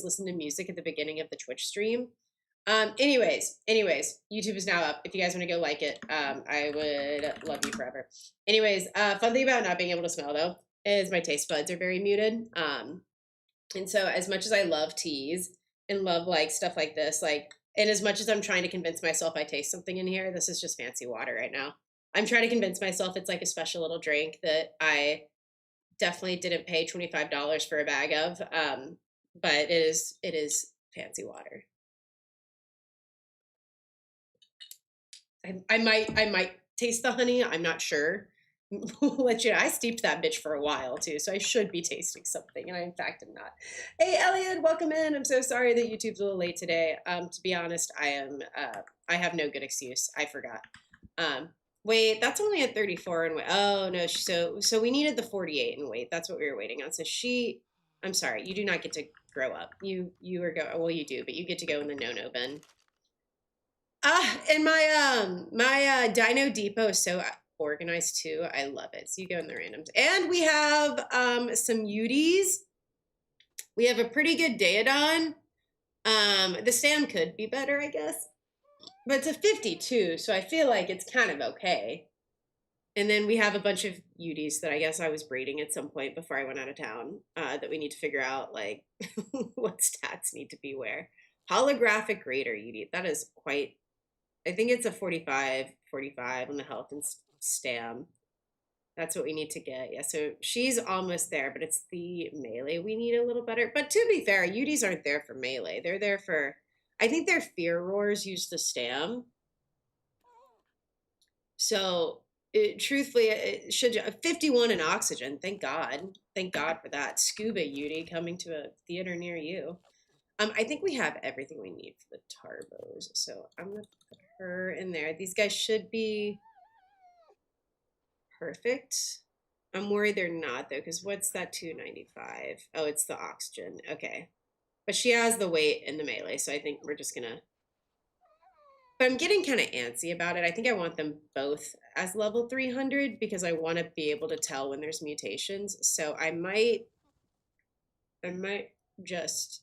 listen to music at the beginning of the Twitch stream. Anyways, YouTube is now up. If you guys want to go like it, I would love you forever. Anyways, fun thing about not being able to smell though is my taste buds are very muted. And so as much as I love teas and love like stuff like this, like, and as much as I'm trying to convince myself I taste something in here, this is just fancy water right now. I'm trying to convince myself it's like a special little drink that I definitely didn't pay $25 for a bag of. But it is fancy water. I might taste the honey. I'm not sure. Let you know, I steeped that bitch for a while too, so I should be tasting something, and I in fact am not. Hey Elliot, welcome in. I'm so sorry that YouTube's a little late today. To be honest, I have no good excuse. I forgot. Wait, that's only at 34 in weight. Oh no, so we needed the 48 in weight. That's what we were waiting on. So I'm sorry, you do not get to grow up. You are well, you do, but you get to go in the no bin. And my Dino Depot is so organized too. I love it. So you go in the randoms. And we have some Uties. We have a pretty good Daedon. The Sam could be better, I guess. But it's a 52, so I feel like it's kind of okay. And then we have a bunch of Uties that I guess I was breeding at some point before I went out of town that we need to figure out, like, what stats need to be where. Holographic Greater Udie. That is quite... I think it's a 45 on the health and stam. That's what we need to get. Yeah, so she's almost there, but it's the melee we need a little better. But to be fair, Uties aren't there for melee. They're there for... I think their Fear Roars use the stam. So, truthfully, it should... 51 in oxygen. Thank God. Thank God for that. Scuba Udie coming to a theater near you. I think we have everything we need for the Tarbos. So, I'm going to put her in there. These guys should be perfect. I'm worried they're not, though, because what's that 295? Oh, it's the oxygen. Okay. But she has the weight and the melee, so I think we're just going to... But I'm getting kind of antsy about it. I think I want them both as level 300 because I want to be able to tell when there's mutations. So I might just...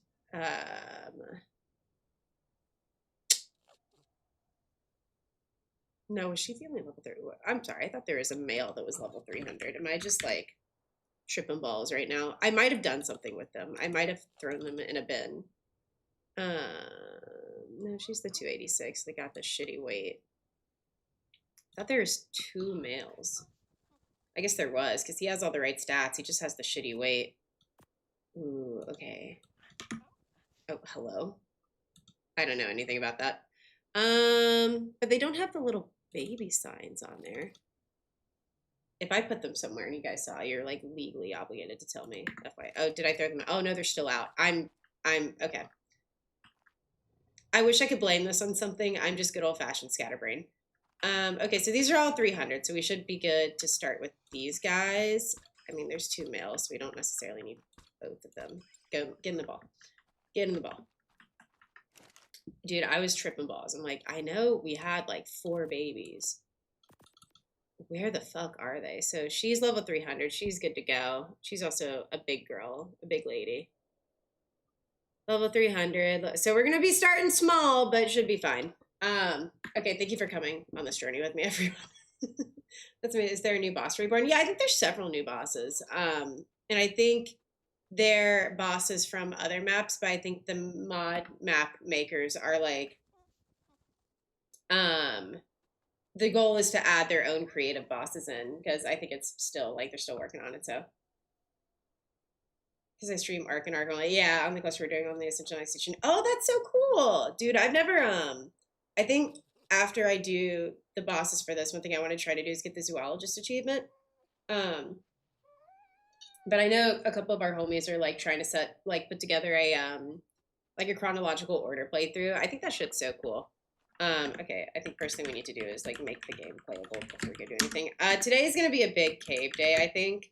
No, was she the only level 30? I'm sorry, I thought there was a male that was level 300. Am I just like tripping balls right now? I might have done something with them. I might have thrown them in a bin. No, she's the 286. They got the shitty weight. I thought there was 2 males. I guess there was, because he has all the right stats. He just has the shitty weight. Ooh, okay. Oh, hello. I don't know anything about that. But they don't have the little baby signs on there. If I put them somewhere and you guys saw, you're like legally obligated to tell me. Oh, did I throw them out? Oh no, they're still out. I'm okay. I wish I could blame this on something. I'm just good old-fashioned scatterbrain. Okay, so these are all 300, so we should be good to start with these guys. I mean, there's 2 males, so we don't necessarily need both of them. Go, get in the ball. Get in the ball. Dude, I was tripping balls. I'm like, I know we had like 4 babies. Where the fuck are they? So she's level 300. She's good to go. She's also a big girl, a big lady. Level 300. So we're going to be starting small, but it should be fine. Okay, thank you for coming on this journey with me, everyone. That's me. Is there a new boss reborn? Yeah, I think there's several new bosses. And I think they're bosses from other maps, but I think the mod map makers are like, the goal is to add their own creative bosses in, because I think it's still like they're still working on it. So because I stream Ark and Ark only, yeah, on the quest we're doing on the Essential Night Station. Oh, that's so cool, dude. I've never I think after I do the bosses for this, one thing I want to try to do is get the zoologist achievement. But I know a couple of our homies are like trying to put together a like a chronological order playthrough. I think that shit's so cool. Okay, I think first thing we need to do is like make the game playable before we do anything. Today is gonna be a big cave day, I think.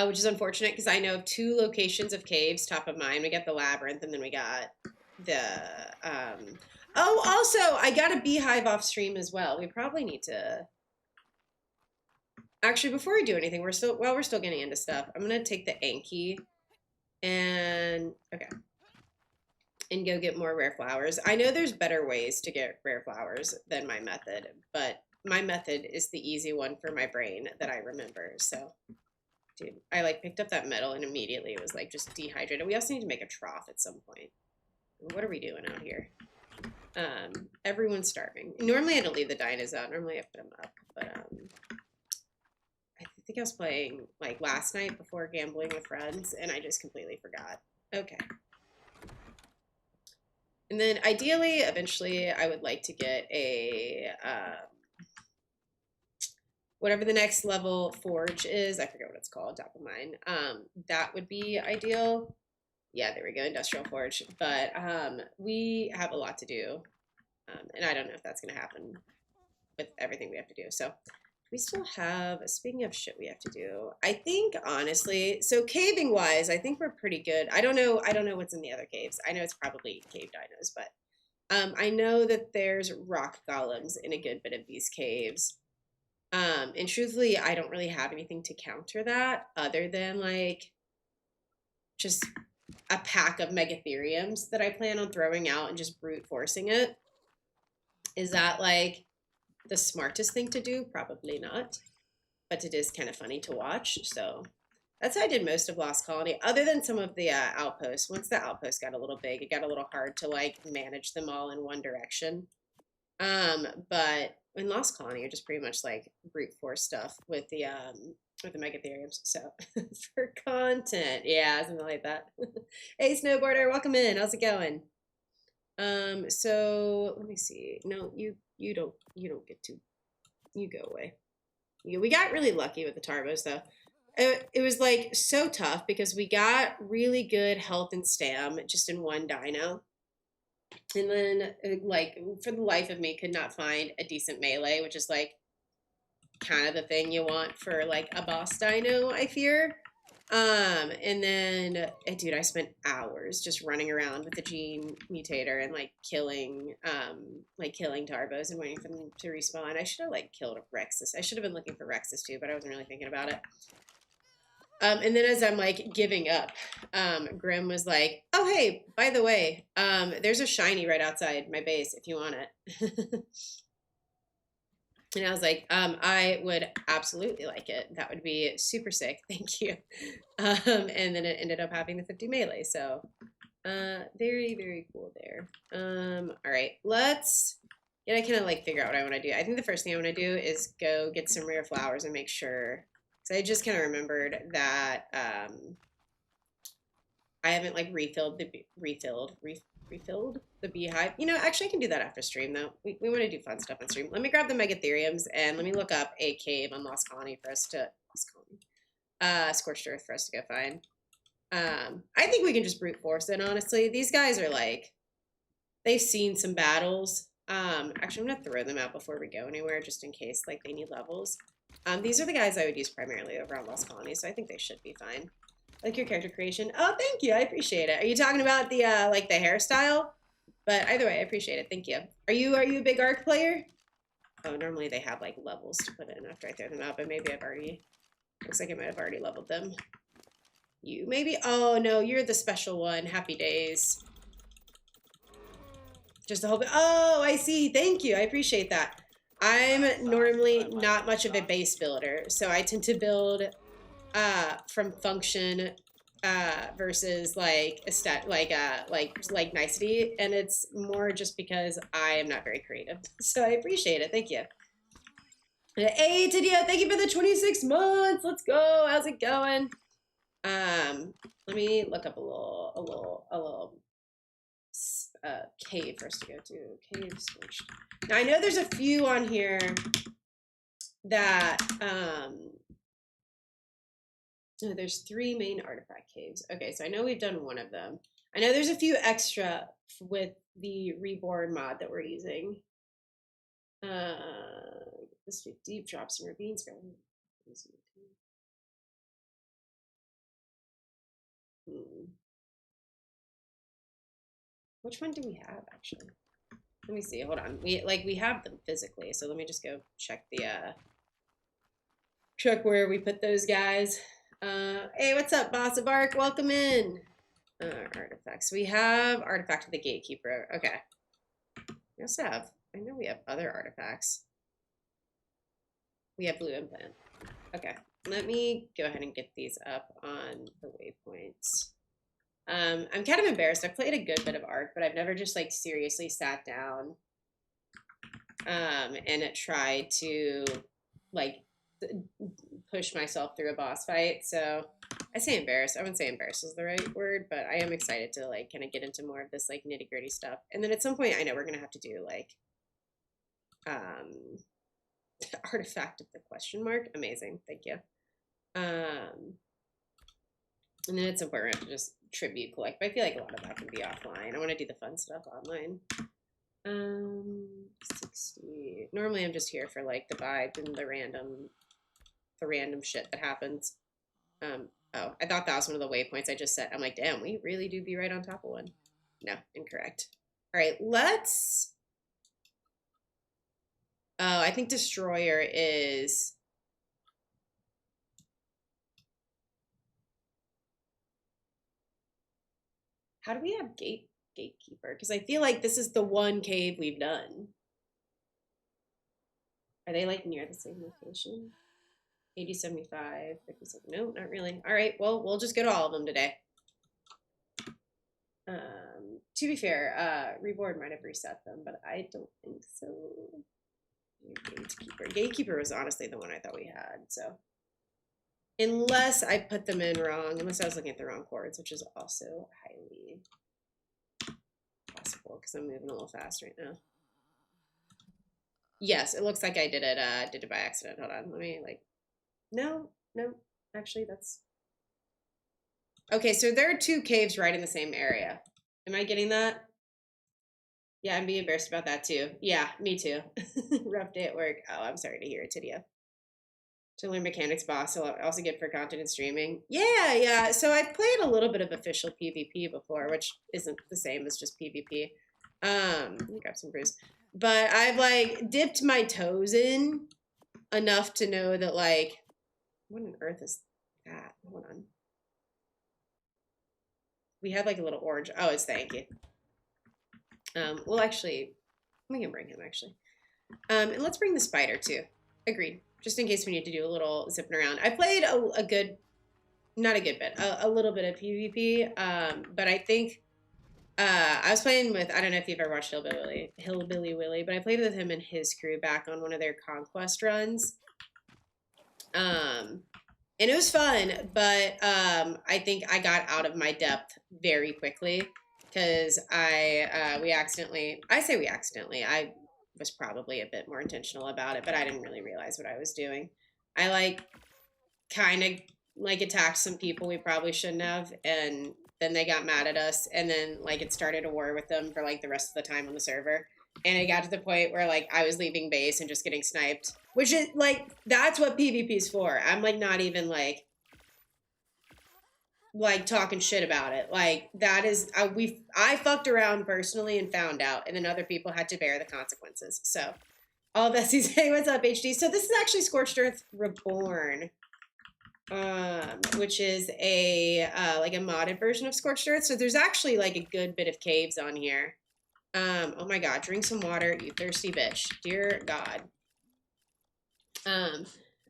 Which is unfortunate because I know of 2 locations of caves top of mind. We got the labyrinth, and then we got the oh, also I got a beehive off stream as well. We probably need to. Actually, before we do anything, we're still getting into stuff. I'm gonna take the Anki and okay, and go get more rare flowers. I know there's better ways to get rare flowers than my method, but my method is the easy one for my brain that I remember. So, dude, I like picked up that metal and immediately it was like just dehydrated. We also need to make a trough at some point. What are we doing out here? Everyone's starving. Normally I don't leave the dinos out. Normally I put them up, but I think I was playing like last night before gambling with friends and I just completely forgot. Okay. And then ideally, eventually, I would like to get a whatever the next level forge is. I forget what it's called, top of mind. That would be ideal. Yeah, there we go, industrial forge. But we have a lot to do, and I don't know if that's going to happen with everything we have to do. So we still have, speaking of shit we have to do, I think honestly, so caving wise, I think we're pretty good. I don't know what's in the other caves. I know it's probably cave dinos, but I know that there's rock golems in a good bit of these caves. And truthfully, I don't really have anything to counter that other than like just a pack of megatheriums that I plan on throwing out and just brute forcing it. Is that like the smartest thing to do? Probably not. But it is kind of funny to watch. So that's how I did most of Lost Colony, other than some of the outposts. Once the outposts got a little big, it got a little hard to like manage them all in one direction. But in Lost Colony, you're just pretty much like brute force stuff with the megatheriums. So for content, yeah, something like that. Hey, snowboarder, welcome in. How's it going? So let me see. No, you don't get to. You go away. We got really lucky with the Tarbos though. It was like so tough because we got really good health and stam just in one dino. And then like for the life of me could not find a decent melee, which is like kind of the thing you want for like a boss dino, I fear. And then dude, I spent hours just running around with the gene mutator and like killing Tarbos and waiting for them to respawn. I should have like killed Rexus. I should have been looking for Rexus too, but I wasn't really thinking about it. And then as I'm like giving up, Grim was like, "Oh hey, by the way, there's a shiny right outside my base if you want it." And I was like, "I would absolutely like it. That would be super sick. Thank you." And then it ended up having the 50 melee. So very, very cool there. All right, let's I kind of like figure out what I want to do. I think the first thing I want to do is go get some rare flowers and make sure. So I just kind of remembered that I haven't like refilled the beehive. You know, actually I can do that after stream though. We want to do fun stuff on stream. Let me grab the megatheriums and let me look up a cave on Lost Colony for us to Scorched Earth for us to go find. I think we can just brute force it, honestly. These guys are like, they've seen some battles. Actually, I'm gonna throw them out before we go anywhere, just in case like they need levels. These are the guys I would use primarily over on Lost Colony, so I think they should be fine. I like your character creation. Oh, thank you. I appreciate it. Are you talking about the like the hairstyle? But either way, I appreciate it. Thank you. Are you a big Ark player? Oh, normally they have like levels to put in after I throw them out, but maybe I've already. Looks like I might have already leveled them. You maybe? Oh no, you're the special one. Happy days. Just a whole bit. Oh, I see. Thank you. I appreciate that. I'm normally not much of a base builder, so I tend to build from function versus like a stat like nicety, and it's more just because I am not very creative. So I appreciate it. Thank you. Hey Tidia, thank you for the 26 months. Let's go. How's it going? Let me look up a little cave for us to go to. Cave Scorched. Now I know there's a few on here that no, there's 3 main artifact caves. Okay, so I know we've done one of them. I know there's a few extra with the Reborn mod that we're using. This deep drops and ravines. Which one do we have actually? Let me see. Hold on. We have them physically, so let me just go check the check where we put those guys. Hey, what's up, boss of Ark? Welcome in. Artifacts. We have Artifact of the Gatekeeper. Okay. We also have, I know we have other artifacts. We have Blue Implant. Okay. Let me go ahead and get these up on the waypoints. I'm kind of embarrassed. I've played a good bit of Ark, but I've never just like seriously sat down and tried to like push myself through a boss fight. So I say embarrassed. I wouldn't say embarrassed is the right word, but I am excited to like kind of get into more of this like nitty gritty stuff. And then at some point, I know we're gonna have to do like artifact of the question mark. Amazing, thank you. And then at some point, we're gonna have to just tribute collect. But I feel like a lot of that can be offline. I want to do the fun stuff online. 60. Normally, I'm just here for like the vibe and the random shit that happens. Oh, I thought that was one of the waypoints I just set. I'm like, damn, we really do be right on top of one. No, incorrect. All right, let's. Oh, I think Destroyer is. How do we have Gatekeeper? Because I feel like this is the one cave we've done. Are they like near the same location? 80, 75, 57. No, not really. All right, well, we'll just go to all of them today. To be fair, Reborn might have reset them, but I don't think so. Gatekeeper. Gatekeeper was honestly the one I thought we had, so. Unless I put them in wrong, unless I was looking at the wrong chords, which is also highly possible because I'm moving a little fast right now. Yes, it looks like I did it by accident. Hold on, let me like. No, actually that's. Okay, so there are two caves right in the same area. Am I getting that? Yeah, I'm being embarrassed about that too. Yeah, me too. Rough day at work. Oh, I'm sorry to hear it, Tidia. To learn mechanics boss, also good for content and streaming. Yeah. So I've played a little bit of official PvP before, which isn't the same as just PvP. Let me grab some brews. But I've like dipped my toes in enough to know that like, what on earth is that? Hold on. We had like a little orange. Oh, it's thank you. Well, actually, we can bring him actually. And let's bring the spider too. Agreed. Just in case we need to do a little zipping around. I played a good, not a good bit, a little bit of PvP. But I think I was playing with, I don't know if you've ever watched Hillbilly Willy, but I played with him and his crew back on one of their conquest runs. And it was fun, but I think I got out of my depth very quickly because I was probably a bit more intentional about it, but I didn't really realize what I was doing. I like kind of like attacked some people we probably shouldn't have, and then they got mad at us, and then like it started a war with them for like the rest of the time on the server. And it got to the point where like I was leaving base and just getting sniped, which is like that's what PvP is for. I'm like not even like talking shit about it. Like that is I fucked around personally and found out, and then other people had to bear the consequences. So all of Bessie's hey, what's up, HD? So this is actually Scorched Earth Reborn, which is a like a modded version of Scorched Earth. So there's actually like a good bit of caves on here. Oh my god, drink some water, you thirsty bitch. Dear God.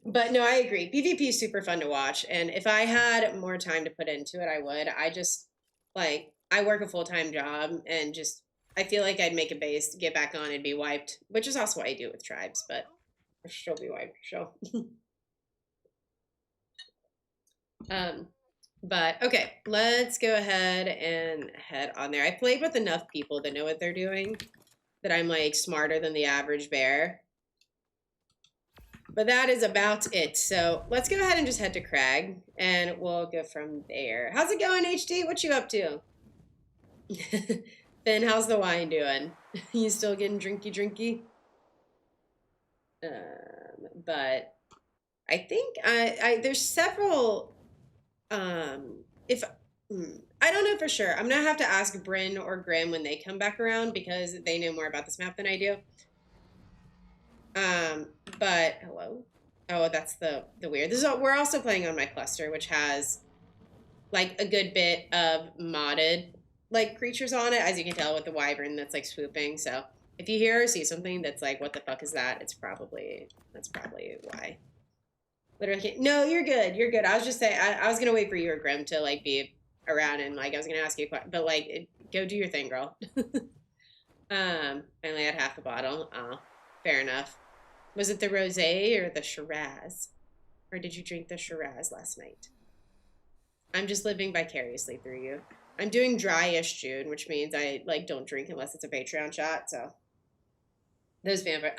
But no, I agree. PvP is super fun to watch, and if I had more time to put into it, I would. I just like I work a full-time job, and just I feel like I'd make a base, get back on, and be wiped, which is also what I do with tribes, but I should still be wiped, sure. But okay, let's go ahead and head on there. I played with enough people that know what they're doing that I'm like smarter than the average bear. But that is about it. So let's go ahead and just head to Crag and we'll go from there. How's it going, HD? What you up to? Ben, how's the wine doing? You still getting drinky? But I think there's several if I don't know for sure. I'm gonna have to ask Bryn or Graham when they come back around because they know more about this map than I do. But hello. Oh, that's the weird. We're also playing on my cluster, which has like a good bit of modded like creatures on it, as you can tell with the wyvern that's like swooping. So if you hear or see something that's like, what the fuck is that? That's probably why. Literally, no, you're good. You're good. I was just saying, I was gonna wait for you or Grim to like be around and like I was gonna ask you a question, but like, go do your thing, girl. I only had half a bottle. Oh, fair enough. Was it the rosé or the Shiraz? Or did you drink the Shiraz last night? I'm just living vicariously through you. I'm doing dry-ish June, which means I like don't drink unless it's a Patreon shot. So those vampire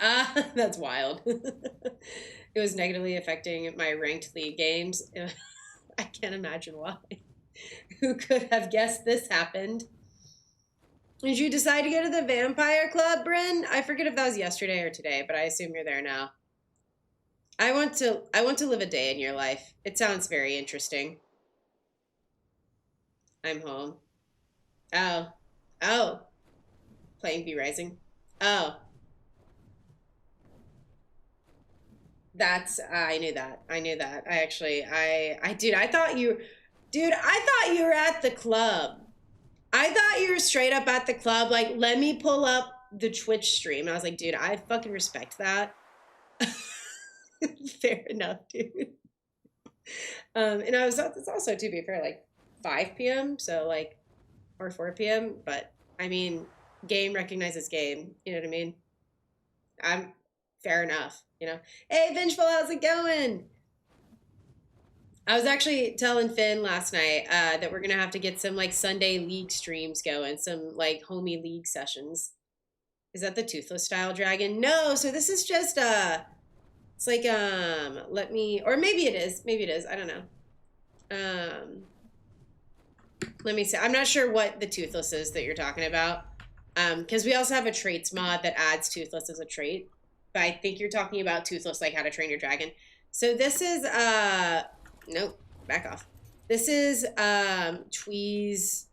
that's wild. It was negatively affecting my ranked league games. I can't imagine why. Who could have guessed this happened? Did you decide to go to the vampire club, Bryn? I forget if that was yesterday or today, but I assume you're there now. I want to live a day in your life. It sounds very interesting. I'm home. Oh. Oh. Playing V Rising. Oh. That's I knew that. I knew that. Dude, I thought you were at the club. I thought you were straight up at the club, like, let me pull up the Twitch stream. I was like, dude, I fucking respect that. Fair enough, dude. And it's also, to be fair, like 5 p.m. So like, or 4 p.m. But I mean, game recognizes game. You know what I mean? I'm fair enough. You know, hey, Vengeful, how's it going? I was actually telling Finn last night that we're gonna have to get some like Sunday league streams going, some like homie league sessions. Is that the toothless style dragon? No, so this is just it's like let me, or maybe it is, I don't know. Let me see. I'm not sure what the toothless is that you're talking about. Because we also have a traits mod that adds toothless as a trait. But I think you're talking about toothless, like how to train your dragon. So this is nope, back off. This is Tweez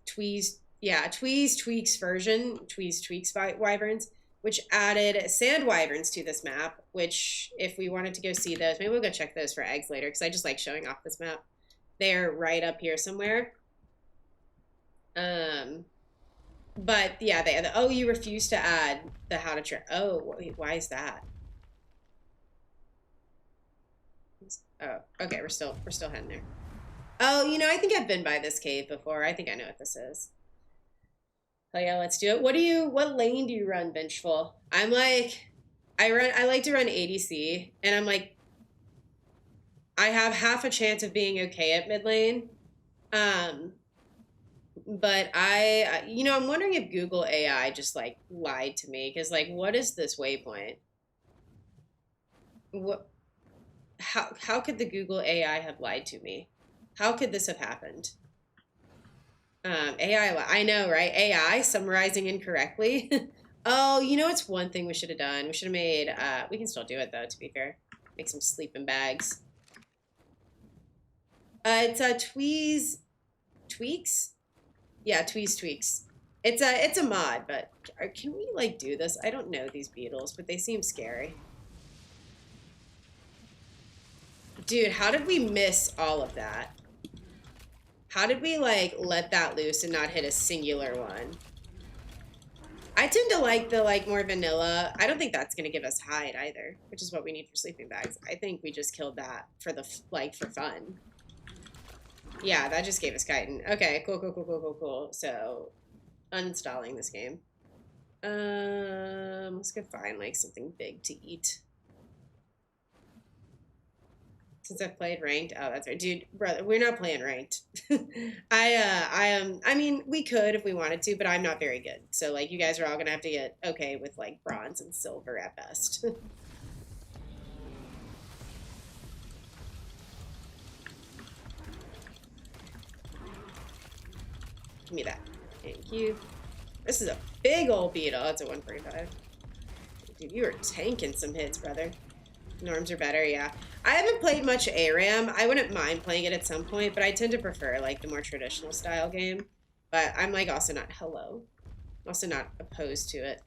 Tweaks version, Tweez Tweaks wyverns, which added sand wyverns to this map, which if we wanted to go see those, maybe we'll go check those for eggs later, because I just like showing off this map. They're right up here somewhere. But yeah, oh, you refuse to add the how to train. Oh, wait, why is that? Oh, okay, we're still heading there. Oh, you know, I think I've been by this cave before. I think I know what this is. Oh yeah, let's do it. What lane do you run, Vengeful? I'm like, I like to run ADC, and I'm like, I have half a chance of being okay at mid lane. But I'm wondering if Google AI just like lied to me, because like, what is this waypoint? How could the Google AI have lied to me? How could this have happened? AI, I know, right? AI summarizing incorrectly. Oh, you know, it's one thing we should have done. We should have made, we can still do it though, to be fair. Make some sleeping bags. It's Tweez Tweaks? Yeah, Tweez Tweaks. It's a mod, but can we like do this? I don't know these beetles, but they seem scary. Dude, how did we miss all of that? How did we like let that loose and not hit a singular one? I tend to like the like more vanilla. I don't think that's gonna give us hide either, which is what we need for sleeping bags. I think we just killed that for the for fun. Yeah, that just gave us chitin. Okay, cool. So, uninstalling this game. Let's go find like something big to eat. Since I've played ranked. Oh, that's right. Dude, brother, we're not playing ranked. I mean, we could if we wanted to, but I'm not very good. So like you guys are all gonna have to get okay with like bronze and silver at best. Give me that. Thank you. This is a big old beetle. That's a 145. Dude, you are tanking some hits, brother. Norms are better, yeah. I haven't played much ARAM. I wouldn't mind playing it at some point, but I tend to prefer like the more traditional style game. But I'm like also not opposed to it.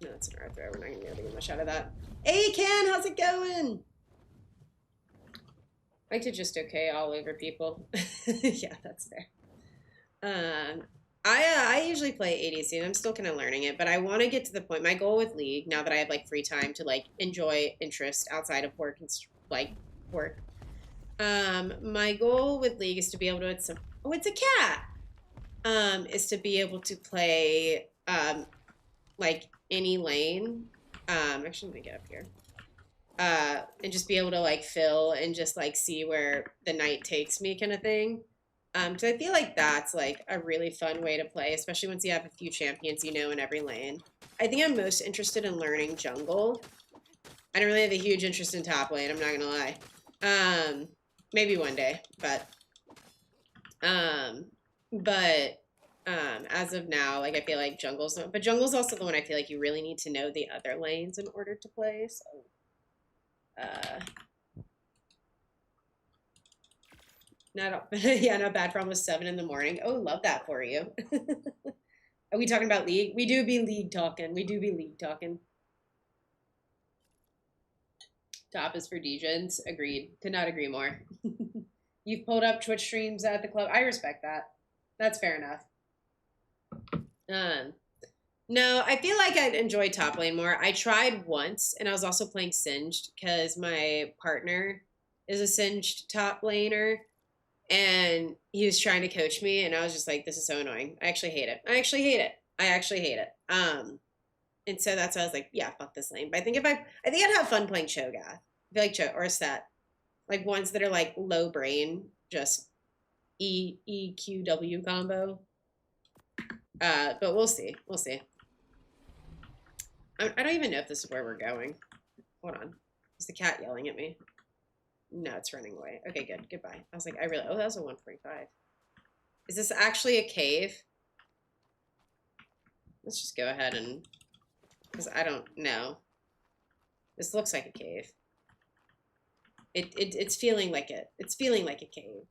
No, it's an Arthur. We're not going to be able to get much out of that. Hey, Ken, how's it going? I like to just okay all over people. Yeah, that's fair. I usually play ADC, and I'm still kind of learning it, but I want to get to the point. My goal with League, now that I have like free time to like enjoy interest outside of work and like work, my goal with League is to be able to. It's a cat. Is to be able to play like any lane. Actually, let me get up here. And just be able to like fill and just like see where the night takes me, kind of thing. So I feel like that's like a really fun way to play, especially once you have a few champions you know in every lane. I think I'm most interested in learning jungle. I don't really have a huge interest in top lane, I'm not gonna lie. Maybe one day, but as of now, like I feel like jungle's also the one I feel like you really need to know the other lanes in order to play. So not bad for almost 7 in the morning. Oh, love that for you. Are we talking about League? We do be League talking. Top is for Degens. Agreed. Could not agree more. You've pulled up Twitch streams at the club. I respect that. That's fair enough. No, I feel like I'd enjoy top lane more. I tried once, and I was also playing Singed because my partner is a Singed top laner, and he was trying to coach me, and I was just like, this is so annoying. I actually hate it. And so that's why I was like, yeah, fuck this lane. But I think I'd have fun playing Cho'Gath. I feel like or Set. Like ones that are like low brain, just EQW combo. But we'll see. I don't even know if this is where we're going. Hold on. Is the cat yelling at me? No, it's running away. Okay, good. Goodbye. I was like, that was a 1.5. Is this actually a cave? Let's just go ahead and, because I don't know. This looks like a cave. It's feeling like it. It's feeling like a cave.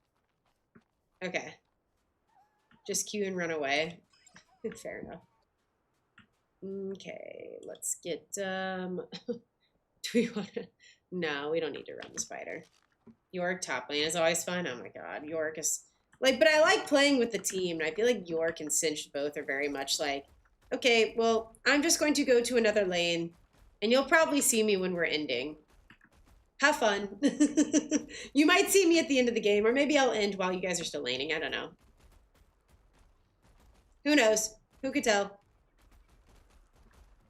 Okay. Just queue and run away. Fair enough. Okay, let's get, do we want to, no, we don't need to run the spider. York top lane is always fun. Oh my god, York is, like, but I like playing with the team, and I feel like York and Singed both are very much like, okay, well, I'm just going to go to another lane, and you'll probably see me when we're ending. Have fun. You might see me at the end of the game, or maybe I'll end while you guys are still laning. I don't know. Who knows? Who could tell?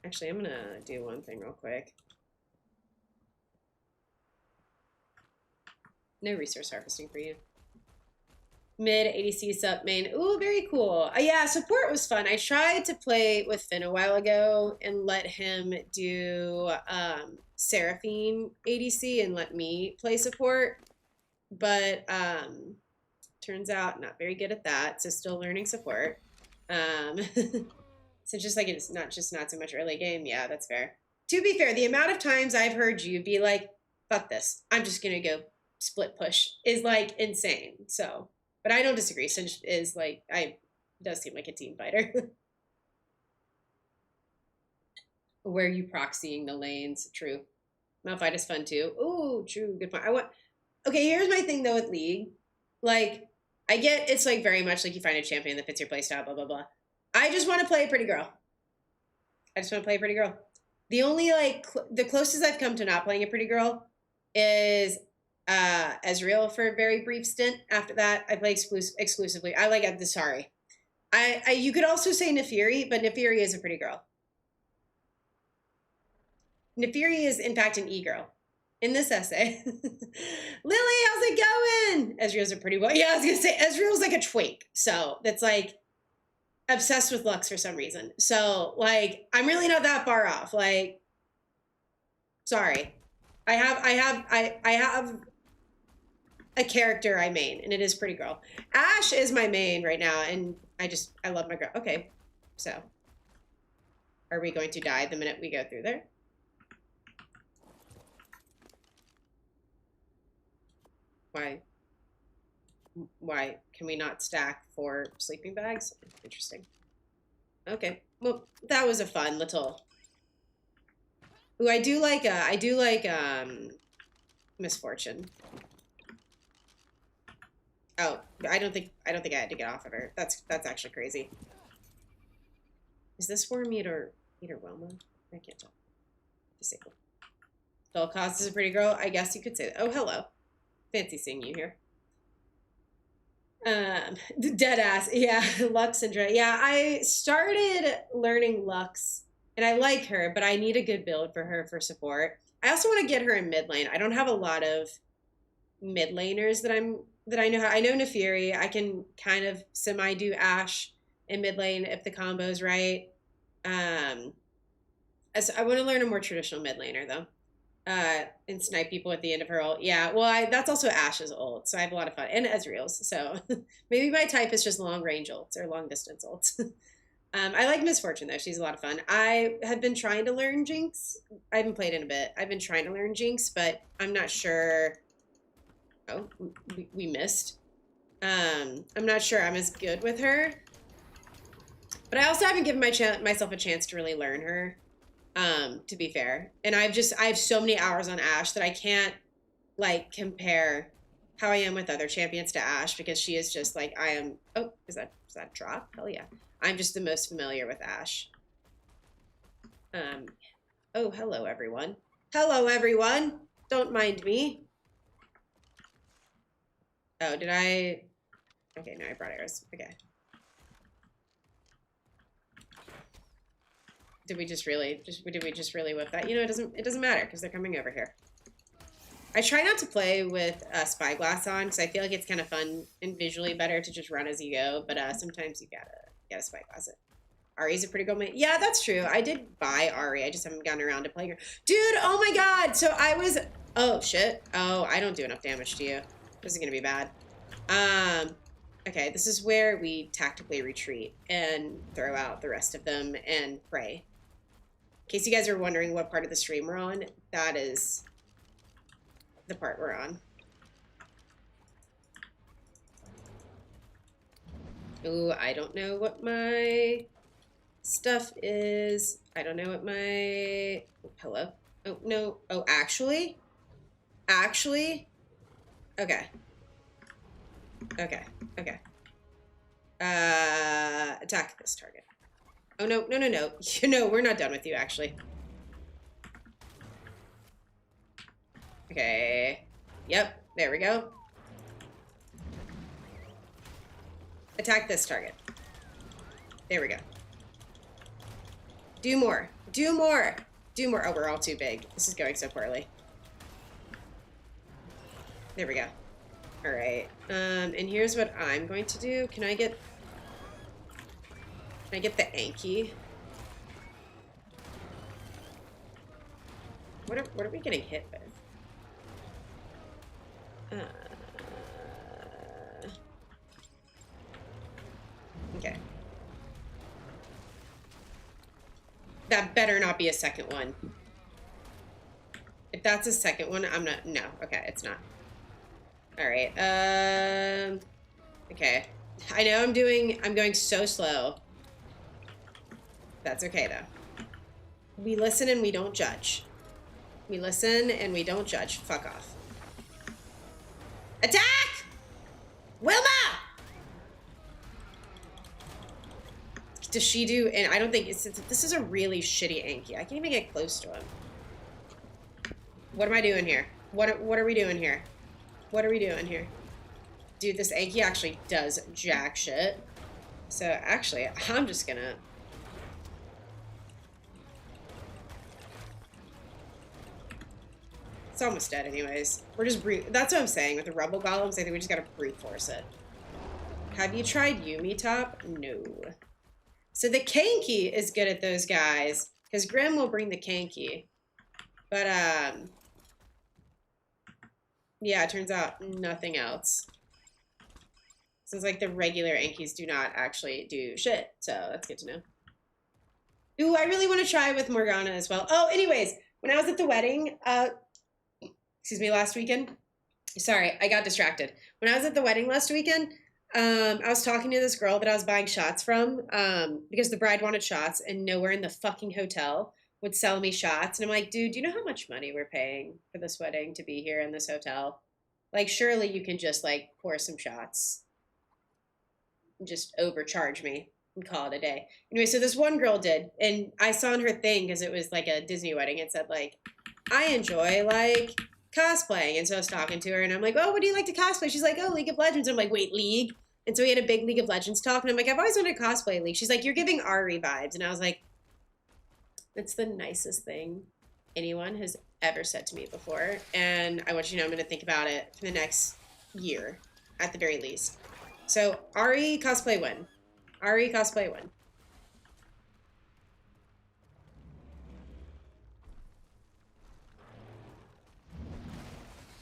Actually, I'm gonna do one thing real quick. No resource harvesting for you. Mid ADC sup main. Ooh, very cool. Yeah, support was fun. I tried to play with Finn a while ago and let him do Seraphine ADC and let me play support. But turns out not very good at that, so still learning support. So just like it's not so much early game. Yeah, that's fair. To be fair, the amount of times I've heard you be like, fuck this, I'm just gonna go split push is like insane. So, but I don't disagree. Since is like, does seem like a team fighter. Where are you proxying the lanes? True. Malphite is fun too. Ooh, true. Good point. Okay, here's my thing though with League. Like, I get it's like very much like you find a champion that fits your playstyle, blah, blah, blah. I just want to play a pretty girl. The only, like, the closest I've come to not playing a pretty girl is Ezreal for a very brief stint. After that, I play exclusively. I like the sorry. You could also say Nefiri, but Nefiri is a pretty girl. Nefiri is, in fact, an e-girl. In this essay. Lily, how's it going? Ezreal's a pretty boy. Yeah, I was going to say, Ezreal's like a twink. So, that's like, obsessed with Lux for some reason. So, like, I'm really not that far off. Like, sorry. I have a character I main, and it is pretty girl. Ashe is my main right now, and I love my girl. Okay, so are we going to die the minute we go through there? Why can we not stack 4 sleeping bags? Interesting. Okay, well, that was a fun little Ooh, I do like Misfortune. Oh, I don't think I had to get off of her. That's actually crazy. Is this for meter Wilma? I can't tell. Disable. Dull Cost is a pretty girl. I guess you could say that. Oh, hello. Fancy seeing you here. Dead ass. Yeah, Lux and Dre. Yeah, I started learning Lux, and I like her, but I need a good build for her for support. I also want to get her in mid lane. I don't have a lot of mid laners that I know how. I know Nefiri. I can kind of semi do Ashe in mid lane if the combo's right. As I want to learn a more traditional mid laner though. And snipe people at the end of her ult. Yeah, well, that's also Ashe's ult, so I have a lot of fun. And Ezreal's, so maybe my type is just long range ults or long distance ults. I like Misfortune, though. She's a lot of fun. I have been trying to learn Jinx. I haven't played in a bit. I've been trying to learn Jinx, but I'm not sure. Oh, we missed. I'm not sure I'm as good with her. But I also haven't given myself a chance to really learn her. To be fair. And I have so many hours on Ashe that I can't like compare how I am with other champions to Ashe, because she is just like I am. Oh, is that a drop? Hell yeah. I'm just the most familiar with Ashe. Oh, hello everyone. Hello everyone. Don't mind me. Oh, did I? Okay, no, I brought arrows. Okay. Did we just really whip that? You know, it doesn't matter because they're coming over here. I try not to play with Spyglass on because I feel like it's kind of fun and visually better to just run as you go. But sometimes you gotta Spyglass it. Ari's a pretty good mate. Yeah, that's true. I did buy Ari. I just haven't gotten around to playing her. Dude, oh my god. So I was. Oh shit. Oh, I don't do enough damage to you. This is gonna be bad. Okay, this is where we tactically retreat and throw out the rest of them and pray. In case you guys are wondering what part of the stream we're on, that is the part we're on. Ooh, I don't know what my stuff is. I don't know what my... Hello? Oh, no. Oh, actually? Actually? Okay. Okay. Okay. Attack this target. Oh, no, no, no, no. You know, we're not done with you, actually. Okay. Yep, there we go. Attack this target. There we go. Do more. Do more. Do more. Oh, we're all too big. This is going so poorly. There we go. All right. And here's what I'm going to do. Can I get the Anki? What are we getting hit with? Okay. That better not be a second one. If that's a second one, I'm not. No. Okay, it's not. All right. Okay. I know I'm going so slow. That's okay though. We listen and we don't judge. We listen and we don't judge. Fuck off. Attack! Wilma! Does she do? And I don't think this is a really shitty Anki. I can't even get close to him. What am I doing here? What are we doing here? What are we doing here? Dude, this Anki actually does jack shit. So actually, I'm just gonna... It's almost dead anyways. We're just that's what I'm saying with the Rumble Golems. I think we just gotta brute force it. Have you tried Yumi Top? No. So the Kanky is good at those guys because Grim will bring the Kanky. But yeah, it turns out nothing else. Seems like the regular Ankis do not actually do shit. So that's good to know. Ooh, I really want to try with Morgana as well. Oh, anyways, when I was at the wedding, excuse me, last weekend. Sorry, I got distracted. When I was at the wedding last weekend, I was talking to this girl that I was buying shots from because the bride wanted shots and nowhere in the fucking hotel would sell me shots. And I'm like, dude, do you know how much money we're paying for this wedding to be here in this hotel? Like, surely you can just like pour some shots and just overcharge me and call it a day. Anyway, so this one girl did, and I saw on her thing, because it was like a Disney wedding, it said like, I enjoy like cosplaying. And so I was talking to her and I'm like, oh, what do you like to cosplay? She's like, oh, League of Legends. I'm like, wait, League? And so we had a big League of Legends talk, and I'm like, I've always wanted to cosplay League. She's like, you're giving Ari vibes. And I was like, that's the nicest thing anyone has ever said to me before. And I want you to know I'm going to think about it for the next year, at the very least. So Ari cosplay win. Ari cosplay win.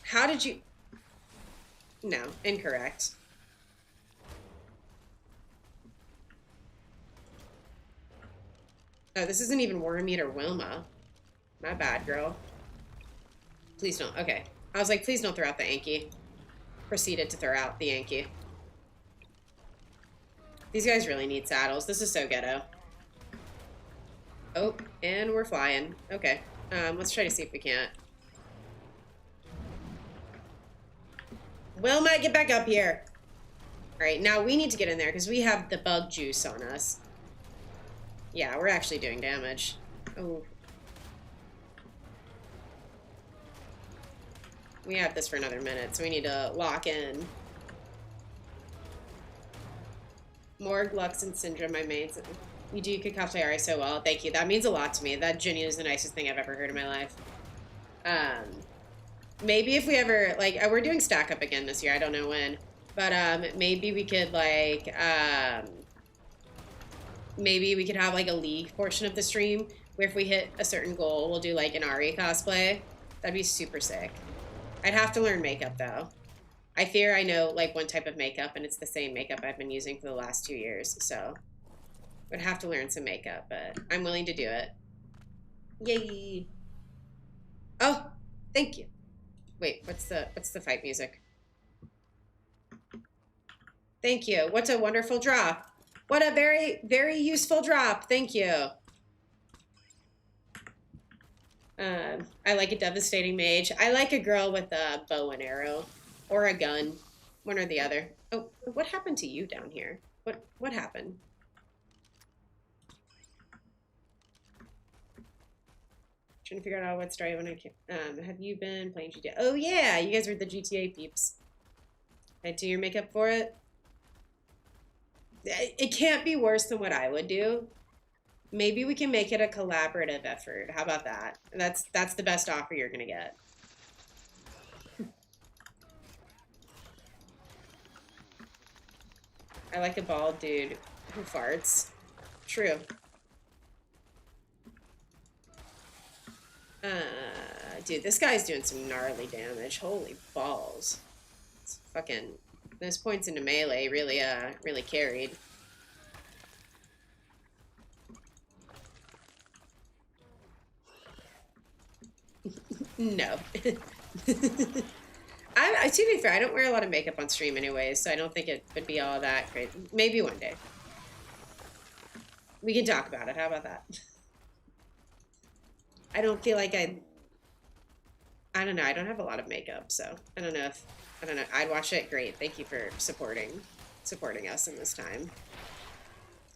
How did you... No, incorrect. Oh, this isn't even Wormmeat or Wilma. My bad, girl. Please don't. Okay. I was like, please don't throw out the Yankee. Proceeded to throw out the Yankee. These guys really need saddles. This is so ghetto. Oh, and we're flying. Okay. Let's try to see if we can't. Wilma, get back up here. All right, now we need to get in there because we have the bug juice on us. Yeah, we're actually doing damage. Oh. We have this for another minute, so we need to lock in. Morg, Lux, and Syndrome, my mates. You do cosplay Ari so well. Thank you. That means a lot to me. That genuinely is the nicest thing I've ever heard in my life. Maybe if we ever, like, we're doing stack up again this year. I don't know when. But maybe we could, like, maybe we could have, like, a League portion of the stream where if we hit a certain goal, we'll do, like, an Ari cosplay. That'd be super sick. I'd have to learn makeup, though. I fear I know, like, one type of makeup, and it's the same makeup I've been using for the last 2 years, so would have to learn some makeup, but I'm willing to do it. Yay! Oh, thank you. Wait, what's the fight music? Thank you. What a wonderful drop. What a very, very useful drop. Thank you. I like a devastating mage. I like a girl with a bow and arrow. Or a gun. One or the other. Oh, what happened to you down here? What happened? Trying to figure out what story when I can. Have you been playing GTA? Oh yeah, you guys were the GTA peeps. I do your makeup for it. It can't be worse than what I would do. Maybe we can make it a collaborative effort. How about that? That's the best offer you're gonna get. I like a bald dude who farts. True. Dude, this guy's doing some gnarly damage. Holy balls. It's fucking... Those points into melee really carried. No. To be fair, I don't wear a lot of makeup on stream anyways, so I don't think it would be all that great. Maybe one day. We can talk about it. How about that? I don't feel like I don't know. I don't have a lot of makeup, so I don't know if... I don't know. I'd watch it. Great. Thank you for supporting us in this time.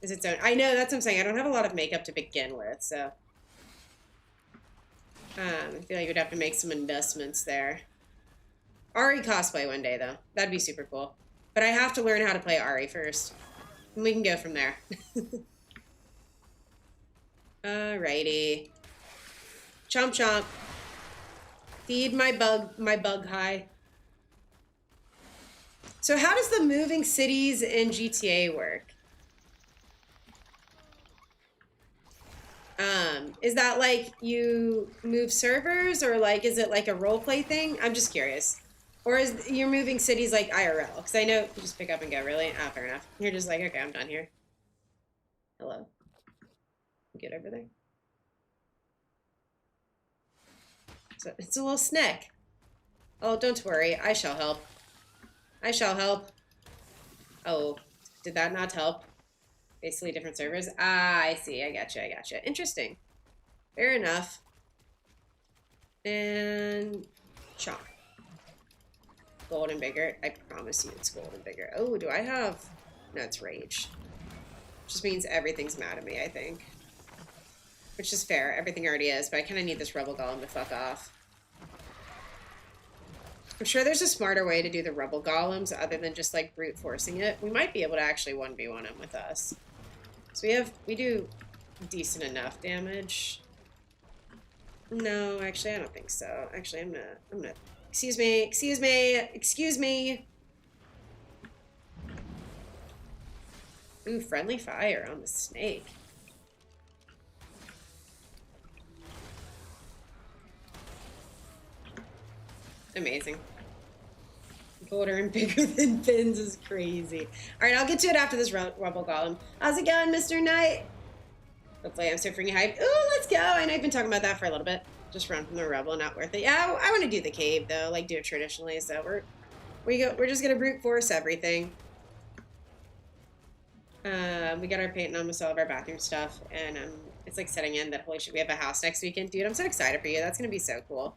Is its own... I know, that's what I'm saying. I don't have a lot of makeup to begin with, so... I feel like we'd have to make some investments there. Ari cosplay one day, though. That'd be super cool. But I have to learn how to play Ari first. And we can go from there. Alrighty. Chomp chomp. Feed my bug high. So how does the moving cities in GTA work? Is that like you move servers, or like is it like a role play thing? I'm just curious. Or is you're moving cities like IRL? Because I know you just pick up and go, really? Ah, fair enough. You're just like, okay, I'm done here. Hello. Get over there. So it's a little snack. Oh, don't worry. I shall help. I shall help. Oh, did that not help? Basically different servers. Ah, I see. I gotcha. Interesting. Fair enough. And chalk. Golden Vigor. I promise you it's Golden Vigor. Oh, do I have... No, it's Rage. Just means everything's mad at me, I think. Which is fair. Everything already is, but I kind of need this Rebel Golem to fuck off. I'm sure there's a smarter way to do the Rebel Golems other than just, like, brute forcing it. We might be able to actually 1v1 him with us. So we do decent enough damage. No, actually, I don't think so. Actually, I'm gonna... Excuse me. Ooh, friendly fire on the snake. Amazing. Bolder and bigger than pins is crazy. Alright, I'll get to it after this Rebel Golem. How's it going, Mr. Knight? Hopefully I'm so freaking hyped. Ooh, let's go! I know I've been talking about that for a little bit. Just run from the Rebel, not worth it. Yeah, I want to do the cave, though. Like, do it traditionally, so we're just gonna brute force everything. We got our painting on with all of our bathroom stuff, and it's like setting in that, holy shit, we have a house next weekend. Dude, I'm so excited for you. That's gonna be so cool.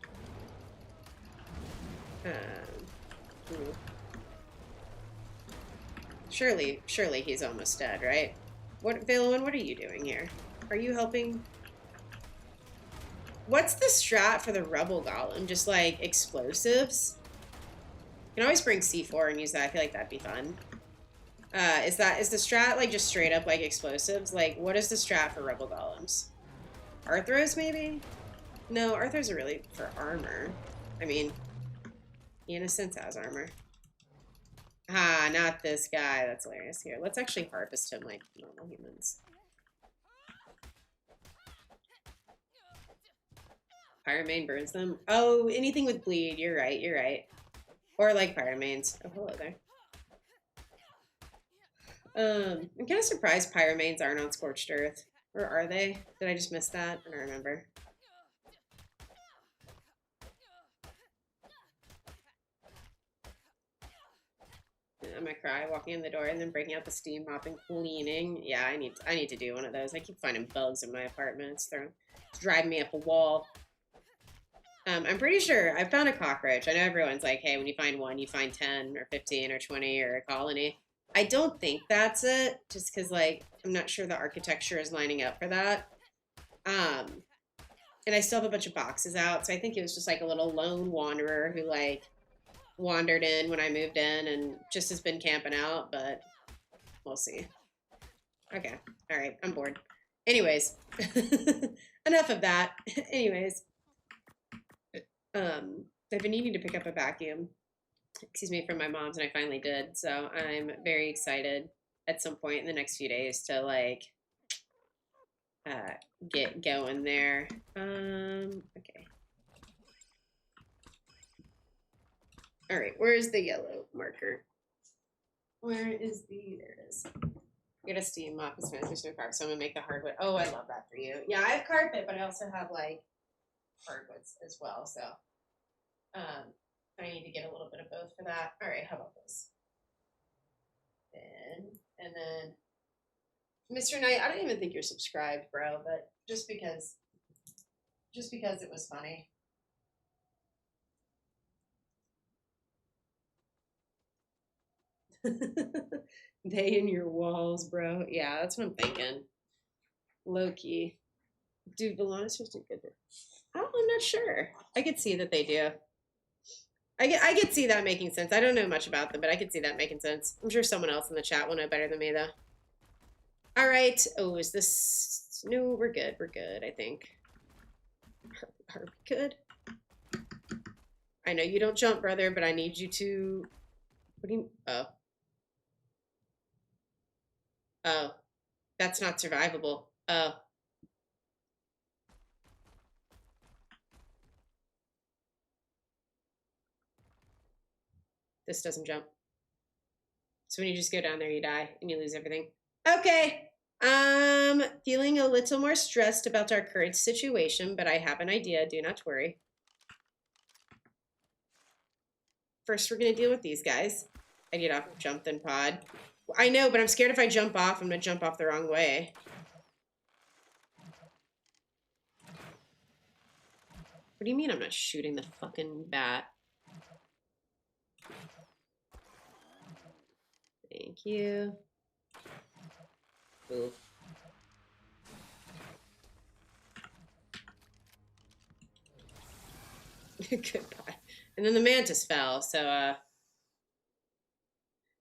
Surely he's almost dead, right? What, Valen, what are you doing here? Are you helping? What's the strat for the Rebel Golem? Just like explosives? You can always bring C4 and use that. I feel like that'd be fun. Is the strat like just straight up like explosives? Like, what is the strat for Rebel Golems? Arthros, maybe? No, Arthros are really for armor. I mean, he in a sense has armor. Ah, not this guy. That's hilarious. Here, let's actually harvest him like normal humans. Pyromane burns them. Oh, anything with bleed. You're right. Or like pyromanes. Oh, hello there. I'm kind of surprised pyromanes aren't on Scorched Earth. Or are they? Did I just miss that? I don't remember. I'm gonna cry walking in the door and then breaking out the steam mop and cleaning. Yeah, I need to do one of those. I keep finding bugs in my apartment. It's driving me up a wall. I'm pretty sure I found a cockroach. I know everyone's like, hey, when you find one, you find 10 or 15 or 20 or a colony. I don't think that's it, just because, like, I'm not sure the architecture is lining up for that. And I still have a bunch of boxes out, so I think it was just, like, a little lone wanderer who, like, wandered in when I moved in and just has been camping out, but we'll see. Okay. All right. I'm bored. Anyways. Enough of that. Anyways. I've been needing to pick up a vacuum, excuse me, from my mom's, and I finally did. So I'm very excited at some point in the next few days to like get going there. Okay. All right, where is the yellow marker? Where is the, there it is. Get a steam mop as soon as there's no carpet, so I'm gonna make the hardwood. Oh, I love that for you. Yeah, I have carpet, but I also have like hardwoods as well, so I need to get a little bit of both for that. All right, how about this? And then Mr. Knight, I don't even think you're subscribed, bro, but just because it was funny. They in your walls, bro. Yeah, that's what I'm thinking. Low key. Dude, Valana's supposed to do good. I'm not sure. I could see that they do. I could see that making sense. I don't know much about them, but I could see that making sense. I'm sure someone else in the chat will know better than me, though. All right. Oh, is this... No, we're good. We're good, I think. Are we good? I know you don't jump, brother, but I need you to... What do you... Oh. Oh. That's not survivable. Oh. This doesn't jump. So when you just go down there, you die and you lose everything. Okay. Feeling a little more stressed about our current situation, but I have an idea. Do not worry. First, we're going to deal with these guys. I get off jump then pod. I know, but I'm scared if I jump off, I'm going to jump off the wrong way. do you mean I'm not shooting the fucking bat? Thank you. Ooh. Goodbye. And then the mantis fell, so,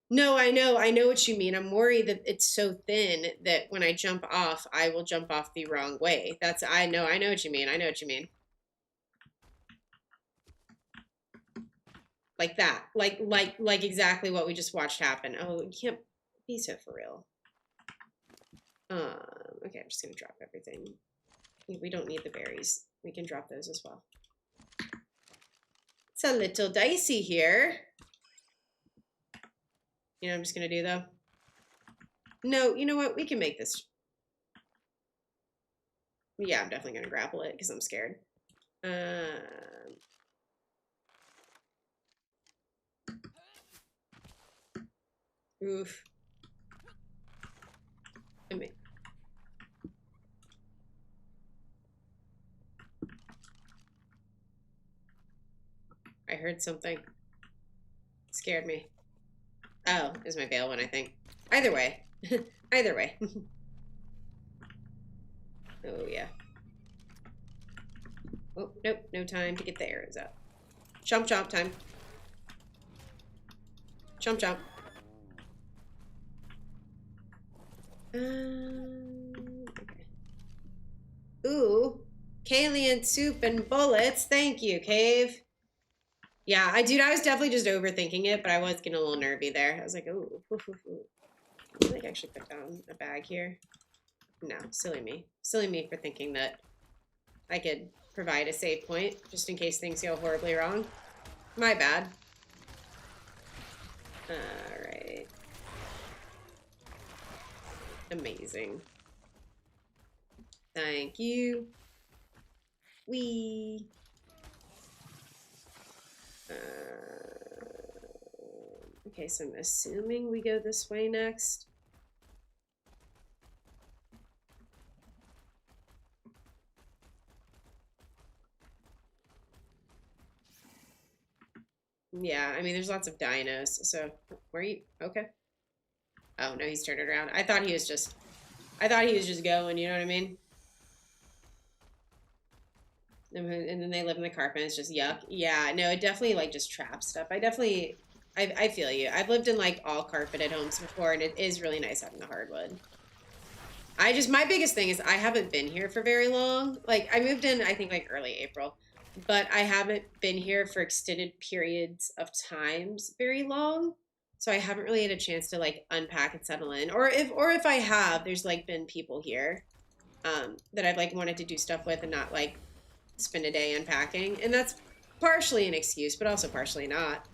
no, I know what you mean. I'm worried that it's so thin that when I jump off, I will jump off the wrong way. I know what you mean. I know what you mean. Like that. Like exactly what we just watched happen. Oh, you can't be so for real. Okay, I'm just gonna drop everything. We don't need the berries. We can drop those as well. It's a little dicey here. You know what I'm just gonna do though? No, you know what? We can make this. Yeah, I'm definitely gonna grapple it because I'm scared. Oof. I heard something. Scared me. Oh, it was my veil one, I think. Either way. Either way. Oh, yeah. Oh, nope. No time to get the arrows out. Chomp, chomp time. Chomp, chomp. Okay. Ooh. Kalian soup and bullets. Thank you, Cave. Yeah, I was definitely just overthinking it, but I was getting a little nervy there. I was like, ooh. I think I actually put down a bag here. No, silly me. Silly me for thinking that I could provide a save point just in case things go horribly wrong. My bad. Alright. Amazing. Thank you. Wee. Okay, so I'm assuming we go this way next. Yeah, I mean, there's lots of dinos, so where are you? Okay. Oh, no, he's turned it around. I thought he was just going, you know what I mean? And then they live in the carpet, and it's just yuck. Yeah, no, it definitely, like, just traps stuff. I feel you. I've lived in, like, all carpeted homes before, and it is really nice having the hardwood. My biggest thing is I haven't been here for very long. Like, I moved in, I think, like, early April. But I haven't been here for extended periods of times very long. So I haven't really had a chance to, like, unpack and settle in. Or if I have, there's, like, been people here that I've, like, wanted to do stuff with and not, like, spend a day unpacking. And that's partially an excuse, but also partially not.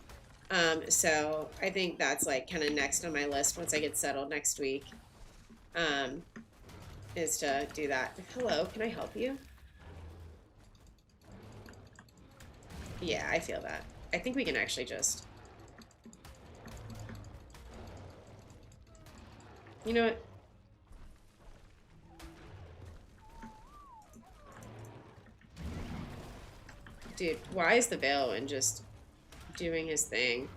So I think that's, like, kind of next on my list once I get settled next week. Is to do that. Hello, can I help you? Yeah, I feel that. I think we can actually just... You know what? Dude, why is the Veilwind just doing his thing?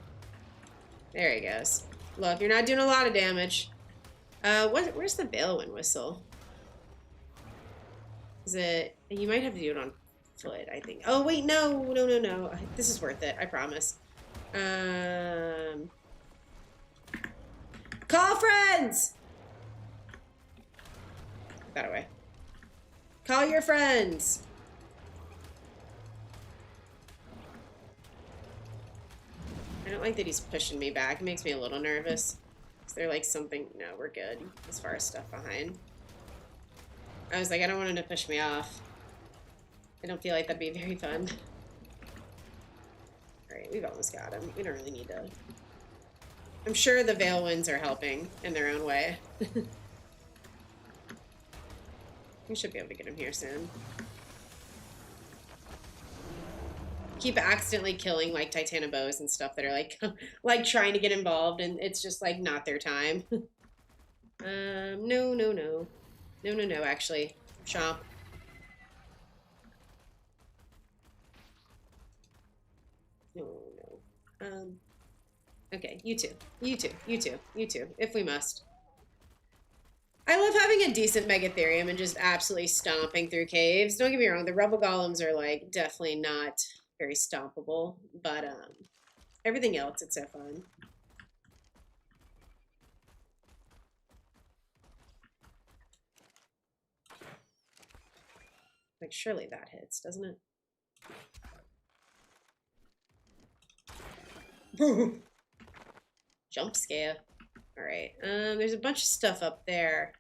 There he goes. Look, you're not doing a lot of damage. Where's the Veilwind whistle? Is it... You might have to do it on foot, I think. Oh, wait, no. This is worth it, I promise. Call friends! That away. Call your friends! I don't like that he's pushing me back. It makes me a little nervous. Is there like something... No, we're good as far as stuff behind. I was like, I don't want him to push me off. I don't feel like that'd be very fun. Alright, we've almost got him. We don't really need to... I'm sure the Veilwinds are helping in their own way. We should be able to get him here soon. Keep accidentally killing like Titanobos and stuff that are like like trying to get involved, and it's just like not their time. No, actually. Chomp. Okay, you two, if we must. I love having a decent Megatherium and just absolutely stomping through caves. Don't get me wrong, the Rebel Golems are like definitely not very stompable, but everything else, it's so fun. Like, surely that hits, doesn't it? Jump scare. Alright, there's a bunch of stuff up there.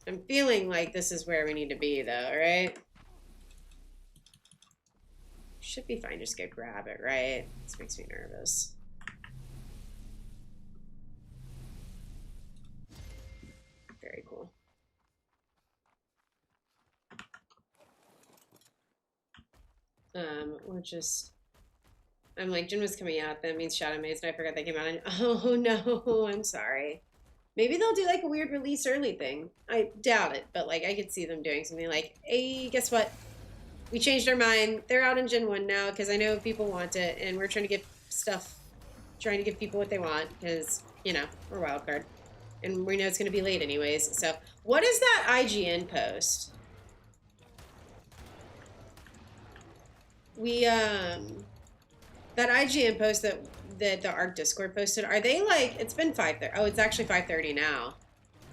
I'm feeling like this is where we need to be, though, right? Should be fine, just go grab it, right? This makes me nervous. Very cool. We're just... I'm like, Jin was coming out, that means Shadow Maze, and I forgot they came out, and oh no, I'm sorry. Maybe they'll do like a weird release early thing. I doubt it, but like I could see them doing something like, hey, guess what? We changed our mind. They're out in Gen 1 now because I know people want it, and we're trying to give people what they want because, you know, we're wildcard. And we know it's going to be late anyways. So, what is that IGN post? That IGN post that the Ark Discord posted, are they like, it's been 5:30. Oh, it's actually 5:30 now.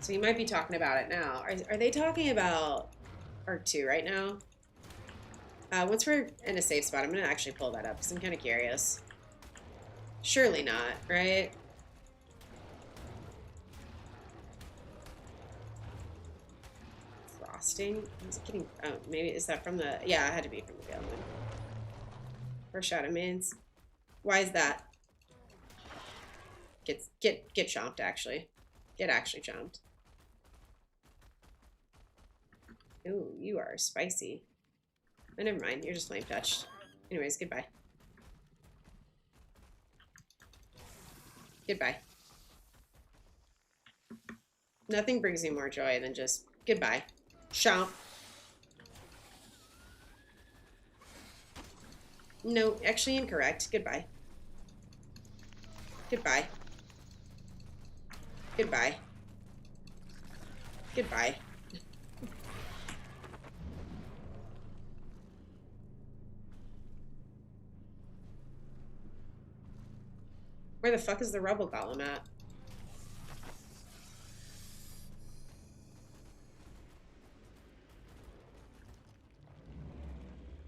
So you might be talking about it now. Are they talking about Ark 2 right now? Once we're in a safe spot, I'm going to actually pull that up because I'm kind of curious. Surely not, right? Frosting? Is it getting... Oh, maybe... Is that from the... Yeah, it had to be from the Veil Moon. Or Shadow Mains. Why is that? Get chomped, actually. Get actually chomped. Ooh, you are spicy. Oh, never mind. You're just flame touched. Anyways, goodbye. Goodbye. Nothing brings me more joy than just goodbye. Chomp. No, actually incorrect. Goodbye. Goodbye. Goodbye. Goodbye. Where the fuck is the Rebel Golem at?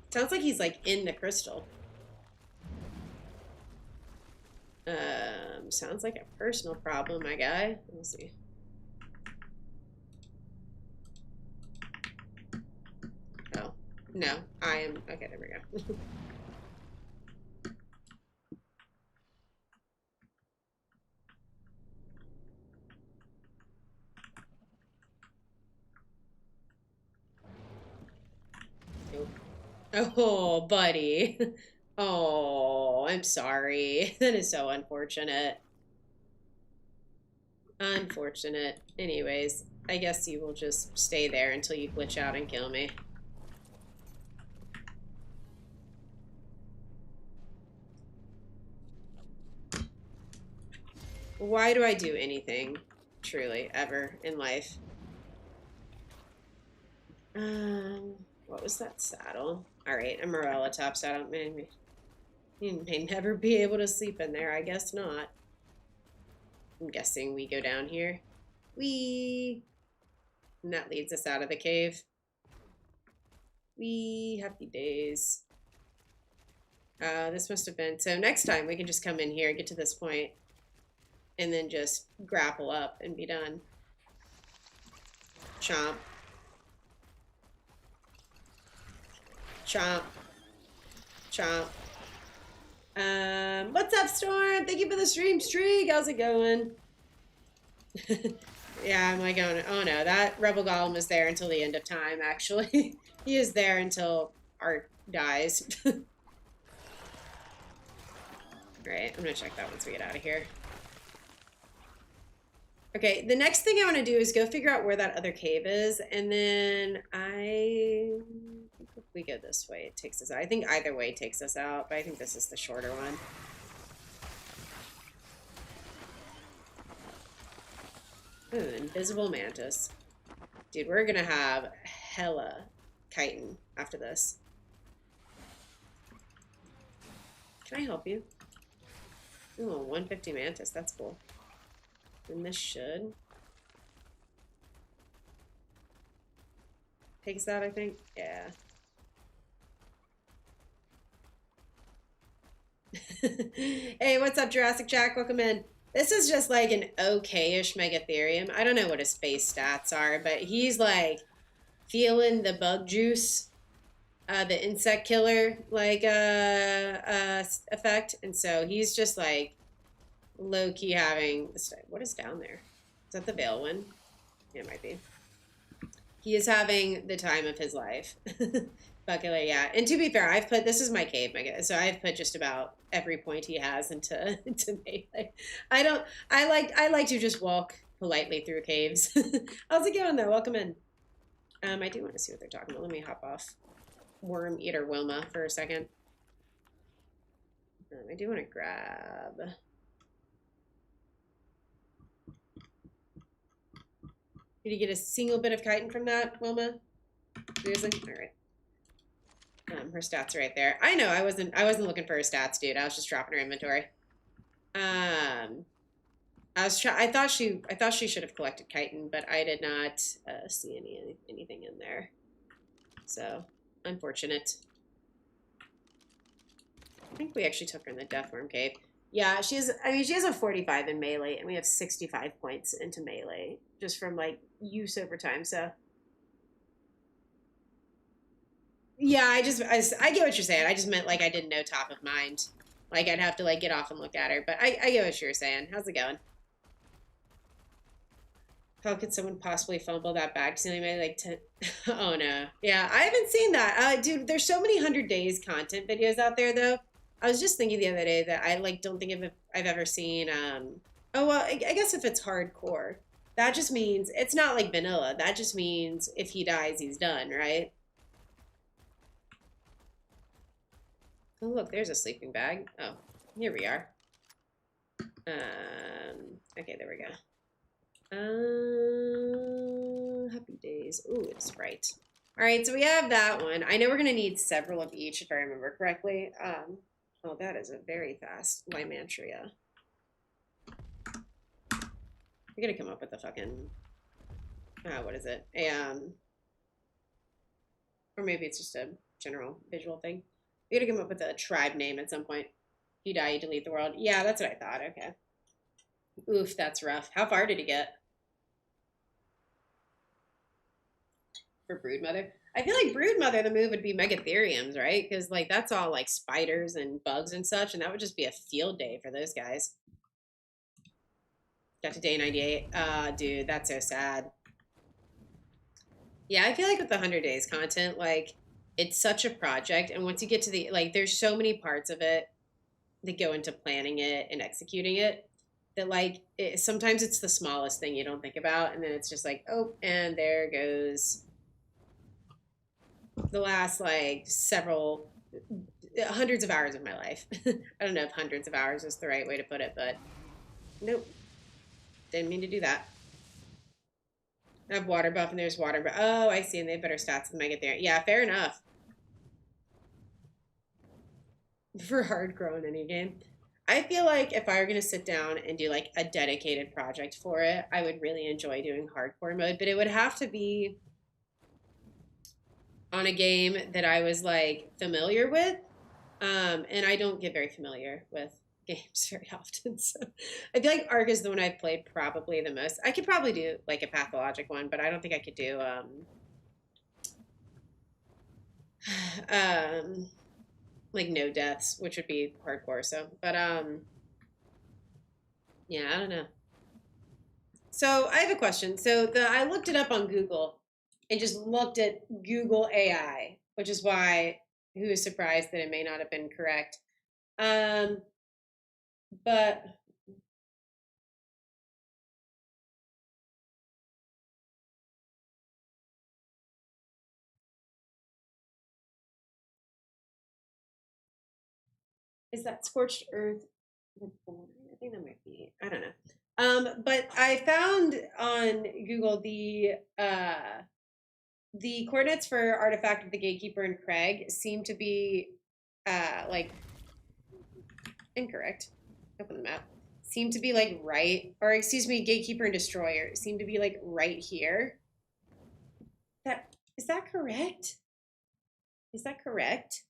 Sounds like he's like in the crystal. Sounds like a personal problem, my guy. Let me see. Oh, no, I am. Okay, there we go. Oh, buddy. Oh, I'm sorry. That is so unfortunate. Unfortunate. Anyways, I guess you will just stay there until you glitch out and kill me. Why do I do anything, truly, ever in life? What was that saddle? Alright, a Morella top saddle. You may never be able to sleep in there. I guess not. I'm guessing we go down here. Whee! And that leads us out of the cave. Whee! Happy days. This must have been... So next time we can just come in here, get to this point, and then just grapple up and be done. Chomp. Chomp. Chomp. What's up, Storm? Thank you for the stream streak. How's it going? Yeah, I'm like, oh no, that Rebel Golem is there until the end of time, actually. He is there until Ark dies. Alright, I'm gonna check that once we get out of here. Okay, the next thing I want to do is go figure out where that other cave is, and then I think we'll we go this way, it takes us out. I think either way takes us out, but I think this is the shorter one. Ooh, invisible mantis. Dude, we're gonna have hella chitin after this. Can I help you? Ooh, 150 mantis. That's cool. And this should takes that, I think. Yeah. Hey, what's up, Jurassic Jack? Welcome in. This is just like an okay-ish Megatherium. I don't know what his space stats are, but he's like feeling the bug juice, the insect killer like effect, and so he's just like low-key having this. What is down there? Is that the Veil one? Yeah, it might be. He is having the time of his life. Buckler, yeah. And to be fair, I've put, this is my cave, so I've put just about every point he has into melee. I like to just walk politely through caves. How's it going though? Welcome in. I do want to see what they're talking about. Let me hop off Worm Eater Wilma for a second. I do want to grab. Did you get a single bit of chitin from that, Wilma? Seriously? All right. Her stats are right there. I know I wasn't looking for her stats, dude. I was just dropping her inventory. I thought she should have collected chitin, but I did not see anything in there. So unfortunate. I think we actually took her in the Deathworm Cave. Yeah, she has a 45 in melee, and we have 65 points into melee just from like use over time. So yeah, I get what you're saying. I just meant like I didn't know top of mind. Like I'd have to like get off and look at her. But I get what you're saying. How's it going? How could someone possibly fumble that back? Stealing maybe like 10. Oh no. Yeah, I haven't seen that. Dude, there's so many 100 days content videos out there though. I was just thinking the other day that I like don't think I've ever seen oh well, I guess if it's hardcore, that just means it's not like vanilla. That just means if he dies, he's done, right? Oh, look, there's a sleeping bag. Oh, here we are. Okay, there we go. Happy days. Ooh, it's right. All right, so we have that one. I know we're gonna need several of each, if I remember correctly. Oh, that is a very fast Lymantria. We're gonna come up with a fucking, what is it? Or maybe it's just a general visual thing. We gotta come up with a tribe name at some point. If you die, you delete the world. Yeah, that's what I thought. Okay. Oof, that's rough. How far did he get? For Broodmother? I feel like Broodmother, the move would be Megatheriums, right? Because like that's all like spiders and bugs and such, and that would just be a field day for those guys. Got to day 98. Dude, that's so sad. Yeah, I feel like with the 100 days content, like it's such a project, and once you get to the like, there's so many parts of it that go into planning it and executing it that like sometimes it's the smallest thing you don't think about, and then it's just like, oh, and there goes the last like several hundreds of hours of my life. I don't know if hundreds of hours is the right way to put it, but nope, didn't mean to do that. I have water buff and there's water buff. Oh, I see, and they have better stats than Megatherium. Yeah, fair enough. For hardcore in any game. I feel like if I were going to sit down and do like a dedicated project for it, I would really enjoy doing hardcore mode, but it would have to be on a game that I was like familiar with. And I don't get very familiar with games very often. So I feel like Ark is the one I've played probably the most. I could probably do like a pathologic one, but I don't think I could do like no deaths, which would be hardcore. So, but yeah, I don't know. So I have a question. So I looked it up on Google and just looked at Google AI, which is why who is surprised that it may not have been correct. But Is that Scorched Earth Reborn? I think that might be. I don't know. But I found on Google the coordinates for Artifact of the Gatekeeper and Craig seem to be like incorrect. Open the map. Seem to be like right, or excuse me, Gatekeeper and Destroyer seem to be like right here. That is that correct? Is that correct?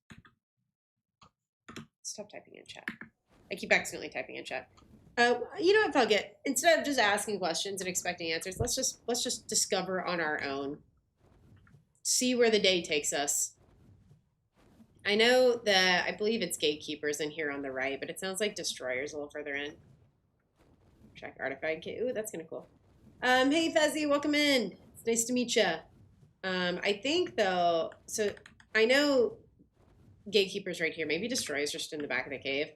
Stop typing in chat. I keep accidentally typing in chat. You know what, I'll get, instead of just asking questions and expecting answers, let's just discover on our own. See where the day takes us. I know that I believe it's Gatekeepers in here on the right, but it sounds like Destroyers a little further in. Track Artifact. Ooh, that's kind of cool. Hey Fezzy, welcome in. It's nice to meet you. I think though, so I know Gatekeepers right here. Maybe Destroyers just in the back of the cave.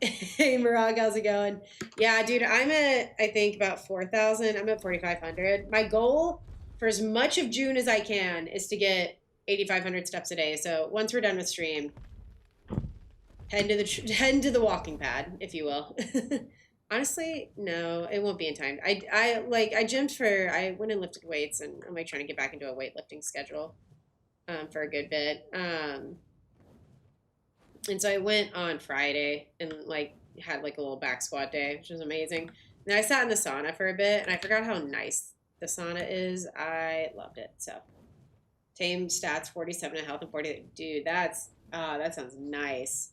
Hey Murag, how's it going? Yeah, dude, I'm at, I think, about 4,000. I'm at 4,500. My goal for as much of June as I can is to get 8,500 steps a day. So once we're done with stream, head to the walking pad, if you will. Honestly, no, it won't be in time. I went and lifted weights, and I'm like trying to get back into a weightlifting schedule for a good bit. And so I went on Friday and like had like a little back squat day, which was amazing. And I sat in the sauna for a bit, and I forgot how nice the sauna is. I loved it. So tame stats, 47 in health and 40. Dude, that sounds nice.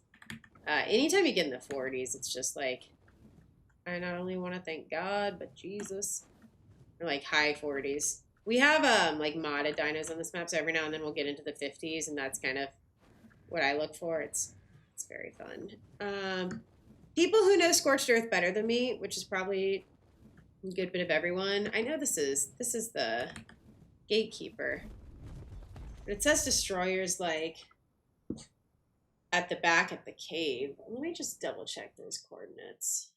Anytime you get in the 40s, it's just like, I not only want to thank God, but Jesus. Or like high 40s. We have like modded dinos on this map, so every now and then we'll get into the 50s, and that's kind of what I look for. It's very fun. People who know Scorched Earth better than me, which is probably a good bit of everyone. I know this is the Gatekeeper. But it says Destroyers like at the back of the cave. Let me just double check those coordinates.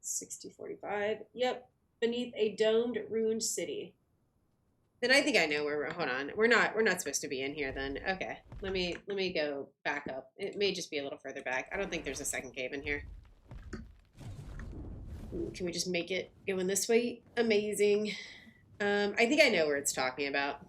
$60.45. Yep. Beneath a domed, ruined city. Then I think I know where we're. Hold on. We're not supposed to be in here then. Okay. Let me go back up. It may just be a little further back. I don't think there's a second cave in here. Ooh, can we just make it going this way? Amazing. I think I know where it's talking about.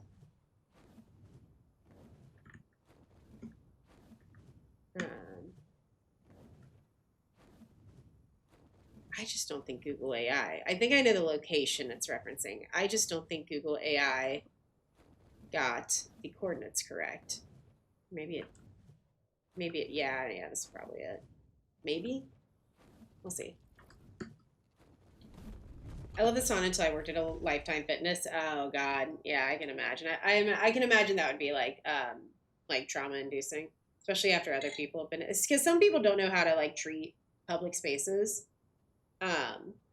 I just don't think Google AI. I think I know the location it's referencing. I just don't think Google AI got the coordinates correct. Maybe it, yeah, this is probably it. Maybe? We'll see. I love the sauna until I worked at a Lifetime Fitness. Oh God, yeah, I can imagine. I can imagine that would be like trauma inducing, especially after other people have been. It's because some people don't know how to like treat public spaces.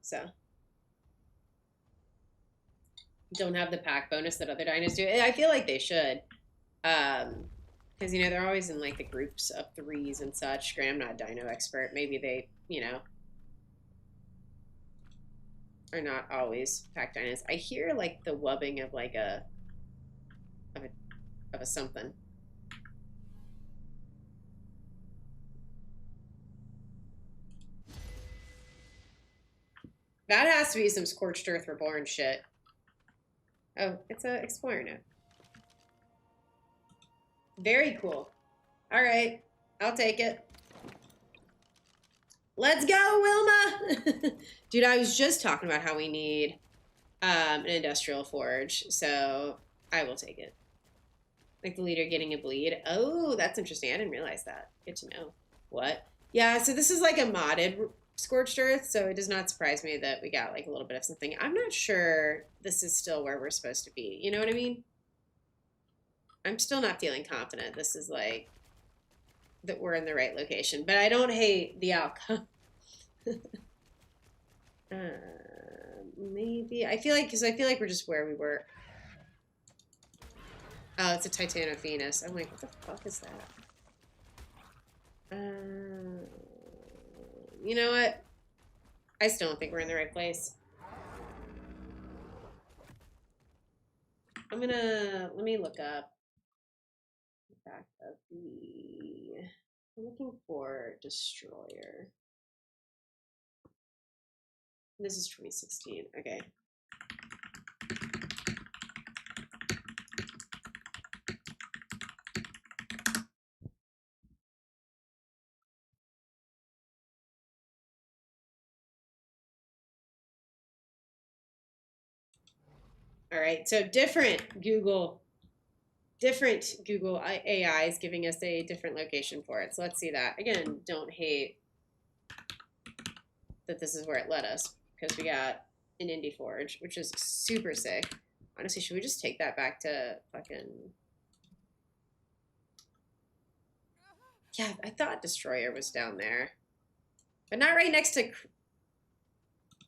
So don't have the pack bonus that other dinos do. I feel like they should. Because, you know, they're always in like the groups of threes and such. Granted, I'm not a dino expert. Maybe they, you know, are not always pack dinos. I hear like the wubbing of like a something. That has to be some Scorched Earth Reborn shit. Oh, it's a explorer note. Very cool. All right, I'll take it. Let's go, Wilma! Dude, I was just talking about how we need an industrial forge, so I will take it. Like the leader getting a bleed. Oh, that's interesting. I didn't realize that. Good to know. What? Yeah, so this is like a modded Scorched Earth, so it does not surprise me that we got like a little bit of something. I'm not sure this is still where we're supposed to be. You know what I mean? I'm still not feeling confident. This is like that we're in the right location, but I don't hate the outcome. Maybe I feel like we're just where we were. Oh, it's a Titanophenus. I'm like, what the fuck is that? You know what? I still don't think we're in the right place. I'm let me look up the back of I'm looking for Destroyer. This is 2016. Okay. All right, so different Google AI is giving us a different location for it. So let's see that. Again, don't hate that this is where it led us because we got an Indie Forge, which is super sick. Honestly, should we just take that back to fucking... Yeah, I thought Destroyer was down there. But not right next to...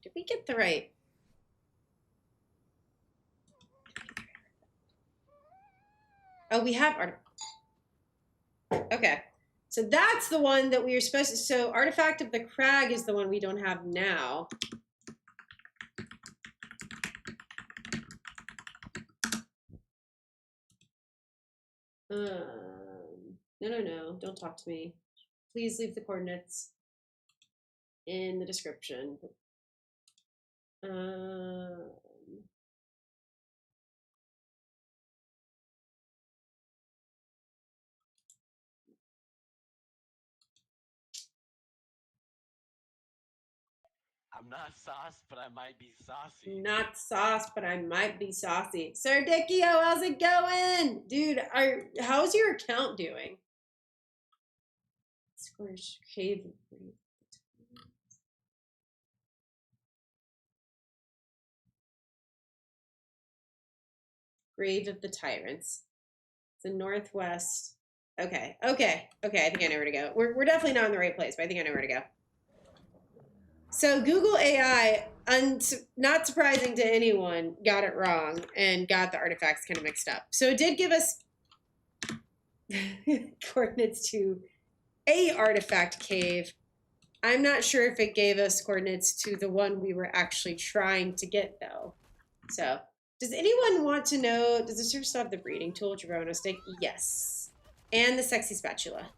Did we get the right... Oh, we have... Okay. So that's the one that we were supposed to... So Artifact of the Crag is the one we don't have now. No. Don't talk to me. Please leave the coordinates in the description. I'm not sauce, but I might be saucy. Not sauce, but I might be saucy. Sir Dickio, how's it going? Dude, how's your account doing? Scorched Cave. Grave of the Tyrants. It's in northwest. Okay. I think I know where to go. We're definitely not in the right place, but I think I know where to go. So Google AI, not surprising to anyone, got it wrong and got the artifacts kind of mixed up. So it did give us coordinates to a artifact cave. I'm not sure if it gave us coordinates to the one we were actually trying to get, though. So, does anyone want to know, does the server still have the breeding tool, Jabrona stick? Yes. And the sexy spatula.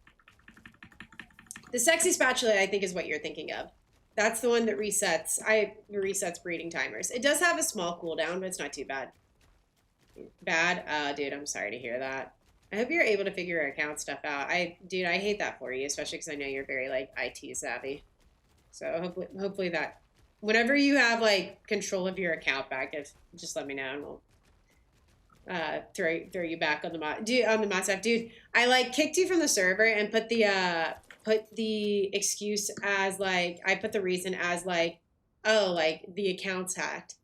The sexy spatula, I think, is what you're thinking of. That's the one that resets breeding timers. It does have a small cooldown, but it's not too bad. Dude, I'm sorry to hear that. I hope you're able to figure your account stuff out. Dude, I hate that for you, especially because I know you're very, like, IT savvy. So hopefully that, whenever you have, like, control of your account back, just let me know and we'll throw you back on the mod. Dude, on the mod stuff. Dude, I, like, kicked you from the server and put the excuse as, like, I put the reason as, like, oh, like, the account's hacked.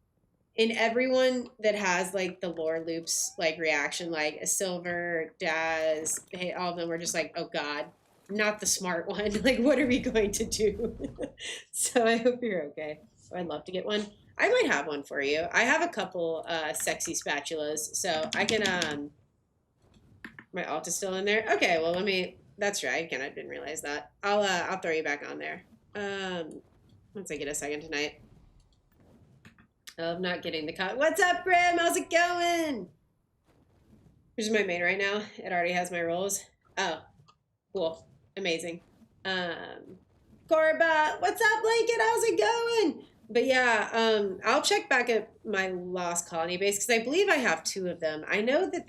And everyone that has, like, the lore loops, like, reaction, like, a Silver, Daz, hey, all of them were just like, oh, God, not the smart one. Like, what are we going to do? So I hope you're okay. Oh, I'd love to get one. I might have one for you. I have a couple sexy spatulas, so I can, my alt is still in there. Okay, well, that's right. Again, I didn't realize that. I'll throw you back on there. Once I get a second tonight. Of not getting the cut. What's up, Grim? How's it going? Who's my main right now? It already has my roles. Oh, cool. Amazing. Corba, what's up, Lincoln? How's it going? But yeah, I'll check back at my Lost Colony base because I believe I have 2 of them. I know that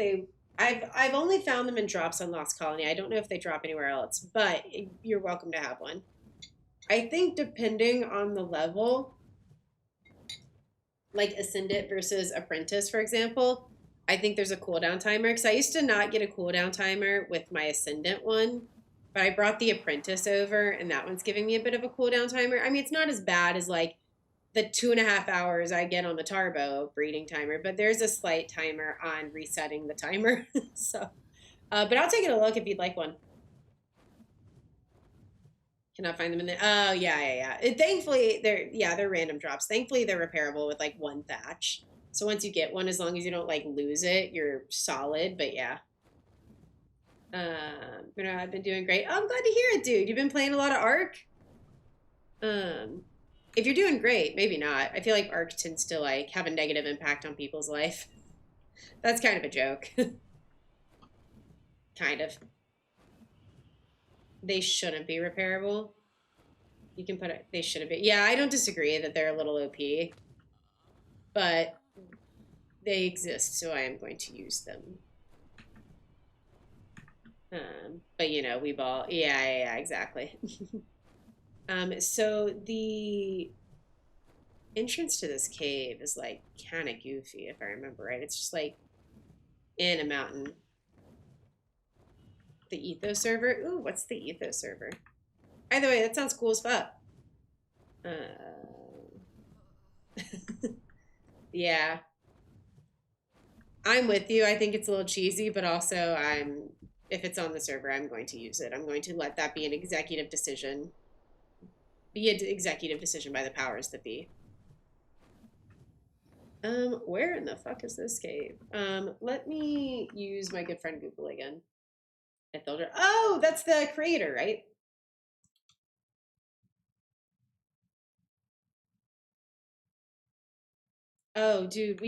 I've only found them in drops on Lost Colony. I don't know if they drop anywhere else, but you're welcome to have one. I think depending on the level, like Ascendant versus Apprentice, for example, I think there's a cooldown timer. Because I used to not get a cooldown timer with my Ascendant one, but I brought the Apprentice over, and that one's giving me a bit of a cooldown timer. I mean, it's not as bad as, like, the 2.5 hours I get on the Tarbo breeding timer, but there's a slight timer on resetting the timer. So, but I'll take a look if you'd like one. Cannot find them in there. Oh, yeah. Thankfully, they're random drops. Thankfully, they're repairable with, like, 1 thatch. So once you get one, as long as you don't, like, lose it, you're solid. But, yeah. I've been doing great. Oh, I'm glad to hear it, dude. You've been playing a lot of Ark? If you're doing great, maybe not. I feel like Ark tends to, like, have a negative impact on people's life. That's kind of a joke. Kind of. They shouldn't be repairable. You can put it, they shouldn't be. Yeah, I don't disagree that they're a little OP, but they exist, so I am going to use them. But you know, we ball. Yeah, exactly. So the entrance to this cave is like kind of goofy, if I remember right. It's just like in a mountain. The Ethos server. Ooh, what's the Ethos server? Either way, that sounds cool as fuck. Yeah, I'm with you. I think it's a little cheesy, but also if it's on the server, I'm going to use it. I'm going to let that be an executive decision. Be an executive decision by the powers that be. Where in the fuck is this cave? Let me use my good friend Google again. Oh, that's the creator, right? Oh, dude,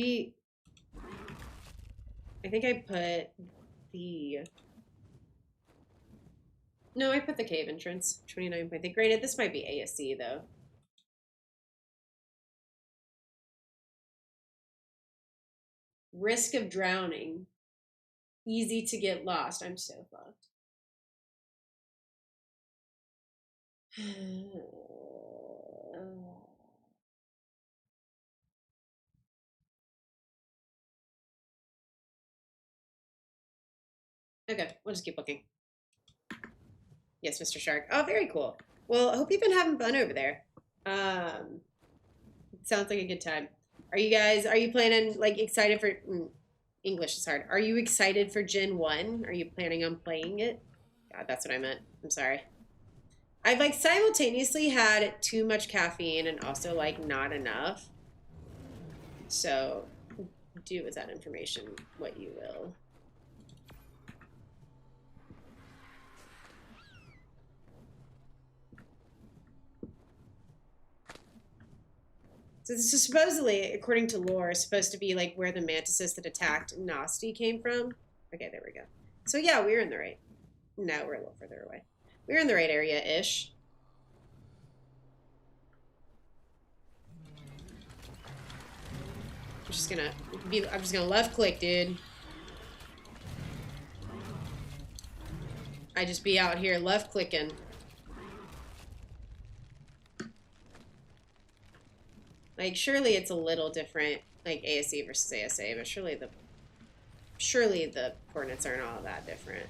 I think I put the... No, I put the cave entrance. 29 point. Granted, this might be ASC, though. Risk of drowning. Easy to get lost. I'm so fucked. Okay, we'll just keep looking. Yes, Mr. Shark. Oh, very cool. Well, I hope you've been having fun over there. Sounds like a good time. Are you planning, like, excited for, English is hard. Are you excited for Gen 1? Are you planning on playing it? God, that's what I meant. I'm sorry. I've, like, simultaneously had too much caffeine and also, like, not enough. So, do with that information what you will. So this is supposedly, according to lore, supposed to be like where the mantises that attacked Nasty came from. Okay, there we go. So yeah, we're in the right. No, we're a little further away. We're in the right area-ish. I'm just gonna left click, dude. I just be out here left clicking. Like, surely it's a little different, like ASC versus ASA, but surely the coordinates aren't all that different.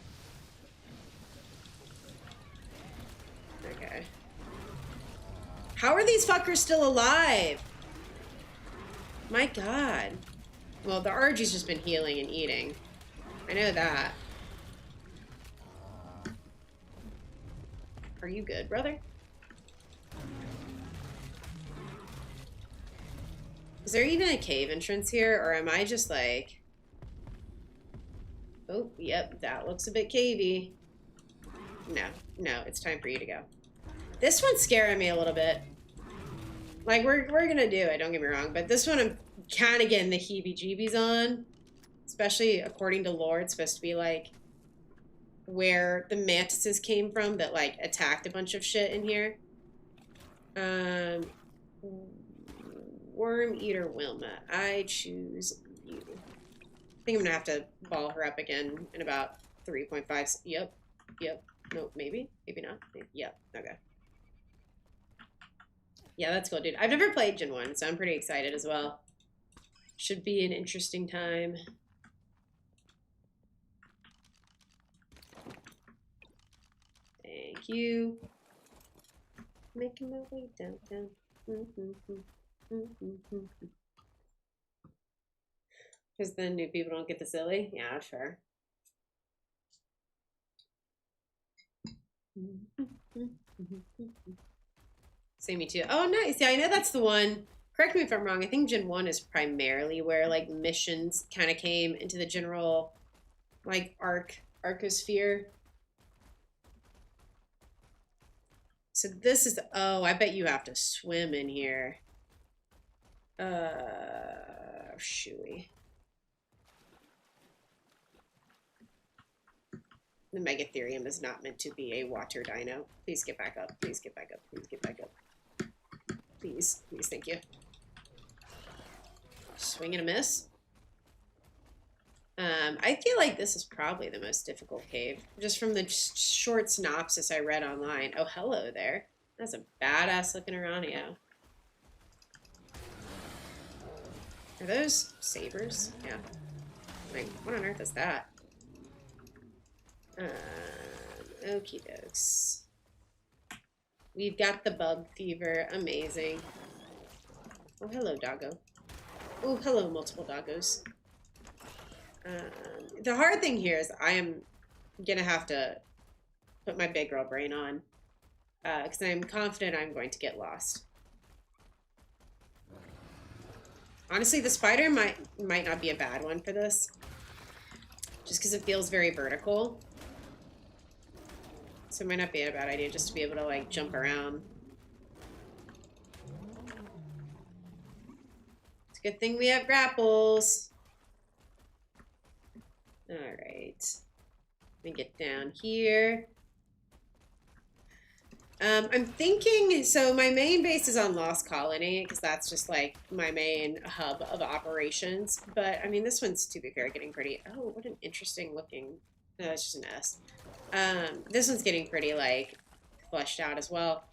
Okay. How are these fuckers still alive? My god. Well, the RG's just been healing and eating. I know that. Are you good, brother? Is there even a cave entrance here, or am I just like... Oh, yep, that looks a bit cavey. No, it's time for you to go. This one's scaring me a little bit. Like, we're gonna do it, don't get me wrong, but this one I'm kind of getting the heebie-jeebies on. Especially according to lore, it's supposed to be like where the mantises came from that like attacked a bunch of shit in here. Worm Eater Wilma. I choose you. I think I'm gonna have to ball her up again in about 3.5. Yep. No, maybe not. Yep. Okay. Yeah, that's cool, dude. I've never played Gen 1, so I'm pretty excited as well. Should be an interesting time. Thank you. Making my way downtown. Because then new people don't get the silly? Yeah, sure. Say me too. Oh, nice. Yeah, I know that's the one. Correct me if I'm wrong. I think Gen 1 is primarily where, like, missions kind of came into the general, like, arcosphere. So this is... Oh, I bet you have to swim in here. Shooey. The Megatherium is not meant to be a water dino. Please get back up. Please get back up. Please get back up. Please. Please, thank you. Swing and a miss. I feel like this is probably the most difficult cave. Just from the short synopsis I read online. Oh, hello there. That's a badass looking Aranio. Are those sabers? Yeah. Like, what on earth is that? Okie dokes. We've got the bug fever. Amazing. Oh, hello, doggo. Oh, hello, multiple doggos. The hard thing here is I am gonna have to put my big girl brain on. Because I'm confident I'm going to get lost. Honestly, the spider might not be a bad one for this. Just because it feels very vertical. So it might not be a bad idea just to be able to, like, jump around. It's a good thing we have grapples. Alright. Let me get down here. I'm thinking, so my main base is on Lost Colony, because that's just, like, my main hub of operations. But, I mean, this one's, to be fair, getting pretty... Oh, what an interesting looking... No, it's just an S. This one's getting pretty, like, fleshed out as well.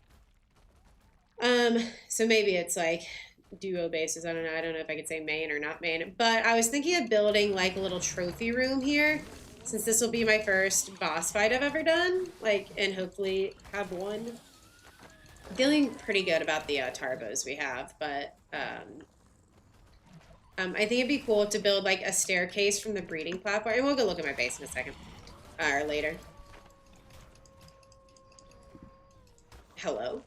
So maybe it's, like, duo bases. I don't know if I could say main or not main. But I was thinking of building, like, a little trophy room here. Since this will be my first boss fight I've ever done, like, and hopefully have won. I'm feeling pretty good about the tarbos we have, but I think it'd be cool to build, like, a staircase from the breeding platform. And we'll go look at my base in a second. Or later. Hello.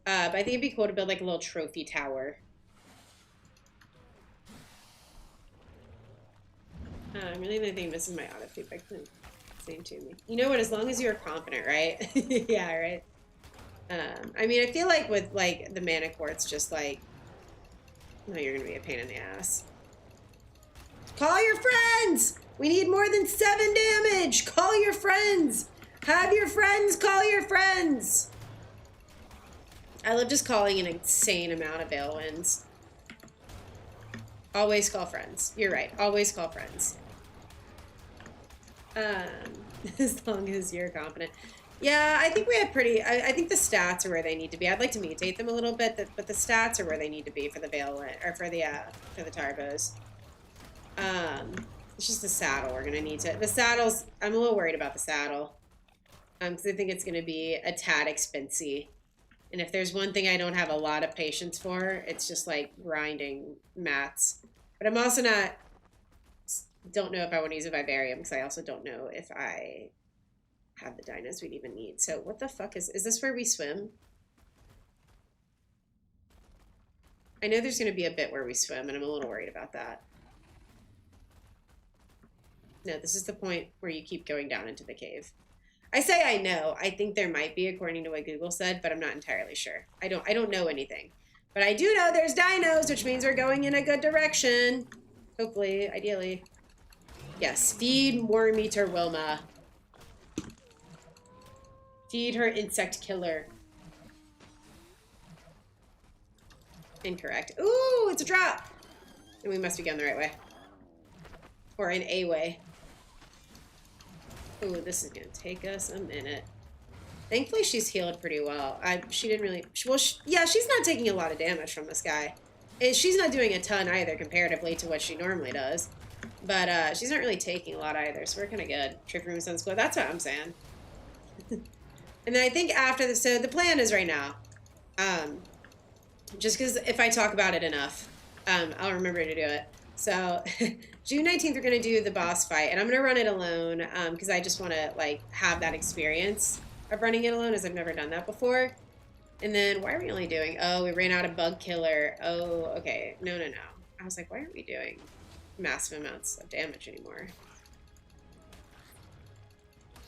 But I think it'd be cool to build, like, a little trophy tower. I'm really gonna think this is my auto feedback. Same to me. You know what? As long as you're confident, right? Yeah, right. I mean, I feel like with, like, the mana quartz, just like, no, you're gonna be a pain in the ass. Call your friends. We need more than 7 damage. Call your friends. Have your friends call your friends. I love just calling an insane amount of Balewinds. Always call friends. You're right. Always call friends. As long as you're confident. Yeah, I think we have pretty... I think the stats are where they need to be. I'd like to mutate them a little bit, but the stats are where they need to be for the Balewin, or for the Tarbos. It's just the saddle we're gonna need to... The saddles... I'm a little worried about the saddle. Because I think it's gonna be a tad expensive. And if there's one thing I don't have a lot of patience for, it's just, like, grinding mats. But I'm also not... Don't know if I want to use a Vivarium, because I also don't know if I have the dinos we'd even need. So what the fuck is this where we swim? I know there's going to be a bit where we swim, and I'm a little worried about that. No, this is the point where you keep going down into the cave. I say I know. I think there might be, according to what Google said, but I'm not entirely sure. I don't know anything. But I do know there's dinos, which means we're going in a good direction. Hopefully, ideally. Yes, feed Worm Eater Wilma. Feed her insect killer. Incorrect. Ooh, it's a drop! And we must be going the right way. Or in a way. Ooh, this is gonna take us a minute. Thankfully, she's healed pretty well. She didn't really... Well, yeah, she's not taking a lot of damage from this guy. And she's not doing a ton either, comparatively to what she normally does. But she's not really taking a lot either, so we're kind of good. Trick room sounds cool. That's what I'm saying. And then I think after this... So the plan is right now. Just because if I talk about it enough, I'll remember to do it. So... June 19th, we're going to do the boss fight, and I'm going to run it alone because I just want to, like, have that experience of running it alone, as I've never done that before. And then, why are we only doing... Oh, we ran out of bug killer. Oh, okay. No. I was like, why aren't we doing massive amounts of damage anymore?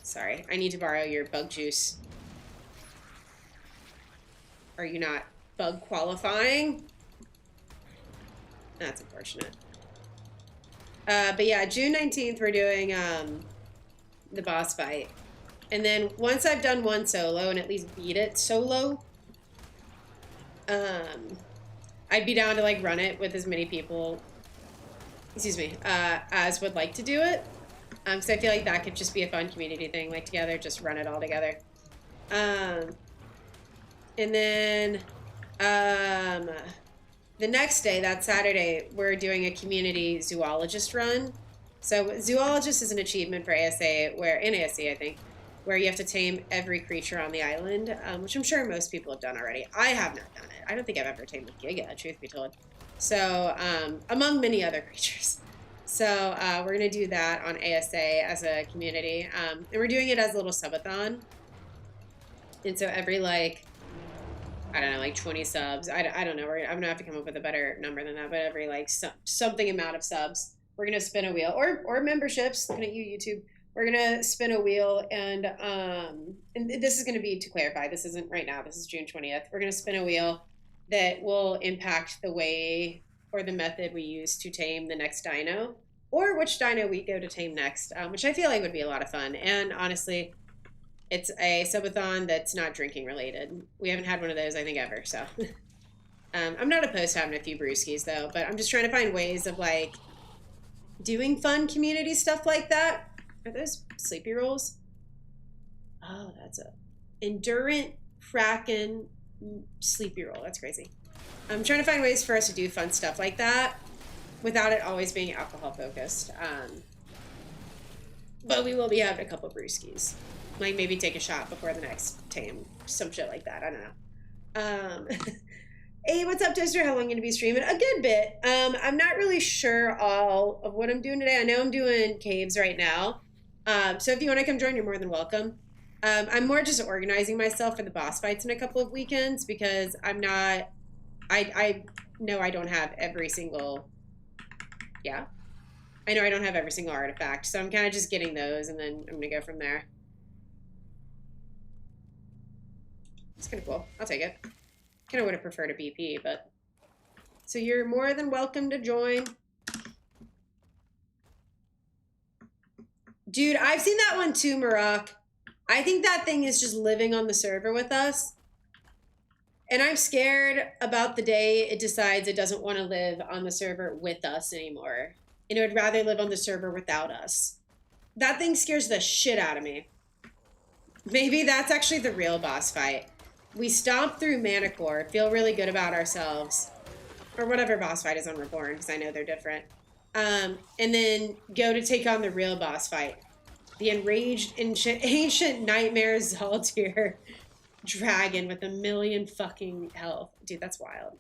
Sorry, I need to borrow your bug juice. Are you not bug qualifying? That's unfortunate. But yeah, June 19th, we're doing the boss fight. And then once I've done one solo and at least beat it solo, I'd be down to like run it with as many people, excuse me, as would like to do it. Because I feel like that could just be a fun community thing, like together, just run it all together. And then the next day, that Saturday, we're doing a community zoologist run. So zoologist is an achievement for ASA, where in ASC I think, where you have to tame every creature on the island, which I'm sure most people have done already. I have not done it. I don't think I've ever tamed a Giga, truth be told. So among many other creatures. So we're gonna do that on ASA as a community, and we're doing it as a little subathon. And so every like, I don't know, like 20 subs. I don't know. I'm gonna have to come up with a better number than that. But every like something amount of subs, we're gonna spin a wheel or memberships. Looking at you, YouTube. We're gonna spin a wheel, and this is gonna be, to clarify, this isn't right now. This is June 20th. We're gonna spin a wheel that will impact the way or the method we use to tame the next dino, or which dino we go to tame next, which I feel like would be a lot of fun. And honestly, it's a subathon that's not drinking related. We haven't had one of those, I think, ever. So I'm not opposed to having a few brewskis though, but I'm just trying to find ways of like doing fun community stuff like that. Are those sleepy rolls? Oh, that's a endurant Kraken sleepy roll. That's crazy. I'm trying to find ways for us to do fun stuff like that without it always being alcohol focused. But we will be having a couple brewskis. Like maybe take a shot before the next tame. Some shit like that. I don't know. Hey, what's up, Toaster? How long are you going to be streaming? A good bit. I'm not really sure all of what I'm doing today. I know I'm doing caves right now. So if you want to come join, you're more than welcome. I'm more just organizing myself for the boss fights in a couple of weekends because I'm not... I know I don't have every single... Yeah. I know I don't have every single artifact, so I'm kind of just getting those, and then I'm going to go from there. It's kind of cool. I'll take it. Kind of would have preferred a BP, but... So you're more than welcome to join. Dude, I've seen that one too, Marak. I think that thing is just living on the server with us. And I'm scared about the day it decides it doesn't want to live on the server with us anymore. And it would rather live on the server without us. That thing scares the shit out of me. Maybe that's actually the real boss fight. We stomp through Manicore, feel really good about ourselves. Or whatever boss fight is on Reborn, because I know they're different. And then go to take on the real boss fight. The enraged ancient nightmare Zaltir dragon with 1,000,000 fucking health. Dude, that's wild.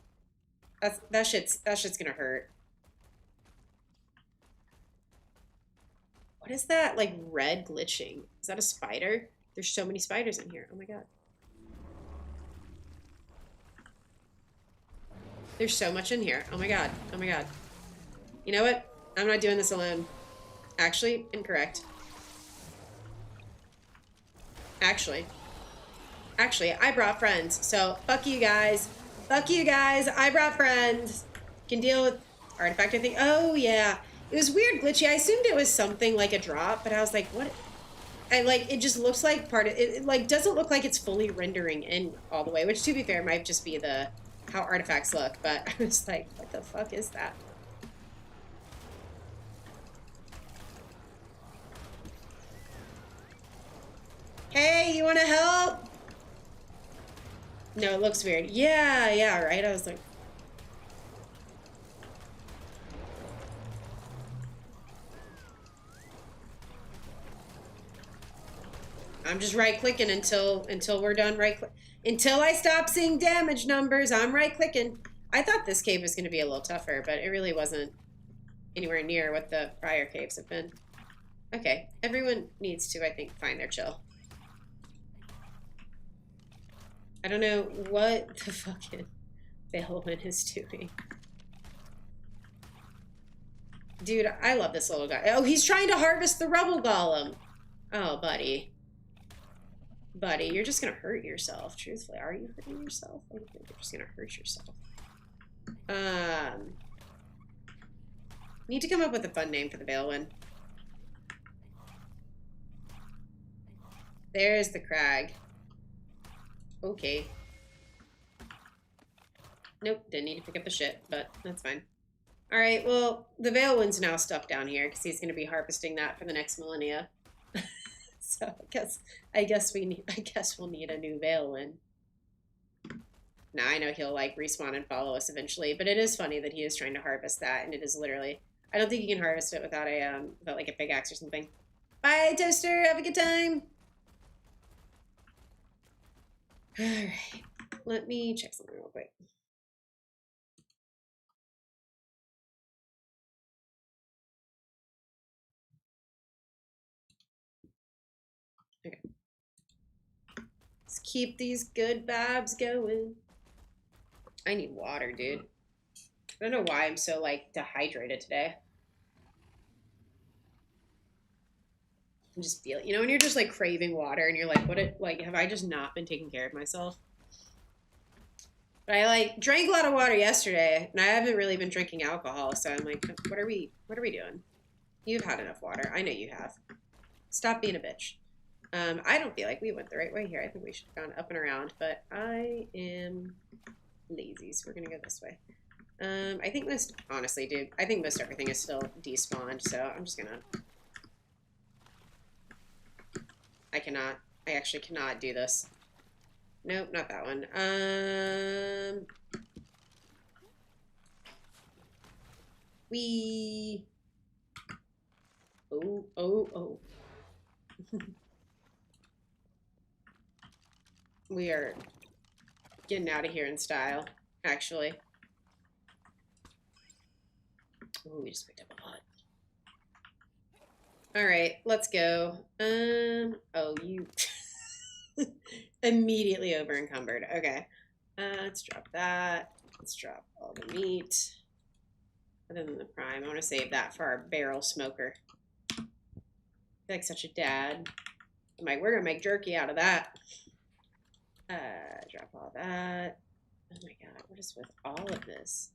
That shit's gonna hurt. What is that, like, red glitching? Is that a spider? There's so many spiders in here. Oh my god. There's so much in here. Oh my god. Oh my god. You know what? I'm not doing this alone. Actually, incorrect. Actually, I brought friends. So, fuck you guys. Fuck you guys. I brought friends. Can deal with artifact, I think. Oh, yeah. It was weird glitchy. I assumed it was something like a drop, but I was like, what? It just looks like part of it. It like doesn't look like it's fully rendering in all the way, which to be fair might just be how artifacts look, but I was like, what the fuck is that? Hey, you want to help? No, it looks weird. Yeah, right? I was like... I'm just right-clicking until we're done right-click. Until I stop seeing damage numbers, I'm right-clicking. I thought this cave was going to be a little tougher, but it really wasn't anywhere near what the prior caves have been. Okay, everyone needs to, I think, find their chill. I don't know what the fucking Balewind is doing. Dude, I love this little guy. Oh, he's trying to harvest the rubble golem. Oh, buddy. Buddy, you're just gonna hurt yourself, truthfully. Are you hurting yourself? I think you're just gonna hurt yourself. Need to come up with a fun name for the Balewind. There's the crag. Okay. Nope, didn't need to pick up the shit, but that's fine. Alright, well, the Veilwind's now stuck down here because he's going to be harvesting that for the next millennia. So I guess we'll need a new Veilwind. Now I know he'll like respawn and follow us eventually, but it is funny that he is trying to harvest that, and it is literally, I don't think you can harvest it without without like a pickaxe or something. Bye, Toaster. Have a good time. All right, let me check something real quick. Okay. Let's keep these good vibes going. I need water, dude. I don't know why I'm so like dehydrated today. I'm just feeling, you know, when you're just like craving water and you're like, have I just not been taking care of myself? But I like drank a lot of water yesterday, and I haven't really been drinking alcohol, so I'm like, what are we doing? You've had enough water. I know you have. Stop being a bitch. I don't feel like we went the right way here. I think we should have gone up and around, but I am lazy, so we're gonna go this way. I think honestly, dude, I think most everything is still despawned, so I'm just gonna... I actually cannot do this. Nope, not that one. Oh. We are getting out of here in style, actually. Oh, we just picked up a lot. All right, let's go. Oh, you immediately over encumbered. Okay, let's drop that. Let's drop all the meat. Other than the prime, I want to save that for our barrel smoker. I feel like such a dad. I'm like, we're gonna make jerky out of that. Drop all that. Oh my god, what is with all of this?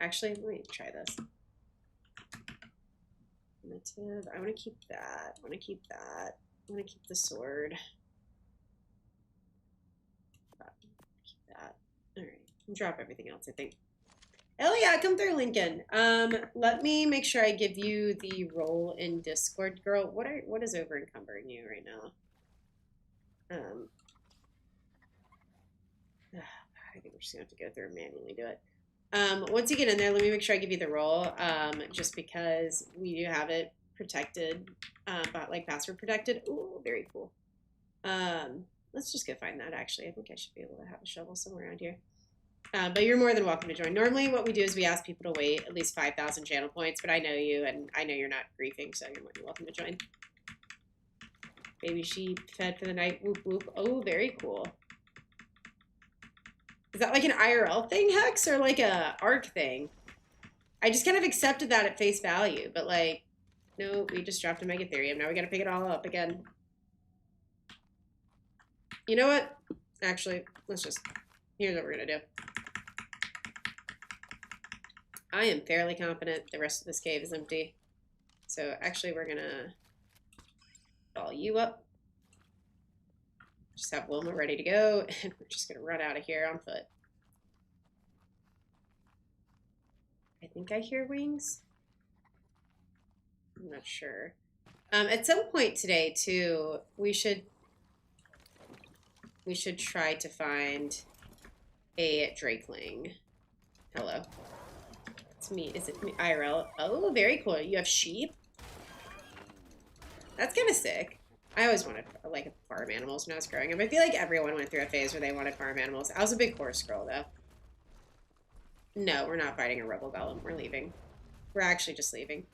Actually, let me try this. Primitive. I want to keep that. I want to keep that. I want to keep the sword. Keep that. All right. Drop everything else, I think. Hell yeah, come through, Lincoln. Let me make sure I give you the role in Discord, girl. What is over encumbering you right now? I think we're just gonna have to go through and manually do it. Once you get in there, let me make sure I give you the role, just because we do have it protected, but like password protected. Ooh, very cool. Let's just go find that, actually. I think I should be able to have a shovel somewhere around here. But you're more than welcome to join. Normally what we do is we ask people to wait at least 5,000 channel points, but I know you, and I know you're not griefing, so you're more than welcome to join. Baby sheep fed for the night. Whoop, whoop. Oh, very cool. Is that like an IRL thing, Hex, or like a Ark thing? I just kind of accepted that at face value, but like, no, we just dropped a Megatherium. Now we gotta pick it all up again. You know what? Actually, here's what we're gonna do. I am fairly confident the rest of this cave is empty. So actually we're gonna ball you up. Just have Wilma ready to go, and we're just gonna run out of here on foot. I think I hear wings. I'm not sure. At some point today, too, we should try to find a Drakeling. Hello. It's me. Is it me? IRL? Oh, very cool. You have sheep? That's kind of sick. I always wanted like farm animals when I was growing up. I feel like everyone went through a phase where they wanted farm animals. I was a big horse girl, though. No, we're not fighting a rebel golem. We're leaving. We're actually just leaving.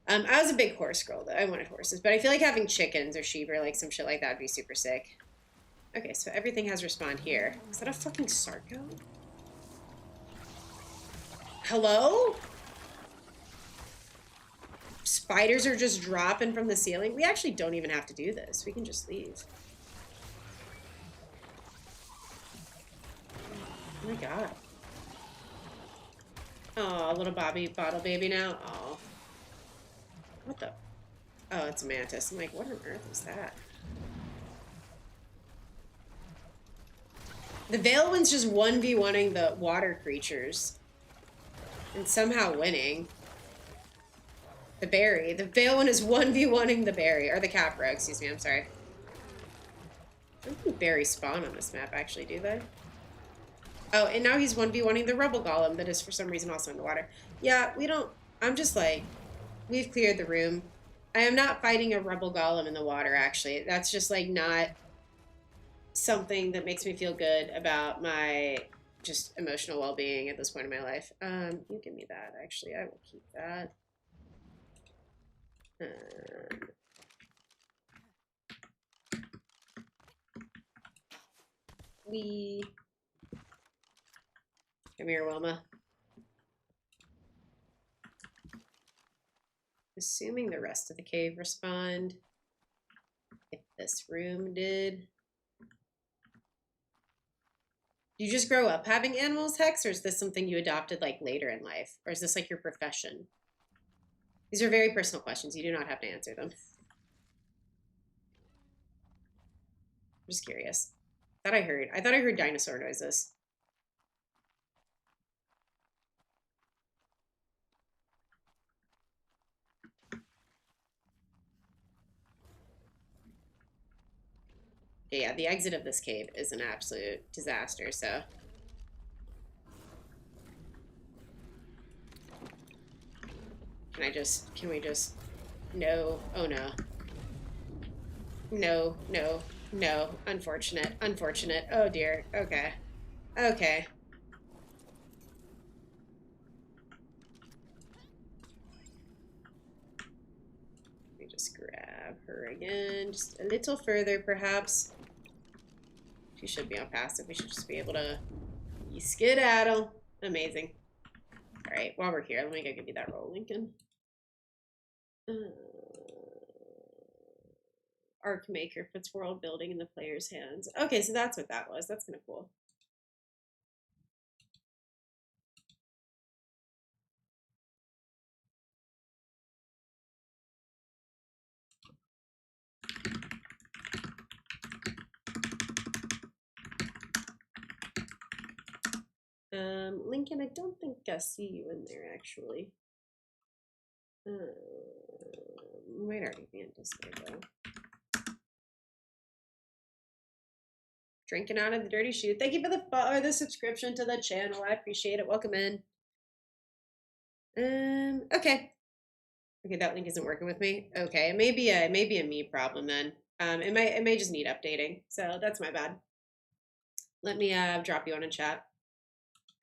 I was a big horse girl, though. I wanted horses, but I feel like having chickens or sheep or like some shit like that would be super sick. Okay, so everything has respawned here. Is that a fucking Sarco? Hello? Spiders are just dropping from the ceiling. We actually don't even have to do this. We can just leave. Oh my god. Oh, little Bobby bottle baby now. Oh. What the? Oh, it's a mantis. I'm like, what on earth is that? The Veil one's just 1v1ing the water creatures. And somehow winning. The berry. The Veil one is 1v1ing the berry. Or the Capra, excuse me, I'm sorry. I don't think berries spawn on this map, actually, do they? Oh, and now he's 1v1ing the Rebel Golem that is for some reason also in the water. Yeah, we don't... I'm just like... We've cleared the room. I am not fighting a Rebel Golem in the water, actually. That's just, like, not something that makes me feel good about my just emotional well-being at this point in my life. You give me that, actually. I will keep that. Come here, Wilma. Assuming the rest of the cave respond. If this room did. Do you just grow up having animals, Hex, or is this something you adopted like later in life? Or is this like your profession? These are very personal questions. You do not have to answer them. I'm just curious. I thought I heard dinosaur noises. Yeah, the exit of this cave is an absolute disaster, so. Can we just, no, oh no. No, no, no, unfortunate, oh dear, okay. Okay. Let me just grab her again, just a little further perhaps. She should be on passive, we should just be able to skedaddle. Amazing. Alright, while we're here, let me go give you that roll, Lincoln. Ark Maker puts world building in the player's hands. Okay, so that's what that was. That's kind of cool. Lincoln, I don't think I see you in there actually. Might already be in Discord though. Drinking out of the dirty shoe. Thank you for the subscription to the channel. I appreciate it. Welcome in. Okay. Okay, that link isn't working with me. Okay, it may be a me problem then. It may just need updating. So that's my bad. Let me drop you on a chat.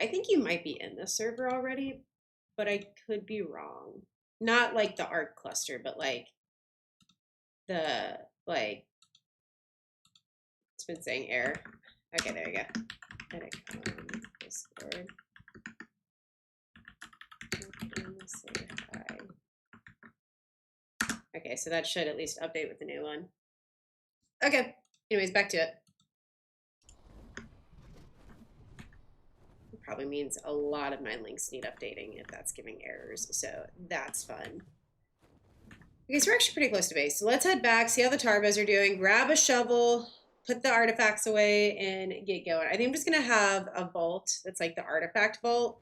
I think you might be in this server already, but I could be wrong. Not like the Ark cluster, but like the it's been saying error. Okay, there you go. Edit Discord. Say hi. Okay, so that should at least update with the new one. Okay. Anyways, back to it. It probably means a lot of my links need updating if that's giving errors, so that's fun. Okay, so we're actually pretty close to base. So let's head back, see how the Tarbos are doing, grab a shovel, put the artifacts away, and get going. I think I'm just going to have a vault that's like the artifact vault.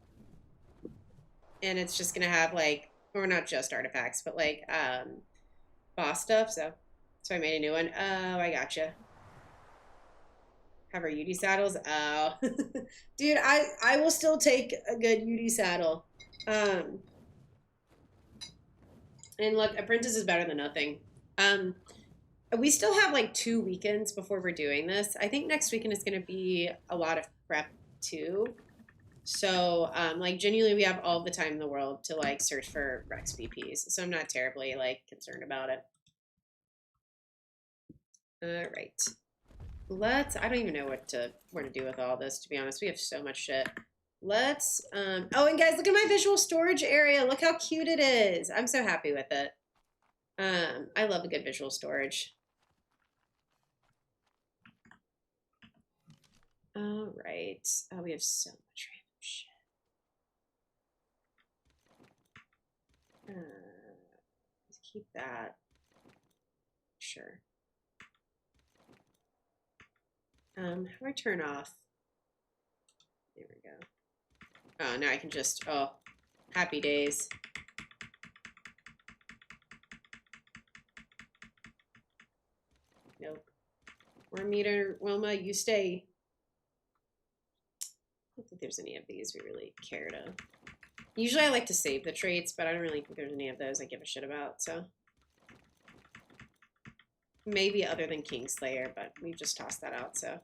And it's just going to have like, or not just artifacts, but like boss stuff. So I made a new one. Oh, I gotcha. Have our UD saddles? Oh. Dude, I will still take a good UD saddle. And look, apprentice is better than nothing. We still have like 2 weekends before we're doing this. I think next weekend is going to be a lot of prep too. So like genuinely we have all the time in the world to like search for Rex VPs. So I'm not terribly like concerned about it. All right. I don't even know what to do with all this, to be honest. We have so much shit. Let's oh, and guys, look at my visual storage area. Look how cute it is. I'm so happy with it. I love a good visual storage. All right. Oh, we have so much random shit. Let's keep that. Sure. How do I turn off? There we go. Oh, now I can just, oh, happy days. Nope. Worm meter, Wilma, you stay. I don't think there's any of these we really care to. Usually I like to save the traits, but I don't really think there's any of those I give a shit about, so. Maybe other than Kingslayer, but we've just tossed that out, so.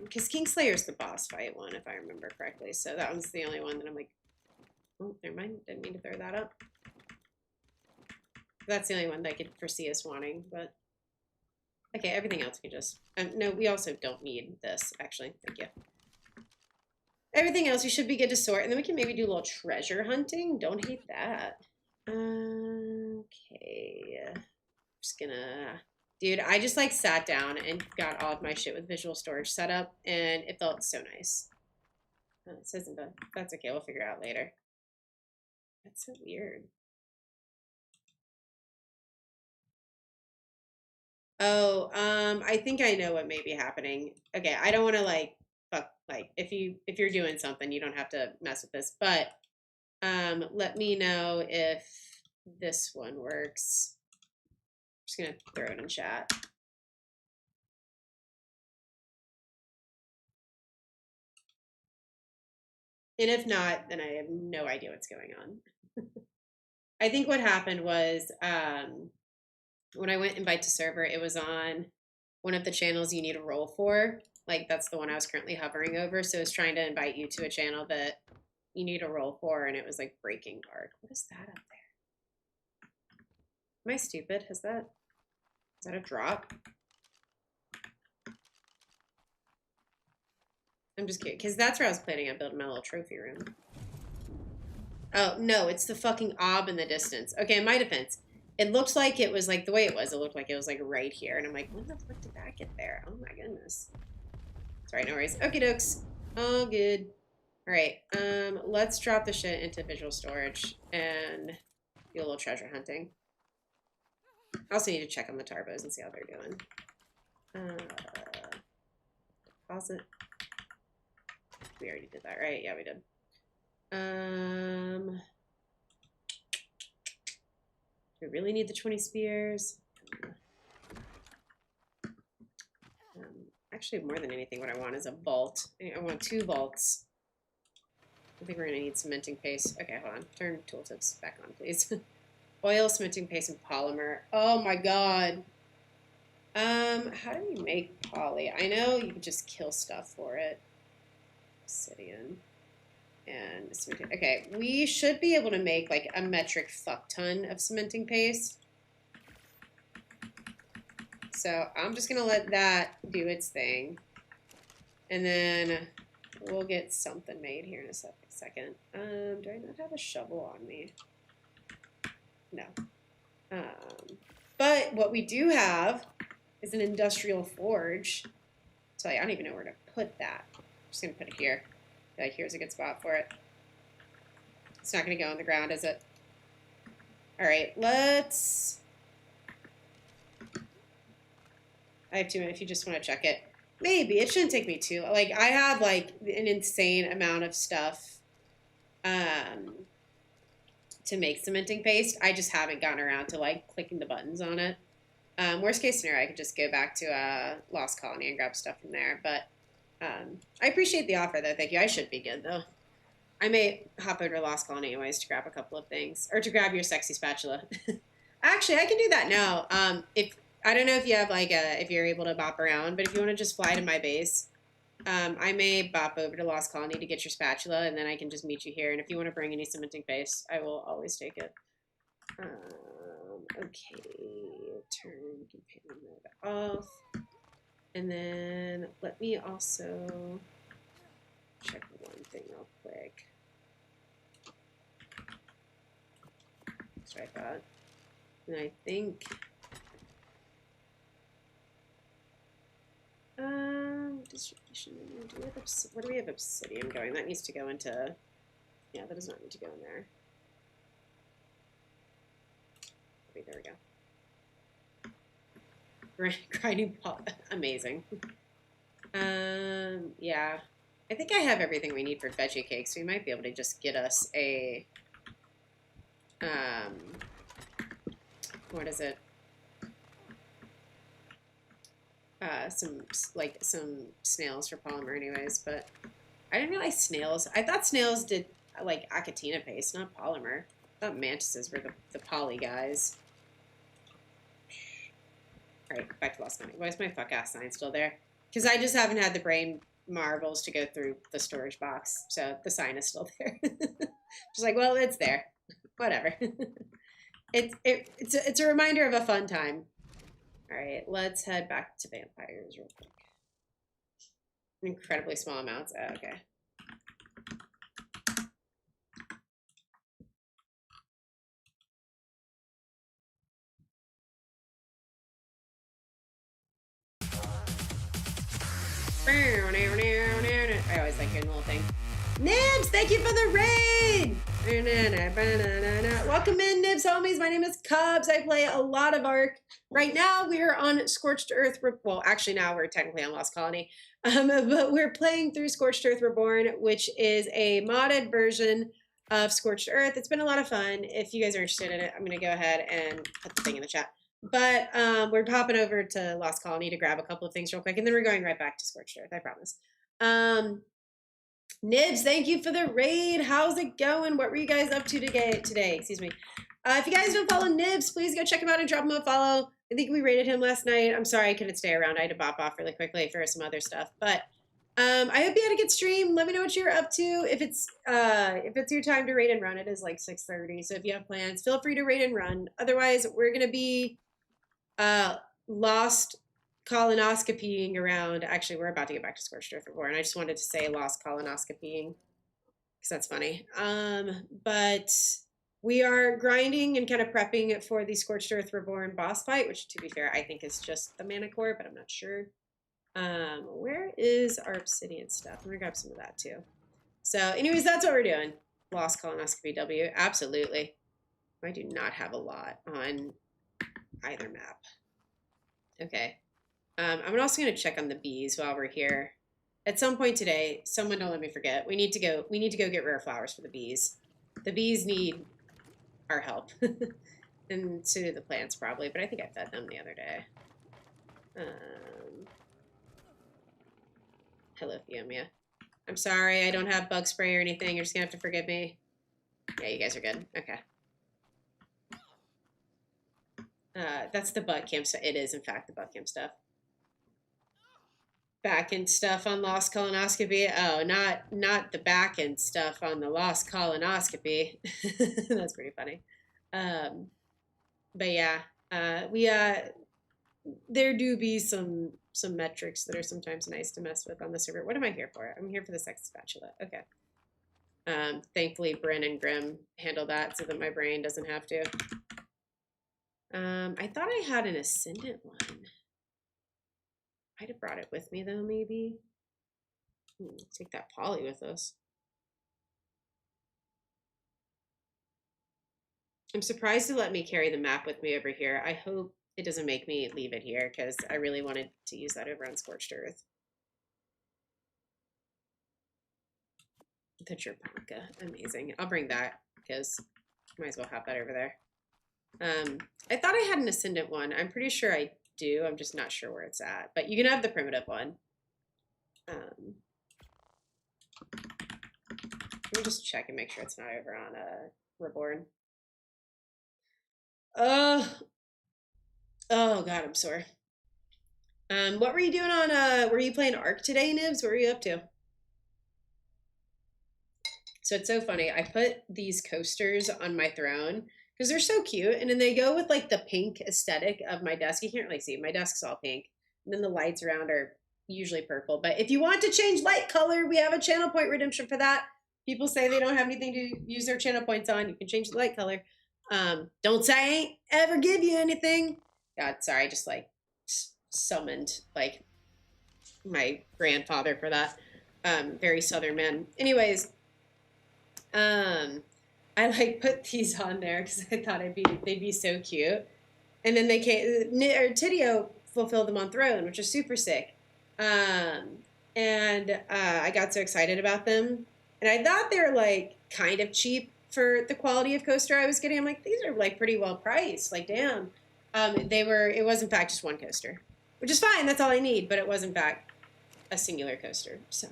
Because Kingslayer's the boss fight one, if I remember correctly, so that one's the only one that I'm like, oh, never mind, didn't mean to throw that up. That's the only one that I could foresee us wanting, but. Okay, everything else we just, no, we also don't need this, actually, thank you. Everything else we should be good to sort, and then we can maybe do a little treasure hunting. Don't hate that. Okay. Just gonna, dude, I just like sat down and got all of my shit with visual storage set up, and it felt so nice. Oh, it isn't done. That's okay, we'll figure it out later. That's so weird. Oh, I think I know what may be happening. Okay, I don't want to like fuck like if you're doing something, you don't have to mess with this, but let me know if this one works. I'm just gonna throw it in chat. And if not, then I have no idea what's going on. I think what happened was when I went invite to server, it was on one of the channels you need a role for. Like that's the one I was currently hovering over. So it's trying to invite you to a channel that you need a role for, and it was like breaking Ark. What is that up there? Am I stupid? Is that a drop? I'm just kidding, because that's where I was planning on building my little trophy room. Oh, no, it's the fucking ob in the distance. Okay, in my defense, it looked like it was like the way it looked like it was like right here. And I'm like, when the fuck did that get there? Oh my goodness. Sorry, no worries. Okie dokes. All good. All right, let's drop the shit into visual storage and do a little treasure hunting. I also need to check on the tarbos and see how they're doing. Deposit. We already did that, right? Yeah, we did. Do we really need the 20 spears? Actually, more than anything, what I want is a vault. I want 2 vaults. I think we're going to need cementing paste. Okay, hold on. Turn tooltips back on, please. Oil, cementing paste, and polymer. Oh my god. How do we make poly? I know you can just kill stuff for it. Obsidian. And cementing. Okay, we should be able to make like a metric fuck ton of cementing paste. So I'm just gonna let that do its thing. And then we'll get something made here in a second. Do I not have a shovel on me? No. But what we do have is an industrial forge. So I don't even know where to put that. I'm just gonna put it here. Like here's a good spot for it. It's not gonna go on the ground, is it? All right, let's. I have 2 minutes if you just want to check it. Maybe it shouldn't take me too. Like I have like an insane amount of stuff to make cementing paste. I just haven't gotten around to like clicking the buttons on it. Worst case scenario, I could just go back to Lost Colony and grab stuff from there. But I appreciate the offer though. Thank you. I should be good though. I may hop over to Lost Colony anyways to grab a couple of things or to grab your sexy spatula. Actually, I can do that now. If I don't know if you have like if you're able to bop around, but if you want to just fly to my base, I may bop over to Lost Colony to get your spatula, and then I can just meet you here. And if you want to bring any cementing paste, I will always take it. Okay, turn companion mode off, and then let me also check one thing real quick. That's what I thought, and I think. Distribution. Where do we have obsidian going? That needs to go into. Yeah, that does not need to go in there. Okay, there we go. grinding amazing. Yeah. I think I have everything we need for veggie cakes. We might be able to just get us a, what is it? Some snails for polymer anyways, but I didn't realize snails. I thought snails did like acatina paste, not polymer. I thought mantises were the poly guys. All right, back to Lost Money. Why is my fuck ass sign still there? Because I just haven't had the brain marbles to go through the storage box, so the sign is still there. Just like, well, it's there. Whatever. It's a reminder of a fun time. All right, let's head back to vampires real quick. Incredibly small amounts. Oh, okay. I always like doing the little thing. Nibs, thank you for the raid! Welcome in, Nibs homies. My name is Cubs. I play a lot of Ark. Right now, we are on Scorched Earth. Well, actually, now we're technically on Lost Colony. But we're playing through Scorched Earth Reborn, which is a modded version of Scorched Earth. It's been a lot of fun. If you guys are interested in it, I'm going to go ahead and put the thing in the chat. But we're popping over to Lost Colony to grab a couple of things real quick, and then we're going right back to Scorched Earth, I promise. Nibs, thank you for the raid. How's it going? What were you guys up to today? Excuse me. If you guys don't follow Nibs, please go check him out and drop him a follow. I think we raided him last night. I'm sorry I couldn't stay around. I had to bop off really quickly for some other stuff. But I hope you had a good stream. Let me know what you're up to. If it's your time to raid and run, it is like 6:30. So if you have plans, feel free to raid and run. Otherwise, we're gonna be lost colonoscopying around. Actually, we're about to get back to Scorched Earth Reborn. I just wanted to say lost colonoscopying because that's funny. But we are grinding and kind of prepping for the Scorched Earth Reborn boss fight, which, to be fair, I think is just the mana core, but I'm not sure. Where is our obsidian stuff? I'm gonna grab some of that too. So, anyways, that's what we're doing. Lost colonoscopy W, absolutely. I do not have a lot on either map. Okay. I'm also going to check on the bees while we're here. At some point today, someone don't let me forget. We need to go get rare flowers for the bees. The bees need our help. And so do the plants probably, but I think I fed them the other day. Hello, Fiumia. I'm sorry, I don't have bug spray or anything. You're just going to have to forgive me. Yeah, you guys are good. Okay. That's the butt camp stuff. It is, in fact, the butt camp stuff. Back end stuff on lost colonoscopy. Oh, not the back end stuff on the lost colonoscopy. That's pretty funny. But yeah, there do be some metrics that are sometimes nice to mess with on the server. What am I here for? I'm here for the sex spatula. Okay. Thankfully, Bryn and Grim handle that so that my brain doesn't have to. I thought I had an ascendant one. I'd have brought it with me though, maybe. Take that poly with us. I'm surprised to let me carry the map with me over here. I hope it doesn't make me leave it here because I really wanted to use that over on Scorched Earth. Picture Ponka, amazing. I'll bring that because might as well have that over there. I thought I had an ascendant one. I'm pretty sure I do. I'm just not sure where it's at. But you can have the primitive one. Let me just check and make sure it's not over on Reborn. Oh God, I'm sore. What were you doing on were you playing Ark today, Nibs? What were you up to? So it's so funny. I put these coasters on my throne because they're so cute, and then they go with like the pink aesthetic of my desk. You can't really see, my desk's all pink, and then the lights around are usually purple. But if you want to change light color, we have a channel point redemption for that. People say they don't have anything to use their channel points on. You can change the light color. Don't say I ain't ever give you anything. God, sorry, I just like summoned like my grandfather for that. Very southern man. Anyways, I like put these on there because I thought they'd be so cute. And then they came, or Tidio fulfill them on Throne, which is super sick. And I got so excited about them. And I thought they were like kind of cheap for the quality of coaster I was getting. I'm like, these are like pretty well priced. Like, damn. It was in fact just one coaster, which is fine. That's all I need. But it was in fact a singular coaster. So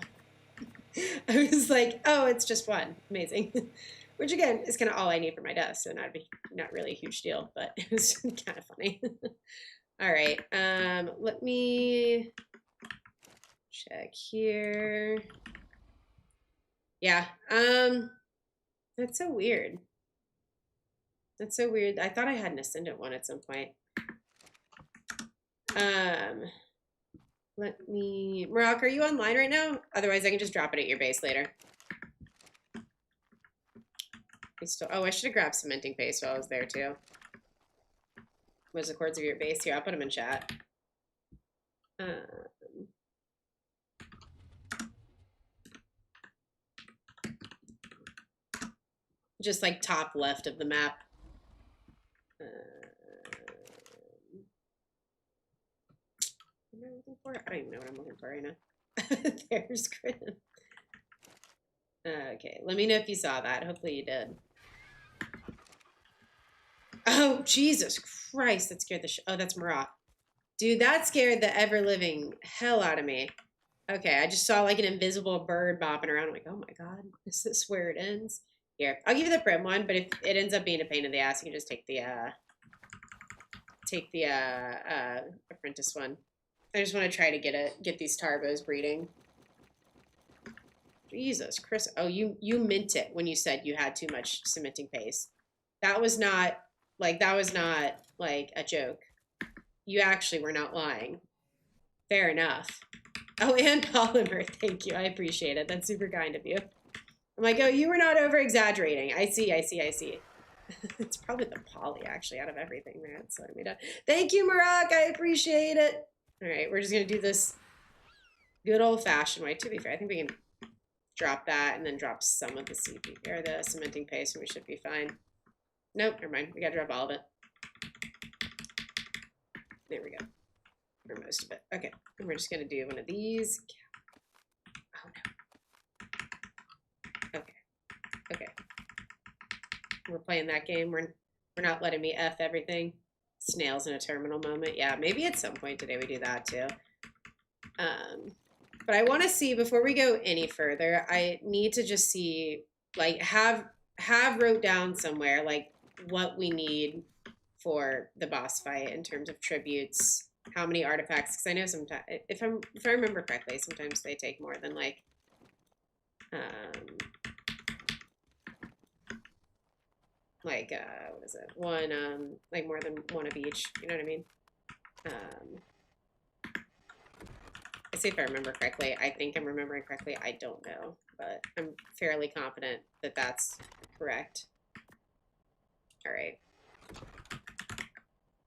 I was like, oh, it's just one. Amazing. Which again is kind of all I need for my desk. So not really a huge deal, but it was kind of funny. All right. Let me check here. Yeah. That's so weird. That's so weird. I thought I had an Ascendant one at some point. Let me... Marak, are you online right now? Otherwise, I can just drop it at your base later. Oh, I should have grabbed cementing paste while I was there, too. What's the chords of your base? Here, I'll put them in chat. Just like top left of the map. What am I looking for? I don't even know what I'm looking for right now. There's Grim. Okay, let me know if you saw that. Hopefully you did. Oh, Jesus Christ, that scared the oh, that's Marat. Dude, that scared the ever-living hell out of me. Okay, I just saw like an invisible bird bopping around. I'm like, oh my God, is this where it ends? Here, I'll give you the Prim one, but if it ends up being a pain in the ass, you can just take the apprentice one. I just want to try to get these Tarbos breeding. Jesus, Chris. Oh, you meant it when you said you had too much cementing paste. That was not like a joke. You actually were not lying. Fair enough. Oh, and polymer. Thank you. I appreciate it. That's super kind of you. I'm like, oh, you were not over exaggerating. I see. It's probably the poly actually out of everything there. That's letting me down. Thank you, Marak. I appreciate it. All right, we're just gonna do this good old fashioned way. To be fair, I think we can drop that and then drop some of the CP or the cementing paste, and we should be fine. Nope, never mind. We gotta drop all of it. There we go. For most of it. Okay, and we're just gonna do one of these. Oh no. Okay. We're playing that game. We're not letting me F everything. Snails in a terminal moment. Yeah, maybe at some point today we do that too. But I want to see before we go any further. I need to just see, like, have wrote down somewhere like what we need for the boss fight in terms of tributes, how many artifacts. Because I know sometimes, if I remember correctly, sometimes they take more than like. What is it? One, like more than one of each. You know what I mean? I say if I remember correctly. I think I'm remembering correctly. I don't know, but I'm fairly confident that that's correct. All right.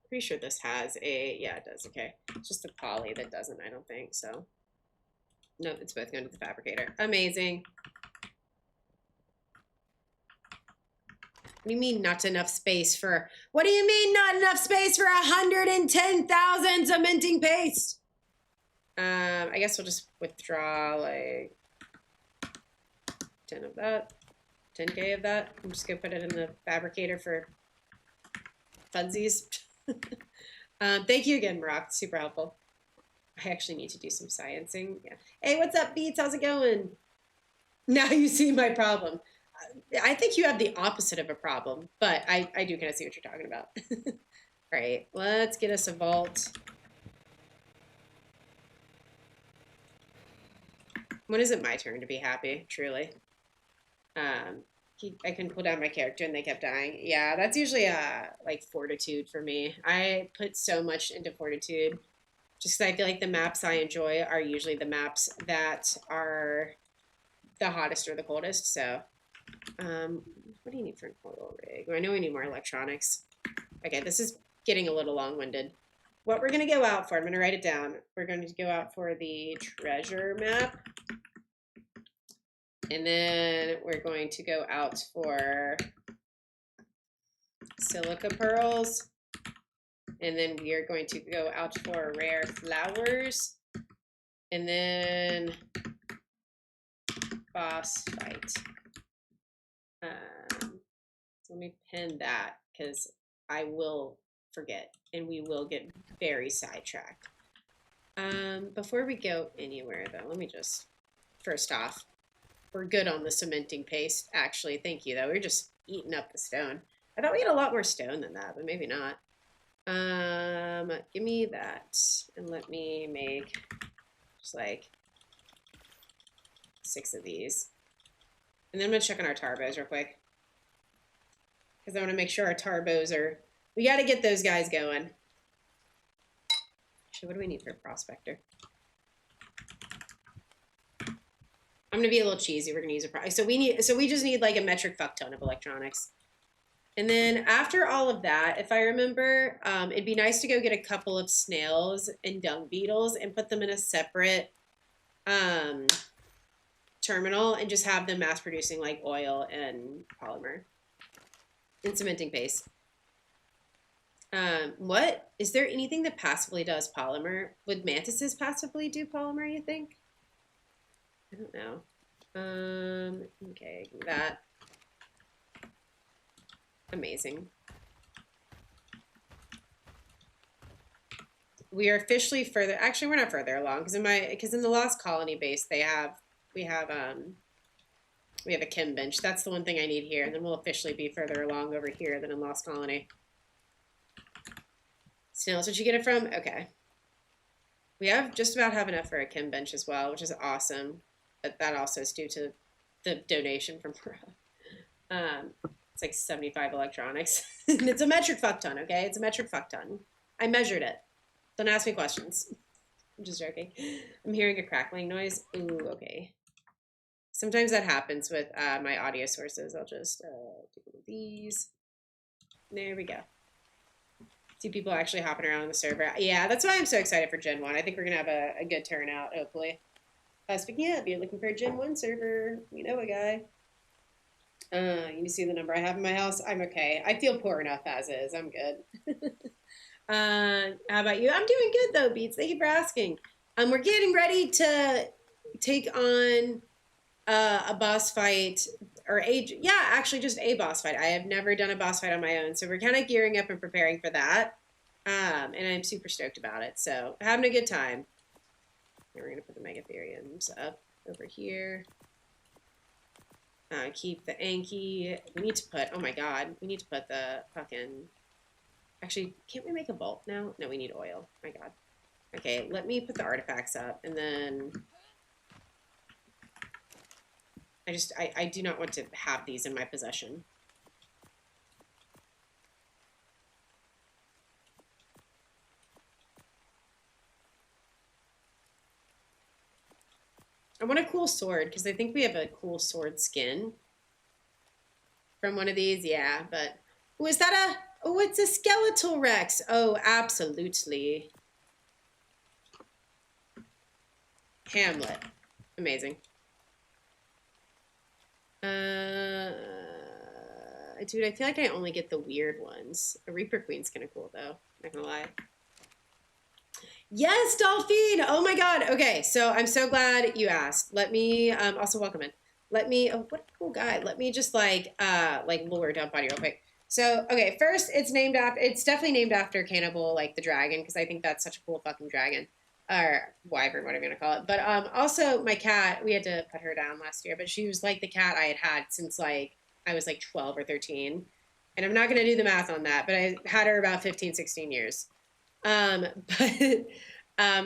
Pretty sure this has a, yeah, it does. Okay. It's just the poly that doesn't, I don't think. So, no, it's both going to the fabricator. Amazing. What do you mean not enough space for, what do you mean not enough space for 110,000 cementing paste? I guess we'll just withdraw like 10 of that, 10K of that. I'm just gonna put it in the fabricator for funsies. Thank you again, Marak, super helpful. I actually need to do some sciencing. Yeah. Hey, what's up, Beats? How's it going? Now you see my problem. I think you have the opposite of a problem, but I do kind of see what you're talking about. All right, let's get us a vault. When is it my turn to be happy, truly? I can cool down my character and they kept dying. Yeah, that's usually like fortitude for me. I put so much into fortitude just because I feel like the maps I enjoy are usually the maps that are the hottest or the coldest, so... what do you need for an oil rig? I know we need more electronics. Okay, this is getting a little long-winded. What we're going to go out for, I'm going to write it down. We're going to go out for the treasure map. And then we're going to go out for silica pearls. And then we are going to go out for rare flowers. And then boss fight. So let me pin that because I will forget and we will get very sidetracked. Before we go anywhere though, let me just, first off, we're good on the cementing paste, actually. Thank you, though. We're just eating up the stone. I thought we had a lot more stone than that, but maybe not. Give me that. And let me make just like 6 of these. And then I'm going to check on our tarbos real quick. Because I want to make sure our tarbos are... We got to get those guys going. Actually, what do we need for a prospector? I'm gonna be a little cheesy. We're gonna use a so we just need like a metric fuck ton of electronics. And then after all of that, if I remember, it'd be nice to go get a couple of snails and dung beetles and put them in a separate terminal and just have them mass producing like oil and polymer and cementing paste. What is there anything that passively does polymer? Would mantises passively do polymer, you think? I don't know. Okay, that. Amazing. We are officially further, actually we're not further along, because in the Lost Colony base we have a chem bench. That's the one thing I need here, and then we'll officially be further along over here than in Lost Colony. Snails, where'd you get it from? Okay. We have just about have enough for a chem bench as well, which is awesome. But that also is due to the donation from Para. It's like 75 electronics. It's a metric fuck ton, okay? It's a metric fuck ton. I measured it. Don't ask me questions. I'm just joking. I'm hearing a crackling noise. Ooh, okay. Sometimes that happens with my audio sources. I'll just do these. There we go. See people actually hopping around on the server. Yeah, that's why I'm so excited for Gen 1. I think we're going to have a good turnout, hopefully. Speaking of, if you're looking for a Gen 1 server, we know a guy. You see the number I have in my house? I'm okay. I feel poor enough as is. I'm good. How about you? I'm doing good, though, Beats. Thank you for asking. We're getting ready to take on a boss fight. Actually just a boss fight. I have never done a boss fight on my own, so we're kind of gearing up and preparing for that. And I'm super stoked about it. So having a good time. We're going to put the Megatheriums up over here. Keep the Anki. We need to put, oh my god, we need to put the fucking, actually, can't we make a vault now? No, we need oil. My god. Okay, let me put the artifacts up, and then I do not want to have these in my possession. I want a cool sword, because I think we have a cool sword skin from one of these. Yeah, but... Oh, is that a... Oh, it's a skeletal Rex. Oh, absolutely. Hamlet. Amazing. Dude, I feel like I only get the weird ones. A Reaper Queen's kind of cool, though. Not gonna lie. Yes, Dolphine! Oh my god. Okay, so I'm so glad you asked. Let me, also welcome in. Let me, oh, what a cool guy. Let me just like lure dump on you real quick. So, okay, first it's definitely named after Cannibal, like the dragon, because I think that's such a cool fucking dragon. Or wyvern, whatever you want to call it. But also my cat, we had to put her down last year, but she was like the cat I had since like, I was like 12 or 13. And I'm not going to do the math on that, but I had her about 15, 16 years.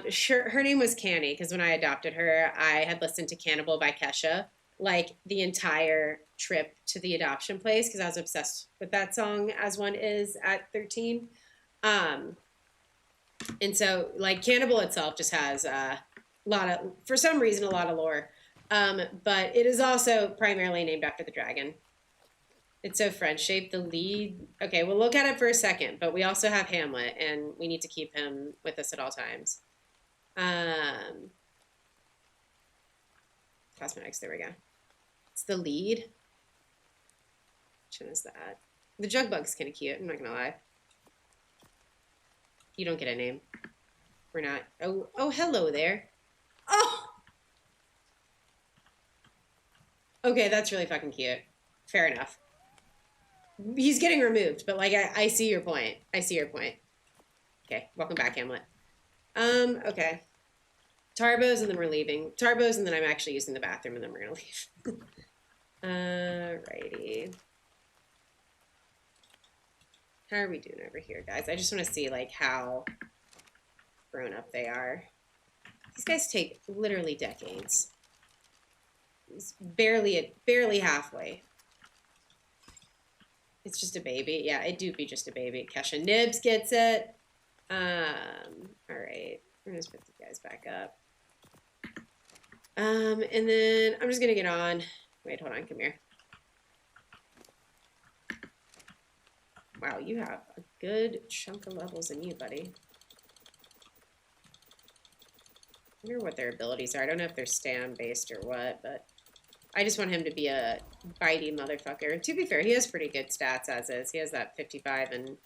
Sure, her name was Canny, because when I adopted her, I had listened to Cannibal by Kesha, like the entire trip to the adoption place, because I was obsessed with that song, as one is at 13. And so like Cannibal itself just has a lot of, for some reason, a lot of lore. But it is also primarily named after the dragon. It's so French shaped. The lead. Okay, we'll look at it for a second, but we also have Hamlet, and we need to keep him with us at all times. Cosmetics, there we go. It's the lead. Which one is that? The jug bug's kind of cute, I'm not gonna lie. You don't get a name. We're not. Oh, hello there. Oh, okay, that's really fucking cute. Fair enough. He's getting removed, but like, I see your point. I see your point. Okay, welcome back, Hamlet. Okay. Tarbos, and then we're leaving. Tarbos, and then I'm actually using the bathroom, and then we're gonna leave. Righty. How are we doing over here, guys? I just want to see like how grown up they are. These guys take literally decades. It's barely halfway. It's just a baby. Yeah, it do be just a baby. Kesha Nibs gets it. All right. We're gonna just put these guys back up. And then I'm just gonna get on. Wait, hold on, come here. Wow, you have a good chunk of levels in you, buddy. I wonder what their abilities are. I don't know if they're stam-based or what, but I just want him to be a bitey motherfucker. To be fair, he has pretty good stats as is. He has that 55 in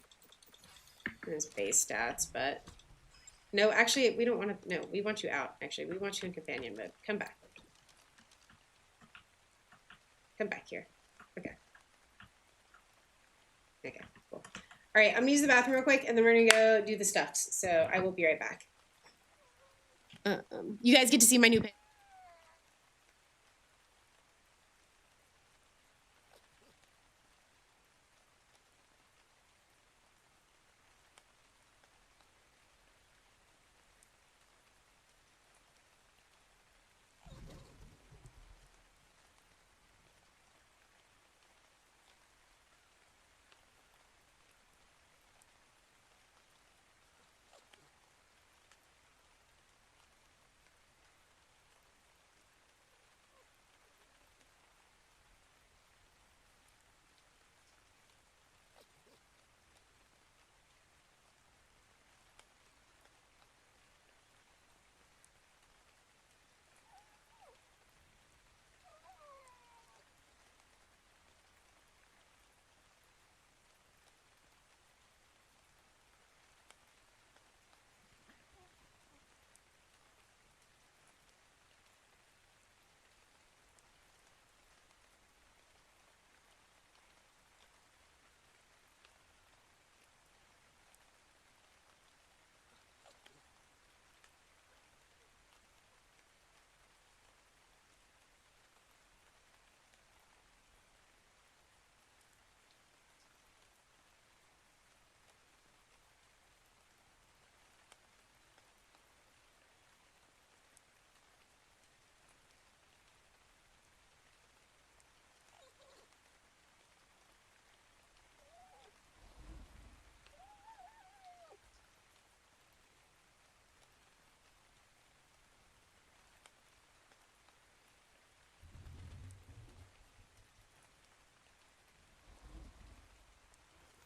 his base stats, but... No, actually, we don't want to... No, we want you out, actually. We want you in companion mode. Come back. Come back here. Okay. Okay, cool. All right, I'm gonna use the bathroom real quick, and then we're gonna go do the stuffs. So I will be right back. You guys get to see my new picture.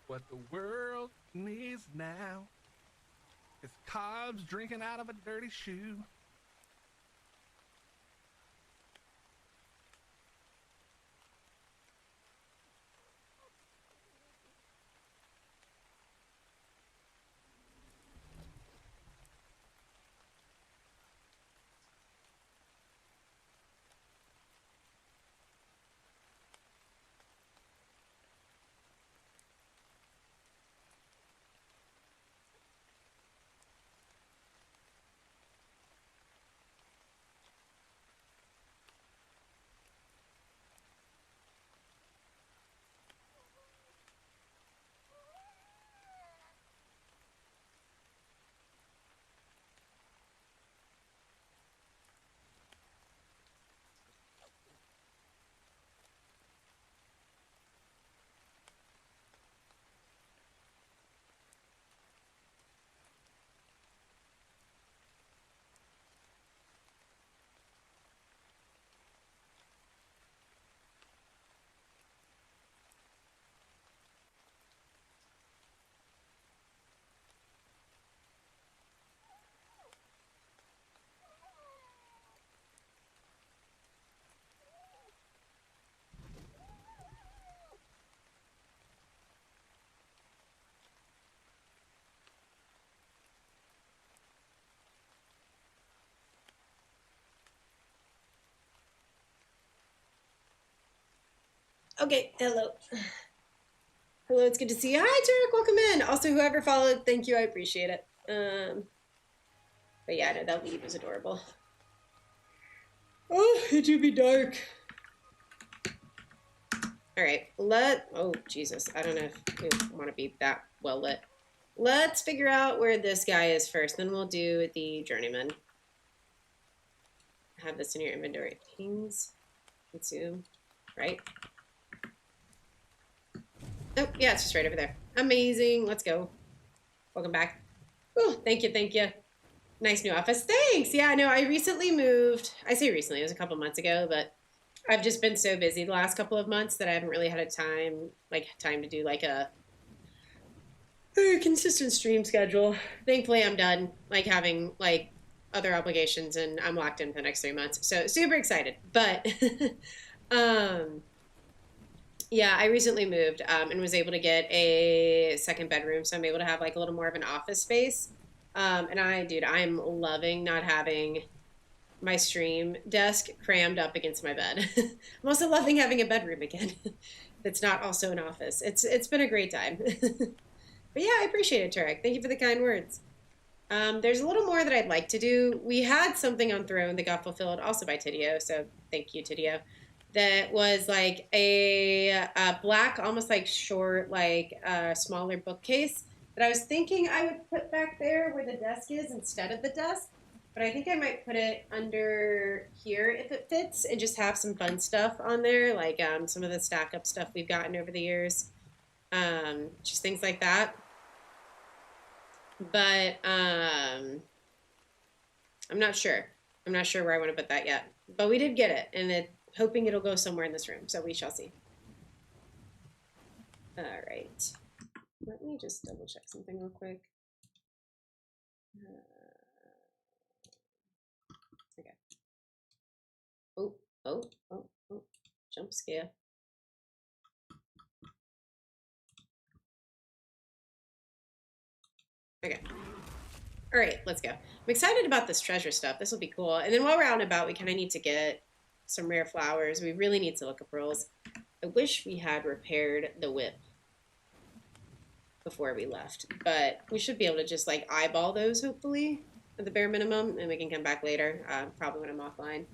What the world needs now is cobs drinking out of a dirty shoe. Okay, hello. Hello, it's good to see you. Hi, Tarek, welcome in. Also, whoever followed, thank you, I appreciate it. But yeah, no, that lead was adorable. Oh, it do be dark. All right, oh, Jesus, I don't know if we want to be that well lit. Let's figure out where this guy is first, then we'll do the journeyman. Have this in your inventory. Pings, consume, right? Oh, yeah, it's just right over there. Amazing, let's go. Welcome back. Oh, thank you, thank you. Nice new office. Thanks. Yeah, no, I recently moved. I say recently, it was a couple months ago, but I've just been so busy the last couple of months that I haven't really had a time to do like a consistent stream schedule. Thankfully, I'm done like having like other obligations and I'm locked in for the next 3 months. So super excited. But yeah, I recently moved and was able to get a second bedroom, so I'm able to have like a little more of an office space. And I'm loving not having my stream desk crammed up against my bed. I'm also loving having a bedroom again. That's not also an office. It's been a great time. But yeah, I appreciate it, Tarek. Thank you for the kind words. There's a little more that I'd like to do. We had something on Throne that got fulfilled, also by Tidio. So thank you, Tidio. That was like a black, almost like short, like smaller bookcase that I was thinking I would put back there where the desk is instead of the desk. But I think I might put it under here if it fits and just have some fun stuff on there, like some of the stack up stuff we've gotten over the years. Just things like that. But I'm not sure. I'm not sure where I want to put that yet. But we did get it, and hoping it'll go somewhere in this room. So we shall see. All right. Let me just double check something real quick. Okay. Oh, oh, oh, oh. Jump scare. Okay. All right, let's go. I'm excited about this treasure stuff. This will be cool. And then while we're out and about, we kind of need to get some rare flowers. We really need silica pearls. I wish we had repaired the whip before we left, but we should be able to just like eyeball those hopefully at the bare minimum, and we can come back later, probably when I'm offline.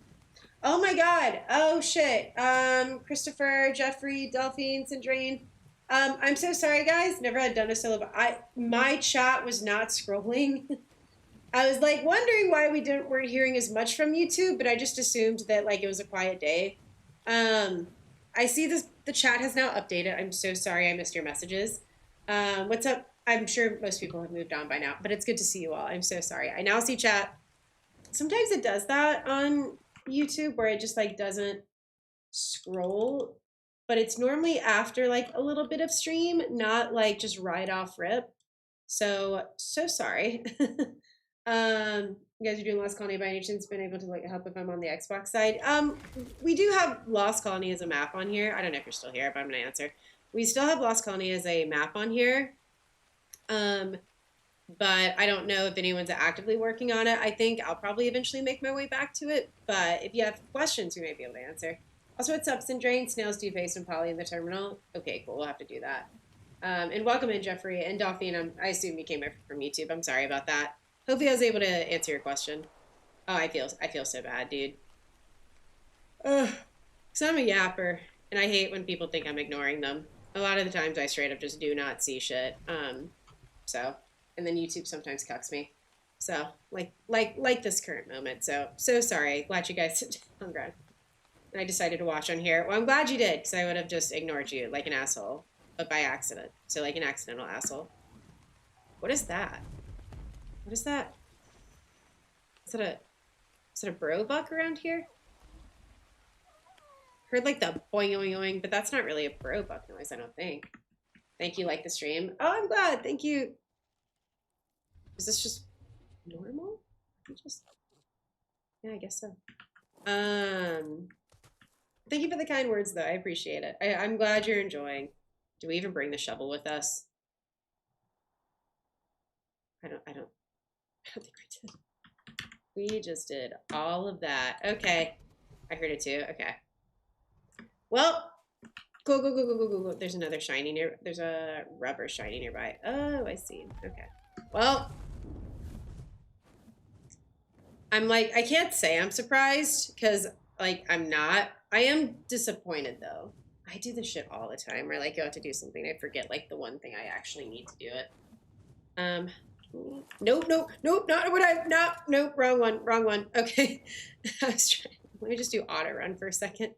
Oh my god, oh shit. Christopher, Jeffrey, Delphine, Cindraine. I'm so sorry guys, never had done a solo, but my chat was not scrolling. I was like wondering why weren't hearing as much from YouTube, but I just assumed that like it was a quiet day. I see the chat has now updated. I'm so sorry I missed your messages. What's up? I'm sure most people have moved on by now, but it's good to see you all. I'm so sorry. I now see chat. Sometimes it does that on YouTube where it just like doesn't scroll, but it's normally after like a little bit of stream, not like just right off rip. So sorry. You guys are doing Lost Colony by any chance? Been able to like help if I'm on the Xbox side? We do have Lost Colony as a map on here. I don't know if you're still here, but I'm gonna answer. We still have Lost Colony as a map on here. But I don't know if anyone's actively working on it. I think I'll probably eventually make my way back to it. But if you have questions, we may be able to answer. Also, what's up, Cindraine, Snails, Deface, and Polly in the terminal? Okay, cool. We'll have to do that. And welcome in, Jeffrey and Dolphin. I assume you came over from YouTube. I'm sorry about that. Hopefully, I was able to answer your question. Oh, I feel so bad, dude. Ugh. Because I'm a yapper, and I hate when people think I'm ignoring them. A lot of the times, I straight up just do not see shit. And then YouTube sometimes cucks me. So, like this current moment. So sorry. Glad you guys hung around. And I decided to watch on here. Well, I'm glad you did, because I would have just ignored you like an asshole, but by accident. So like an accidental asshole. What is that? What is that? Is it a bro buck around here? Heard like the boing oing oing, but that's not really a bro buck noise, I don't think. Thank you, like the stream. Oh, I'm glad. Thank you. Is this just normal? Yeah, I guess so. Thank you for the kind words, though. I appreciate it. I'm glad you're enjoying. Do we even bring the shovel with us? I don't think we did. We just did all of that. Okay. I heard it too. Okay. Well, Go, go, go, go, go, go, go. There's another shiny near. There's a rubber shiny nearby. Oh, I see. Okay. Well, I'm like, I can't say I'm surprised because, like, I'm not. I am disappointed though. I do this shit all the time where, like, you have to do something. I forget, like, the one thing I actually need to do it. Nope, nope, nope, not what I, not, nope, wrong one, wrong one. Okay. I was trying, let me just do auto run for a second.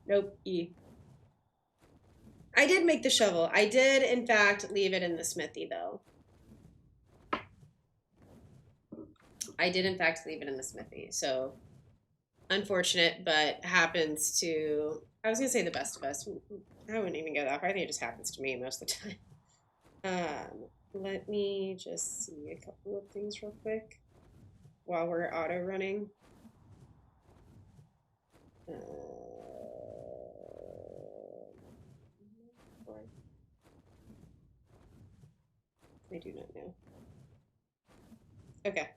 Nope, E. I did make the shovel. I did, in fact, leave it in the smithy, though. I did, in fact, leave it in the smithy. So, unfortunate, but happens to, I was going to say the best of us. I wouldn't even go that far. I think it just happens to me most of the time. Let me just see a couple of things real quick while we're auto running. I do not know. Okay.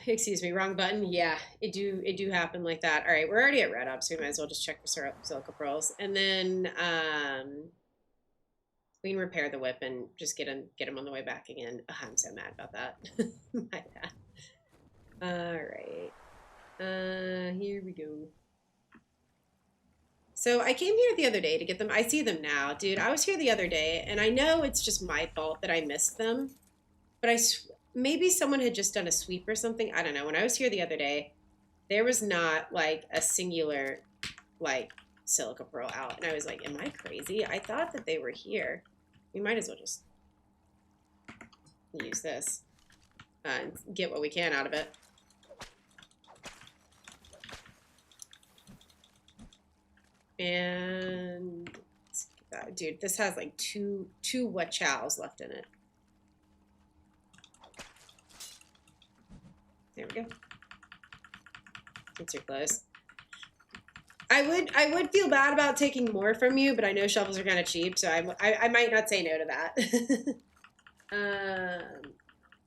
Excuse me, wrong button. Yeah, it do happen like that. All right, we're already at red up, so we might as well just check for silica pearls, and then we can repair the whip and just get him on the way back again. Oh, I'm so mad about that. My bad. All right. Here we go. So I came here the other day to get them. I see them now. Dude, I was here the other day, and I know it's just my fault that I missed them. But maybe someone had just done a sweep or something. I don't know. When I was here the other day, there was not, like, a singular, like, silica pearl out. And I was like, am I crazy? I thought that they were here. We might as well just use this and get what we can out of it. And dude, this has like two wet chows left in it. There we go. Since you're close. I would feel bad about taking more from you, but I know shovels are kind of cheap, so I might not say no to that.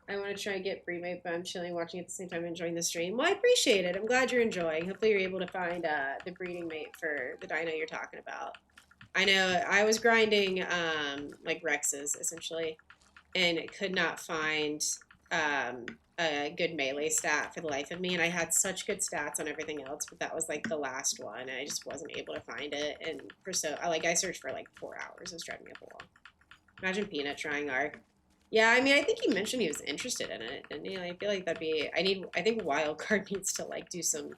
I want to try and get breedmate, but I'm chilling, watching at the same time, enjoying the stream. Well, I appreciate it. I'm glad you're enjoying. Hopefully you're able to find the breeding mate for the dino you're talking about. I know I was grinding like Rexes, essentially, and could not find a good melee stat for the life of me. And I had such good stats on everything else, but that was like the last one, and I just wasn't able to find it. And for I searched for like 4 hours. It was driving me up a wall. Imagine Peanut trying Ark. Yeah, I mean, I think he mentioned he was interested in it, and I feel like that'd be. I think Wildcard needs to like do some,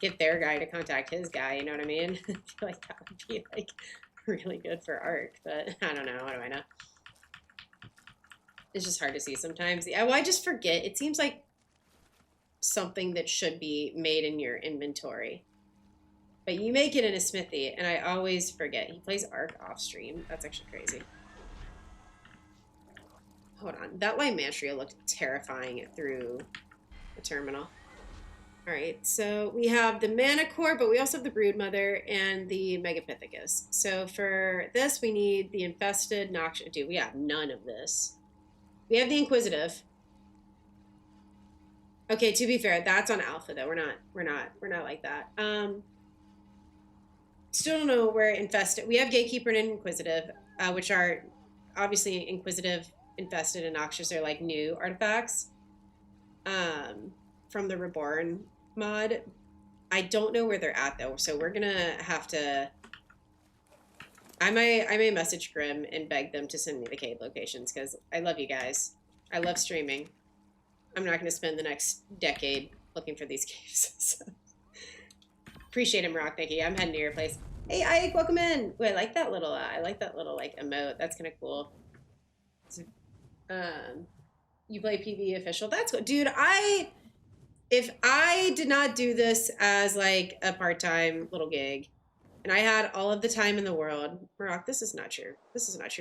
get their guy to contact his guy. You know what I mean? I feel like that would be like really good for Ark, but I don't know. What do I know? It's just hard to see sometimes. Yeah, well, I just forget. It seems like something that should be made in your inventory, but you make it in a smithy, and I always forget. He plays Ark off stream. That's actually crazy. Hold on. That Lymantria looked terrifying through the terminal. Alright, so we have the Manicore, but we also have the Broodmother and the Megapithecus. So for this, we need the Infested, Noxious. Dude, we have none of this. We have the Inquisitive. Okay, to be fair, that's on Alpha though. We're not like that. Still don't know where Infested. We have Gatekeeper and Inquisitive, which are obviously Inquisitive, Infested, and Noxious are like new artifacts from the Reborn mod. I don't know where they're at though, so we're gonna have to. I may message Grim and beg them to send me the cave locations because I love you guys. I love streaming. I'm not gonna spend the next decade looking for these caves. So. Appreciate him, Rock. Thank you. I'm heading to your place. Hey, Ike, welcome in. Wait, I like that little like emote. That's kind of cool. You play PvE official. That's good, dude. If I did not do this as like a part-time little gig, and I had all of the time in the world, Maroc, this is not your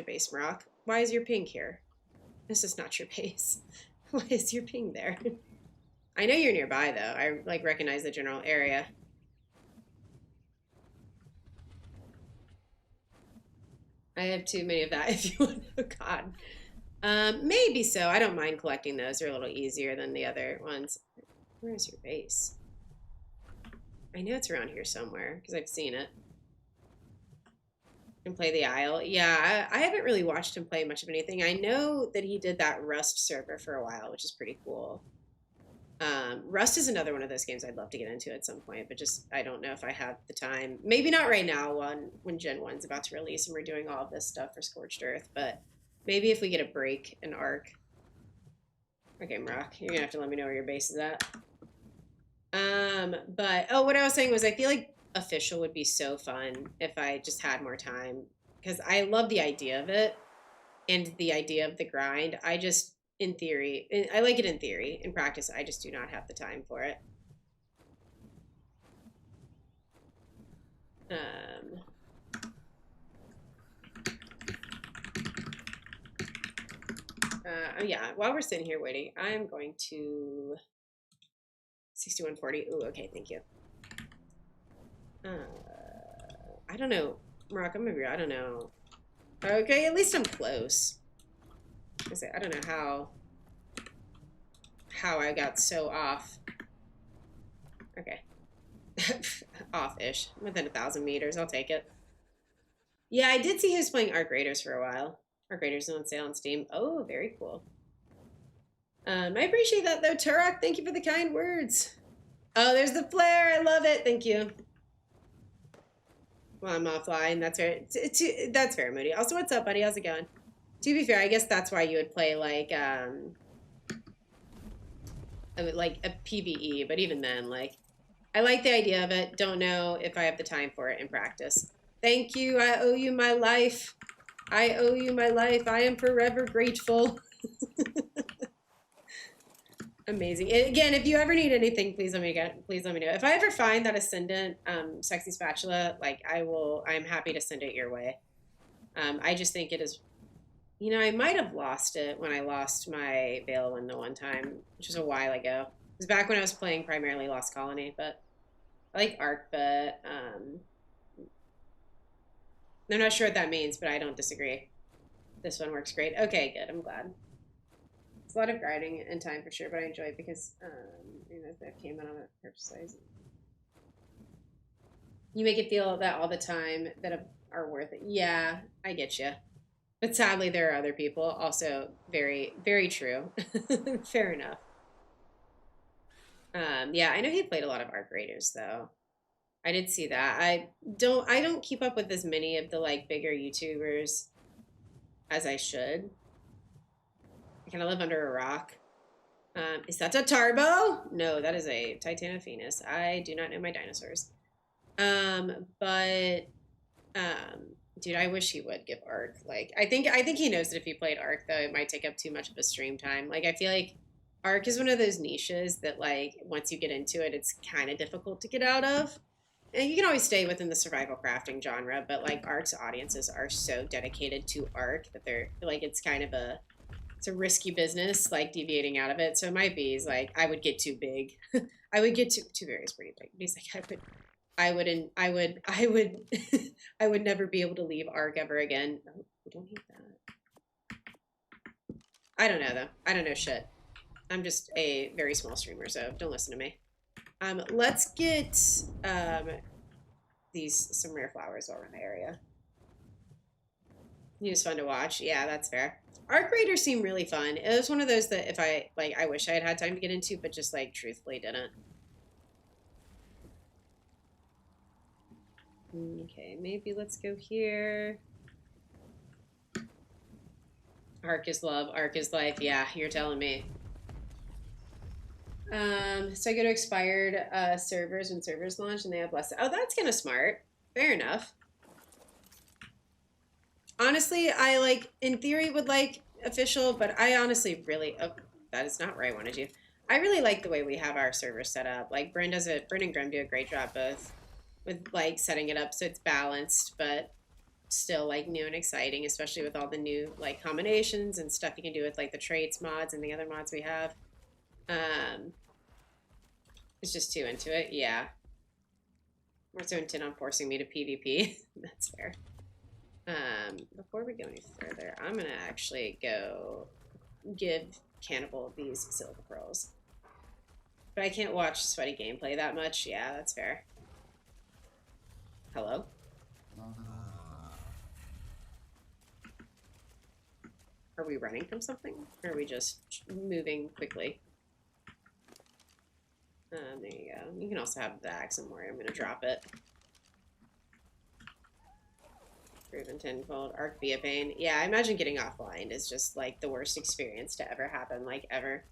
base, Maroc. Why is your ping here? This is not your base. Why is your ping there? I know you're nearby though. I like recognize the general area. I have too many of that. If you want, oh God. Maybe so. I don't mind collecting those. They're a little easier than the other ones. Where is your base? I know it's around here somewhere because I've seen it. And play the Isle. Yeah, I haven't really watched him play much of anything. I know that he did that Rust server for a while, which is pretty cool. Rust is another one of those games I'd love to get into at some point, but just I don't know if I have the time. Maybe not right now when Gen 1's about to release and we're doing all of this stuff for Scorched Earth, but maybe if we get a break in Ark. Okay, Mrock, you're gonna have to let me know where your base is at. But oh, what I was saying was I feel like official would be so fun if I just had more time because I love the idea of it and the idea of the grind. I just in theory, I like it in theory. In practice, I just do not have the time for it. Yeah, while we're sitting here waiting, I'm going to 6140. Ooh, okay, thank you. I don't know. Mark, I'm gonna be, I don't know. Okay, at least I'm close. I don't know how I got so off. Okay. Off-ish. Within 1,000 meters. I'll take it. Yeah, I did see he was playing Ark Raiders for a while. Ark Raiders is on sale on Steam. Oh, very cool. I appreciate that, though. Turok, thank you for the kind words. Oh, there's the flare. I love it. Thank you. Well, I'm offline. That's fair. That's fair, Moody. Also, what's up, buddy? How's it going? To be fair, I guess that's why you would play, like a PvE. But even then, like, I like the idea of it. Don't know if I have the time for it in practice. Thank you. I owe you my life. I owe you my life. I am forever grateful. Amazing. And again, if you ever need anything, please let me know. If I ever find that Ascendant sexy spatula, like I'm happy to send it your way. I just think it is, you know, I might have lost it when I lost my Veilwind the one time, which was a while ago. It was back when I was playing primarily Lost Colony, but I like Ark, but I'm not sure what that means, but I don't disagree. This one works great. Okay, good. I'm glad. It's a lot of grinding and time for sure, but I enjoy it because you know, that came out on a purchase size. You make it feel that all the time that are worth it. Yeah, I get you. But sadly, there are other people. Also, very, very true. Fair enough. Yeah, I know he played a lot of Ark Raiders though. I did see that. I don't keep up with as many of the like bigger YouTubers as I should. I kind of live under a rock. Is that a Tarbo? No, that is a Titanophenus. I do not know my dinosaurs. But dude, I wish he would give Ark. Like, I think he knows that if he played Ark, though, it might take up too much of his stream time. Like, I feel like Ark is one of those niches that, like, once you get into it, it's kind of difficult to get out of. And you can always stay within the survival crafting genre, but like Ark's audiences are so dedicated to Ark that they're like it's kind of a risky business, like deviating out of it. So my bees, like I would get too big. I would get too very pretty big. He's like I would never be able to leave Ark ever again. Oh, we don't need that. I don't know though. I don't know shit. I'm just a very small streamer, so don't listen to me. Let's get some rare flowers while we're in the area. It was fun to watch. Yeah, that's fair. Ark Raiders seem really fun. It was one of those that if I wish I had time to get into, but just like truthfully didn't. Okay, maybe let's go here. Ark is love. Ark is life. Yeah, you're telling me. So I go to expired servers when servers launch and they have less. Oh, that's kind of smart. Fair enough. Honestly, I like, in theory, would like official, but I honestly really, oh, that is not where I wanted you. I really like the way we have our server set up. Like, Bryn and Grim do a great job both with like setting it up so it's balanced, but still like new and exciting, especially with all the new like combinations and stuff you can do with like the traits mods and the other mods we have. It's just too into it. Yeah. We're so intent on forcing me to PvP. That's fair. Before we go any further, I'm gonna actually go give Cannibal these silica pearls. But I can't watch sweaty gameplay that much. Yeah, that's fair. Hello? Are we running from something? Or are we just moving quickly? There you go. You can also have the axe somewhere. I'm gonna drop it. Proven tenfold. Ark be a pain. Yeah, I imagine getting offline is just like the worst experience to ever happen, like ever.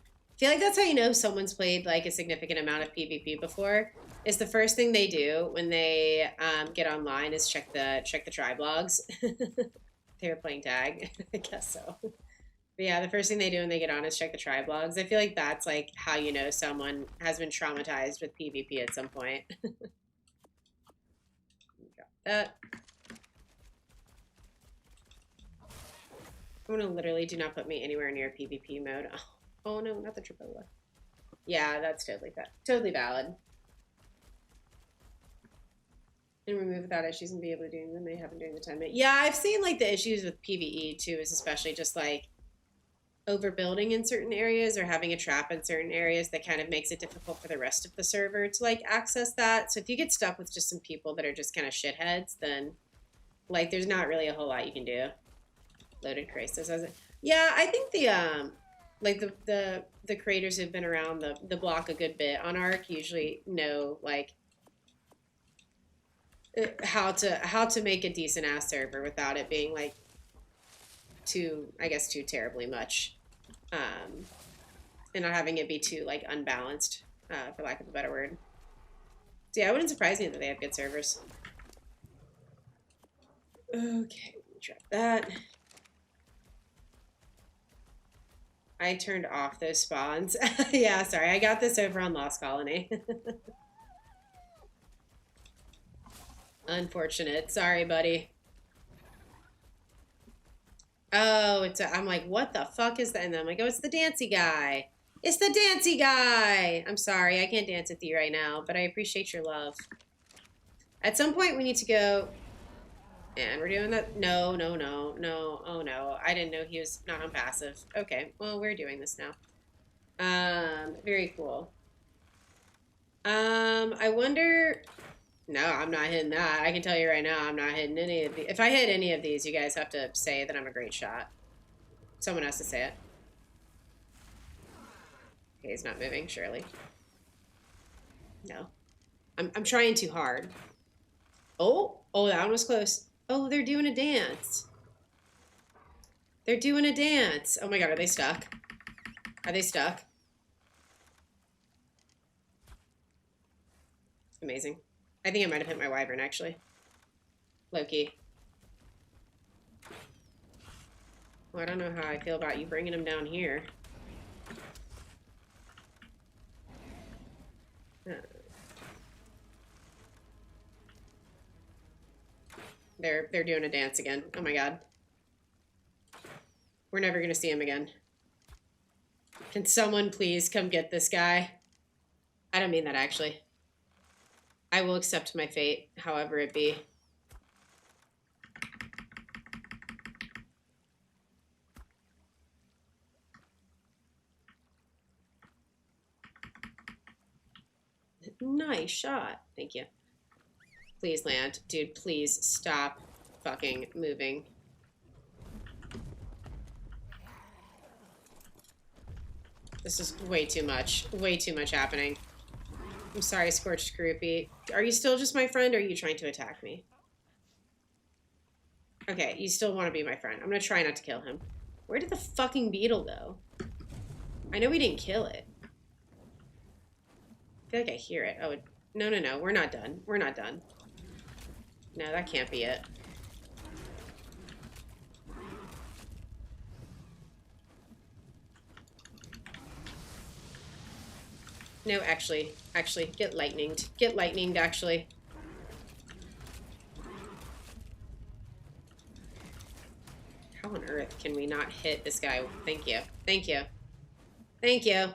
I feel like that's how you know someone's played like a significant amount of PvP before. Is the first thing they do when they get online is check the tribe logs. They were playing tag. I guess so. But yeah, the first thing they do when they get on is check the tribe logs. I feel like that's like how you know someone has been traumatized with PvP at some point. Drop that. I'm gonna literally do not put me anywhere near PvP mode. Oh no, not the Tripola. Yeah, that's totally valid. And remove without issues and be able to do them they haven't during the 10-minute. Yeah, I've seen like the issues with PvE too, is especially just like overbuilding in certain areas or having a trap in certain areas that kind of makes it difficult for the rest of the server to like access that. So if you get stuck with just some people that are just kind of shitheads, then like there's not really a whole lot you can do. Loaded crisis. Yeah, I think the like the creators who've been around the block a good bit on Ark usually know like how to make a decent ass server without it being like too, I guess, too terribly much, and not having it be too like unbalanced, for lack of a better word. So yeah, it wouldn't surprise me that they have good servers. Okay, drop that. I turned off those spawns. Yeah, sorry, I got this over on Lost Colony. Unfortunate. Sorry, buddy. Oh, I'm like, what the fuck is that? And then I'm like, oh, it's the Dancy guy. It's the Dancy guy. I'm sorry, I can't dance with you right now, but I appreciate your love. At some point, we need to go. And we're doing that. No. Oh no, I didn't know he was not on passive. Okay, well, we're doing this now. Very cool. I wonder. No, I'm not hitting that. I can tell you right now, I'm not hitting any of these. If I hit any of these, you guys have to say that I'm a great shot. Someone has to say it. Okay, he's not moving, surely. No. I'm trying too hard. Oh, that one was close. Oh, they're doing a dance. They're doing a dance. Oh my god, are they stuck? Are they stuck? Amazing. I think I might have hit my wyvern, actually. Loki. Well, I don't know how I feel about you bringing him down here. They're doing a dance again. Oh my god. We're never gonna see him again. Can someone please come get this guy? I don't mean that, actually. I will accept my fate, however it be. Nice shot. Thank you. Please land. Dude, please stop fucking moving. This is way too much. Way too much happening. I'm sorry, Scorched Groupie. Are you still just my friend, or are you trying to attack me? Okay, you still want to be my friend. I'm gonna try not to kill him. Where did the fucking beetle go? I know we didn't kill it. I feel like I hear it. Oh, no, we're not done. We're not done. No, that can't be it. No, actually, get lightninged. Get lightninged, actually. How on earth can we not hit this guy? Thank you. Thank you. Thank you.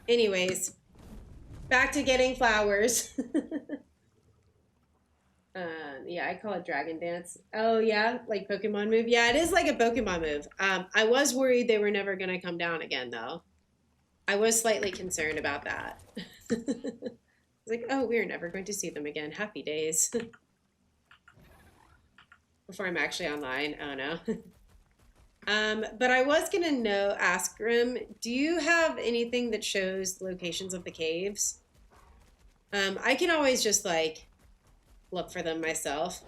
Anyways, back to getting flowers. Yeah, I call it dragon dance. Oh, yeah? Like Pokemon move? Yeah, it is like a Pokemon move. I was worried they were never going to come down again, though. I was slightly concerned about that. like, oh, we're never going to see them again. Happy days. Before I'm actually online. Oh no. But I was gonna ask Grim, do you have anything that shows the locations of the caves? I can always just like look for them myself.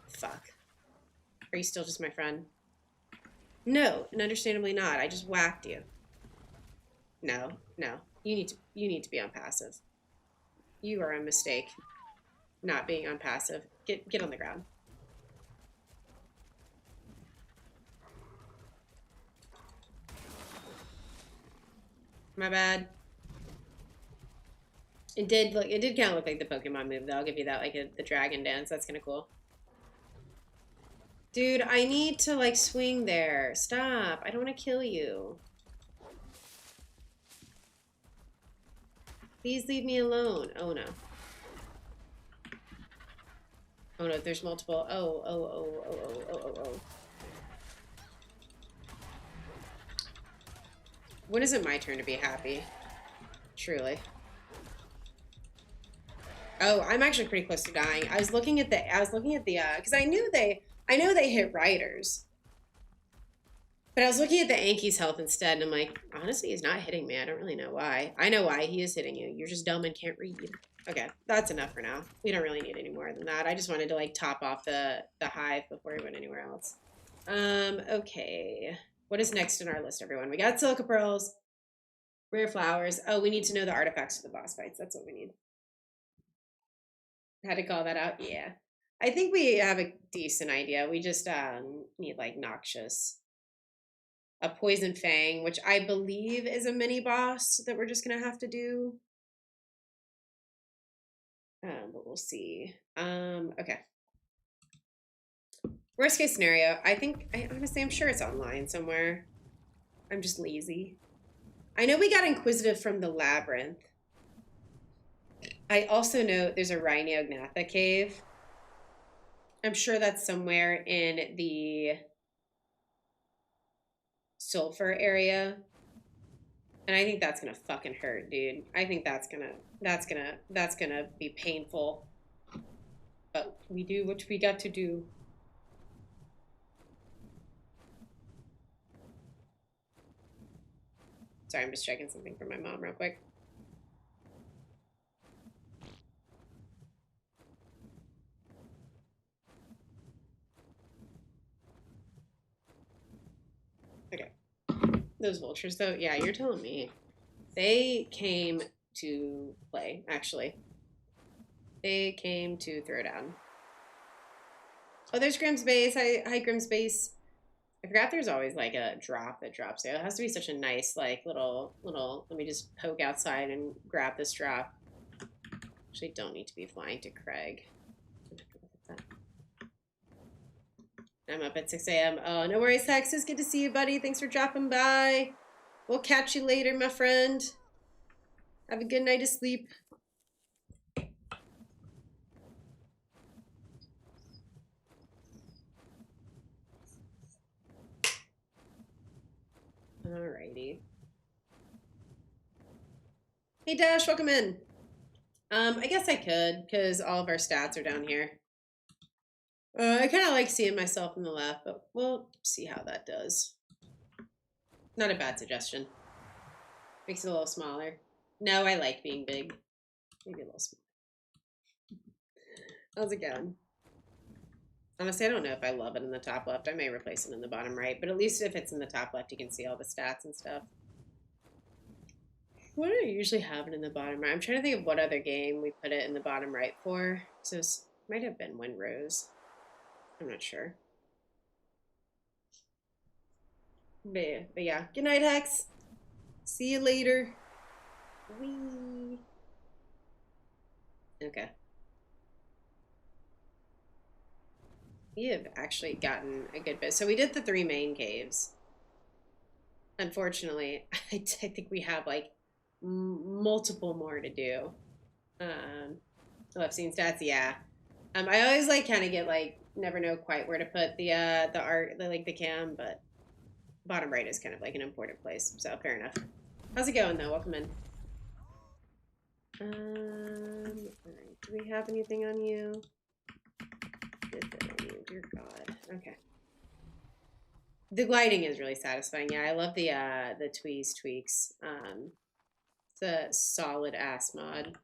Fuck. Are you still just my friend? No, and understandably not. I just whacked you. No, no. You need to be on passive. You are a mistake. Not being on passive. Get on the ground. My bad. It did kind of look like the Pokemon move though. I'll give you that, like the dragon dance. That's kind of cool. Dude, I need to like swing there. Stop. I don't want to kill you. Please leave me alone. Oh no. Oh no, there's multiple. Oh. When is it my turn to be happy? Truly. Oh, I'm actually pretty close to dying. I was looking at the, because I know they hit riders. But I was looking at the Anki's health instead, and I'm like, honestly, he's not hitting me. I don't really know why. I know why he is hitting you. You're just dumb and can't read. Okay, that's enough for now. We don't really need any more than that. I just wanted to like top off the hive before we went anywhere else. Okay. What is next in our list, everyone? We got silica pearls, rare flowers. Oh, we need to know the artifacts for the boss fights. That's what we need. Had to call that out? Yeah. I think we have a decent idea. We just need like Noxious. A Poison Fang, which I believe is a mini boss that we're just gonna have to do. But we'll see. Okay. Worst case scenario, I'm sure it's online somewhere. I'm just lazy. I know we got Inquisitive from the Labyrinth. I also know there's a Rhinognatha cave. I'm sure that's somewhere in the sulfur area. And I think that's gonna fucking hurt, dude. I think that's gonna be painful. But we do what we got to do. Sorry, I'm just checking something from my mom real quick. Okay. Those vultures, though, yeah, you're telling me. They came to play, actually. They came to throw down. Oh, there's Grim's base. Hi, Grim's base. I forgot there's always like a drop that drops there. It has to be such a nice, like, little, let me just poke outside and grab this drop. Actually, don't need to be flying to Craig. I'm up at 6 a.m. Oh, no worries, Texas. Good to see you, buddy. Thanks for dropping by. We'll catch you later, my friend. Have a good night of sleep. Alrighty. Hey, Dash, welcome in. I guess I could, because all of our stats are down here. I kind of like seeing myself in the left, but we'll see how that does. Not a bad suggestion. Makes it a little smaller. No, I like being big. Maybe a little small. How's it going? Honestly, I don't know if I love it in the top left. I may replace it in the bottom right, but at least if it's in the top left, you can see all the stats and stuff. What do I usually have it in the bottom right? I'm trying to think of what other game we put it in the bottom right for. So this might have been Windrose. I'm not sure. But yeah. Good night, Hex. See you later. Wee. Okay. We have actually gotten a good bit. So we did the 3 main caves. Unfortunately, I think we have like multiple more to do. I've seen stats, yeah. I always like kind of get like never know quite where to put the art, the cam, but bottom right is kind of like an important place. So fair enough. How's it going though? Welcome in. Alright, do we have anything on you? Did that on you, dear God. Okay. The gliding is really satisfying. Yeah, I love the tweaks. It's a solid ass mod.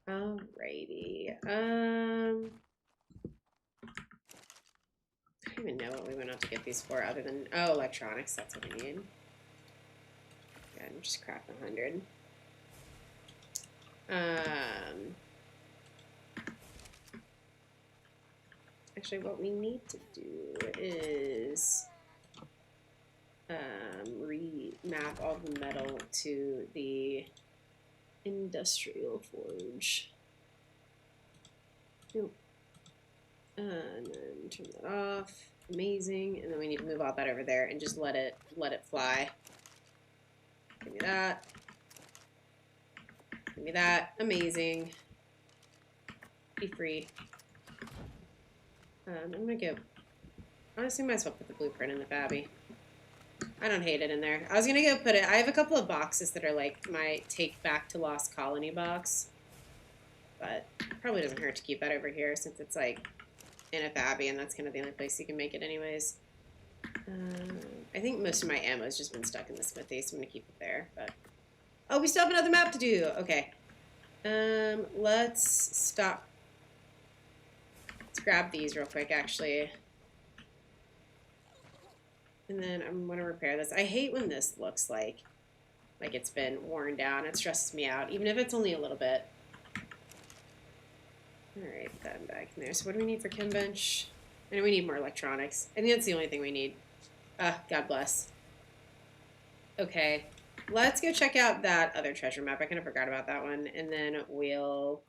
Alrighty. I don't even know what we went out to get these for other than electronics. That's what we need. Yeah, I'm just craft 100. Actually, what we need to do is remap all the metal to the industrial forge. Nope. And then turn that off. Amazing. And then we need to move all that over there and just let it fly. Give me that. Give me that. Amazing. Be free. I'm gonna go. Honestly, might as well put the blueprint in the Babby. I don't hate it in there. I was gonna go put it. I have a couple of boxes that are like my take back to Lost Colony box, but probably doesn't hurt to keep that over here since it's like in a Babby, and that's kind of the only place you can make it, anyways. I think most of my ammo has just been stuck in the smithy, so I'm gonna keep it there. But oh, we still have another map to do. Okay. Let's stop. Let's grab these real quick, actually. And then I'm going to repair this. I hate when this looks like it's been worn down. It stresses me out, even if it's only a little bit. Alright, put that back in there. So what do we need for chem bench? I know we need more electronics. I think that's the only thing we need. God bless. Okay, let's go check out that other treasure map. I kind of forgot about that one. And then we'll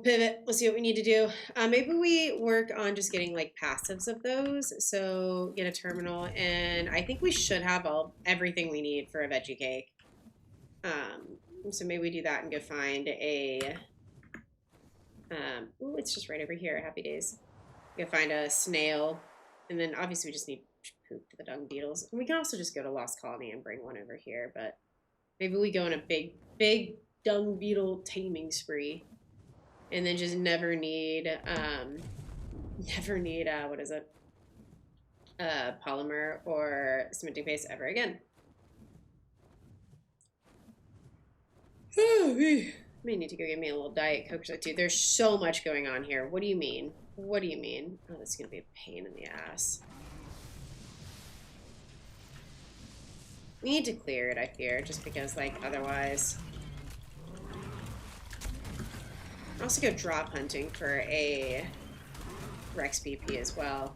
pivot. We'll see what we need to do. Maybe we work on just getting like passives of those. So get a terminal, and I think we should have everything we need for a veggie cake. So maybe we do that and go find a. Ooh, it's just right over here. Happy days. Go find a snail, and then obviously we just need poop for the dung beetles. And we can also just go to Lost Colony and bring one over here. But maybe we go on a big dung beetle taming spree. And then just never need, what is it? Polymer or cementing paste ever again. Oh, I may need to go get me a little Diet Coke or two. There's so much going on here. What do you mean? What do you mean? Oh, this is going to be a pain in the ass. We need to clear it, I fear, just because, like, otherwise... I'll also go drop hunting for a Rex BP as well.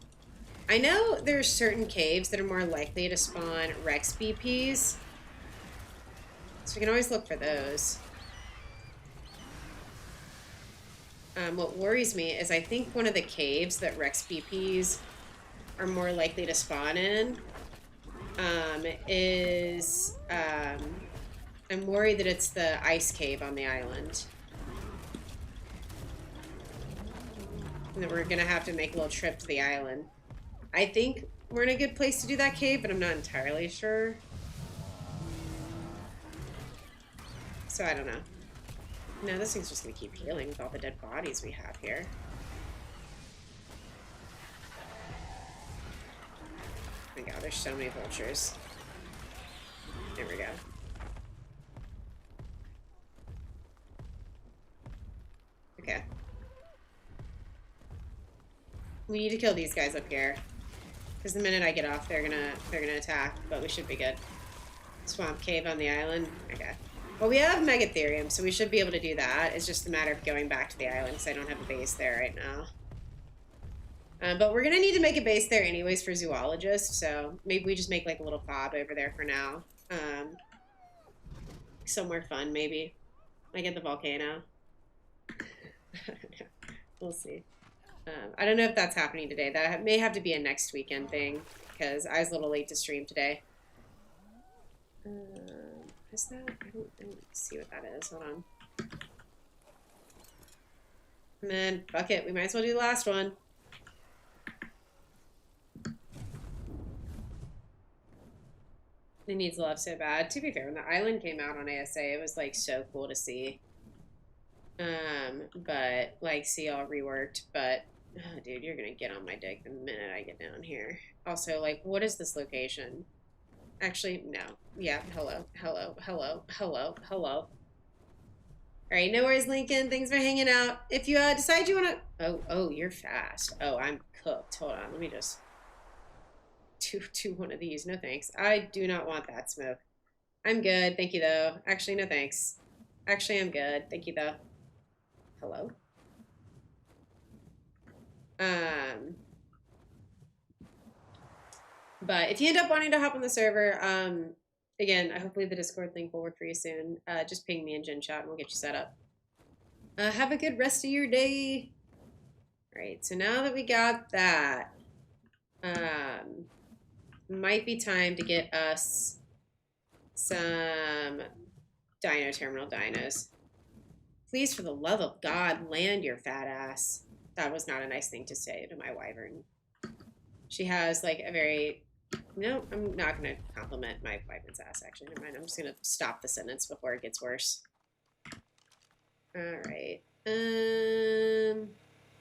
I know there's certain caves that are more likely to spawn Rex BPs, so we can always look for those. What worries me is I think one of the caves that Rex BPs are more likely to spawn in I'm worried that it's the ice cave on the island. And then we're gonna have to make a little trip to the island. I think we're in a good place to do that cave, but I'm not entirely sure. So I don't know. No, this thing's just gonna keep healing with all the dead bodies we have here. Oh my god, there's so many vultures. There we go. Okay. We need to kill these guys up here. Because the minute I get off, they're gonna attack, but we should be good. Swamp cave on the island. Okay. Well, we have Megatherium, so we should be able to do that. It's just a matter of going back to the island, because I don't have a base there right now. But we're gonna need to make a base there anyways for zoologists, so maybe we just make like a little fob over there for now. Somewhere fun, maybe. Like at the volcano. We'll see. I don't know if that's happening today. That may have to be a next weekend thing, because I was a little late to stream today. Is that? I don't see what that is. Hold on. And then, fuck it. We might as well do the last one. It needs love so bad. To be fair, when the island came out on ASA, it was like so cool to see. But like see all reworked, but oh, dude, you're gonna get on my dick the minute I get down here. Also, like, what is this location? Actually, no. Yeah, hello, hello, hello, hello, hello. Alright, no worries, Lincoln. Thanks for hanging out. If you decide you wanna oh, you're fast. Oh, I'm cooked. Hold on, let me just do one of these. No thanks. I do not want that smoke. I'm good, thank you though. Actually, no thanks. Actually, I'm good. Thank you though. Hello? But if you end up wanting to hop on the server, again, hopefully the Discord link will work for you soon. Just ping me in Gen Chat and we'll get you set up. Have a good rest of your day. All right, so now that we got that, might be time to get us some Dino Terminal dinos. Please, for the love of God, land your fat ass. That was not a nice thing to say to my wyvern. She has like a very... No, I'm not going to compliment my wyvern's ass, actually. Never mind. I'm just going to stop the sentence before it gets worse. Alright.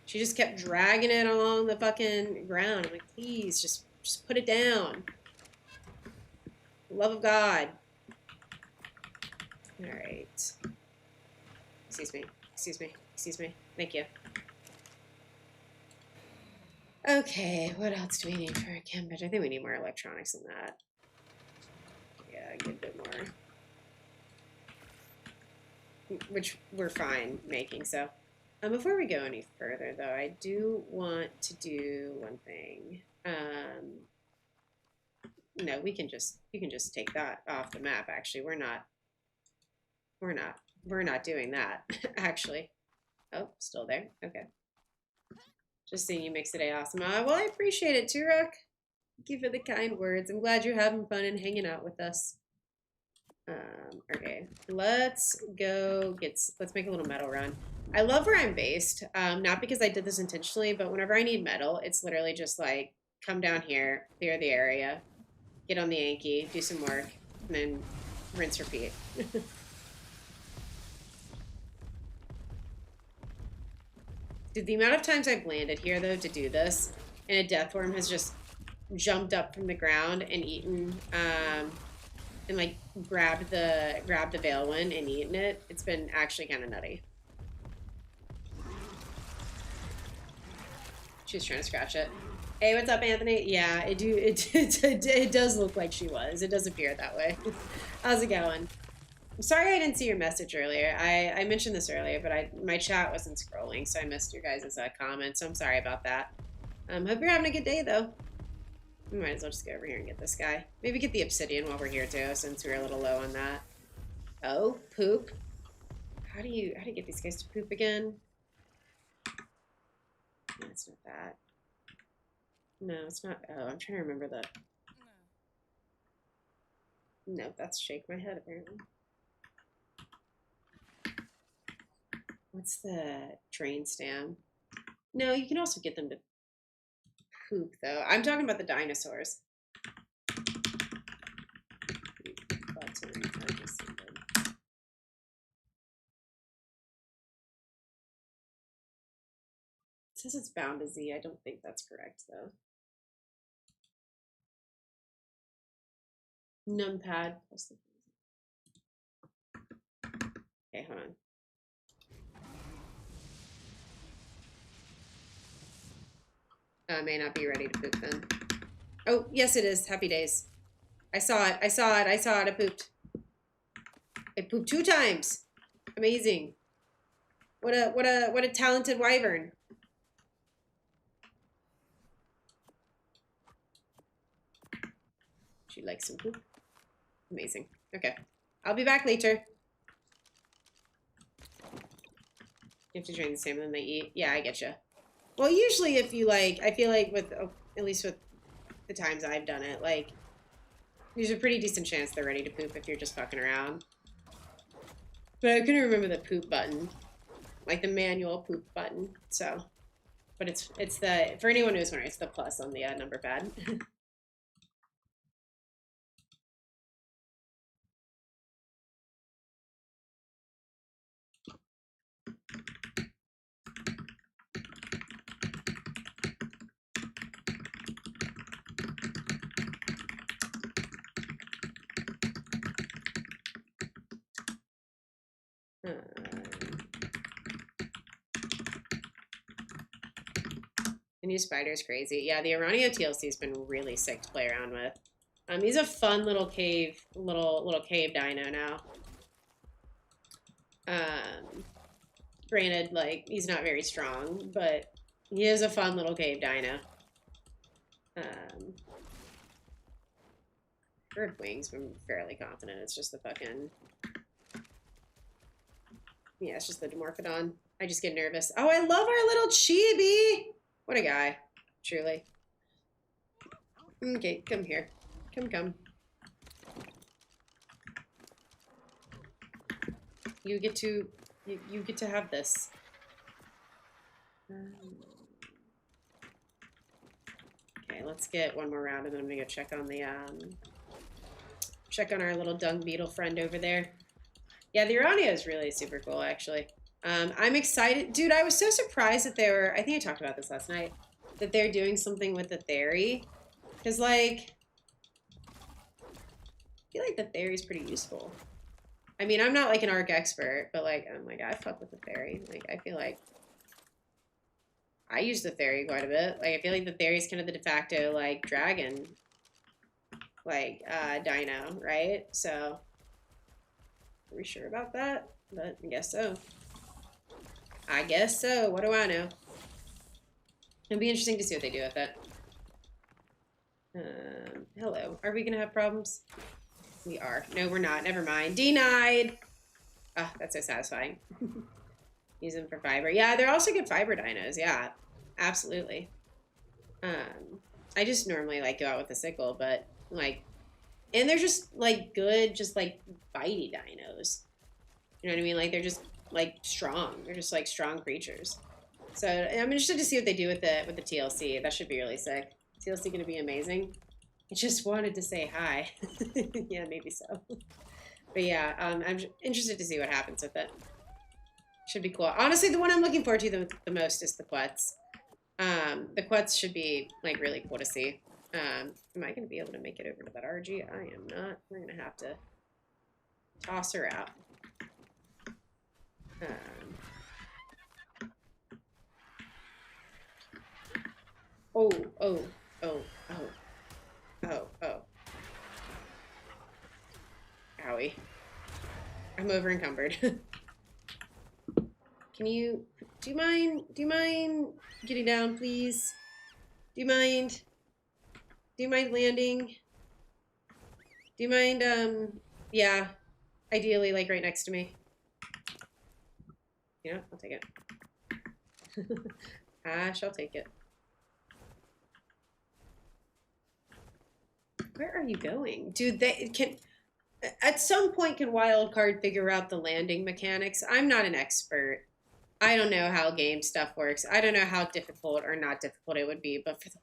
She just kept dragging it along the fucking ground. I'm like, please, just put it down. For the love of God. Alright. Excuse me. Excuse me. Excuse me. Thank you. Okay, what else do we need for a campus? I think we need more electronics than that. Yeah, a good bit more. Which we're fine making, so. Before we go any further, though, I do want to do one thing. No, you can just take that off the map, actually. We're not doing that, actually. Oh, still there? Okay. Just seeing you mix today, awesome. Well, I appreciate it, Turok. Thank you for the kind words. I'm glad you're having fun and hanging out with us. Okay, let's go let's make a little metal run. I love where I'm based, not because I did this intentionally, but whenever I need metal, it's literally just like, come down here, clear the area, get on the Yankee, do some work, and then rinse, repeat. Dude, the amount of times I've landed here, though, to do this, and a death worm has just jumped up from the ground and eaten, and like grabbed the Veilwind and eaten it. It's been actually kind of nutty. She's trying to scratch it. Hey, what's up, Anthony? Yeah, it does look like she was. It does appear that way. How's it going? I'm sorry I didn't see your message earlier. I mentioned this earlier, but my chat wasn't scrolling, so I missed your guys' comments. So I'm sorry about that. Hope you're having a good day, though. We might as well just go over here and get this guy. Maybe get the obsidian while we're here too, since we're a little low on that. Oh, poop. How do you get these guys to poop again? No, it's not that. No, it's not. Oh, I'm trying to remember the. No, that's shake my head apparently. What's the train stand? No, you can also get them to poop though. I'm talking about the dinosaurs. It says it's bound to Z. I don't think that's correct though. Numpad plus the. Okay, hold on. May not be ready to poop then. Oh, yes it is. Happy days. I saw it. I saw it. I saw it. It pooped. It pooped 2 times. Amazing. What a talented wyvern. She likes some poop. Amazing. Okay. I'll be back later. You have to drain the salmon they eat. Yeah, I get you. Well, usually if you like, I feel like with, at least with the times I've done it, like, there's a pretty decent chance they're ready to poop if you're just fucking around. But I couldn't remember the poop button. Like the manual poop button. So, but it's the, for anyone who's wondering, it's the plus on the number pad. The new spider's crazy. Yeah, the Aranio TLC has been really sick to play around with. He's a fun little cave dino now. Granted, like, he's not very strong, but he is a fun little cave dino. Bird wings, I'm fairly confident it's just the fucking... Yeah, it's just the Dimorphodon. I just get nervous. Oh, I love our little chibi! What a guy, truly. Okay, come here. Come. You get to have this. Okay, let's get one more round, and then I'm gonna go check on the our little dung beetle friend over there. Yeah, the Urania is really super cool, actually. I'm excited. Dude, I was so surprised that they were... I think I talked about this last night. That they're doing something with the Theory. Because, like... I feel like the Theory's pretty useful. I mean, I'm not, like, an Ark expert. But, like, I'm like, I fuck with the Theory. Like, I feel like... I use the Theory quite a bit. Like, I feel like the Theory's kind of the de facto, like, dragon... like, dino, right? So... Are we sure about that? But I guess so. I guess so. What do I know? It'll be interesting to see what they do with it. Hello. Are we going to have problems? We are. No, we're not. Never mind. Denied! Ah, oh, that's so satisfying. Use them for fiber. Yeah, they're also good fiber dinos. Yeah, absolutely. I just normally, like, go out with a sickle, but, like... And they're just, like, good, just, like, bitey dinos. You know what I mean? Like, they're just, like, strong. They're just, like, strong creatures. So, I'm interested to see what they do with the TLC. That should be really sick. TLC gonna be amazing. I just wanted to say hi. Yeah, maybe so. But yeah, I'm interested to see what happens with it. Should be cool. Honestly, the one I'm looking forward to the most is the Quetz. The Quetz should be, like, really cool to see. Am I going to be able to make it over to that RG? I am not. We're going to have to toss her out. Oh. Owie. I'm over encumbered. Do you mind getting down, please? Do you mind landing? Do you mind, yeah, ideally, like, right next to me. Yeah, I'll take it. I shall take it. Where are you going? Dude, at some point, can Wildcard figure out the landing mechanics? I'm not an expert. I don't know how game stuff works. I don't know how difficult or not difficult it would be, but for the...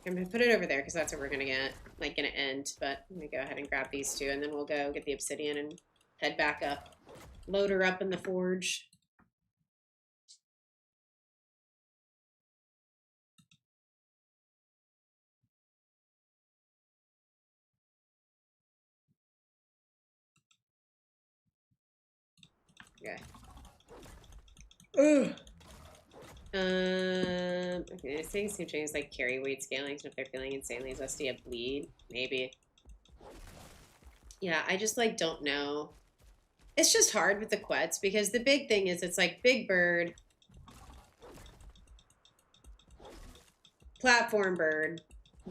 I'm going to put it over there because that's what we're going to get, like, going to end. But I'm going to go ahead and grab these two, and then we'll go get the obsidian and head back up. Load her up in the forge. Okay. Ugh. Okay, I think some changes like carry weight scaling, so if they're feeling insanely zesty at bleed, maybe. Yeah, I just, like, don't know. It's just hard with the Quetz because the big thing is it's like big bird, platform bird,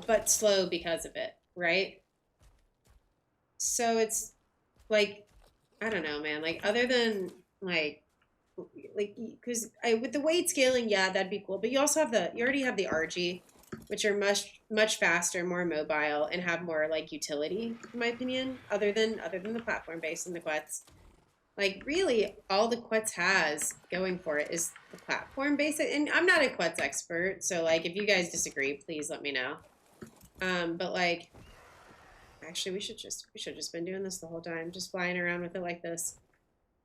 but slow because of it, right? So it's like, I don't know, man. Like, other than like because with the weight scaling, yeah, that'd be cool. But you also have you already have the RG, which are much faster, more mobile, and have more, like, utility, in my opinion. Other than the platform base and the Quetz. Like, really, all the Quetz has going for it is the platform base. And I'm not a Quetz expert, so, like, if you guys disagree, please let me know. But, like, actually, we should just been doing this the whole time, just flying around with it like this.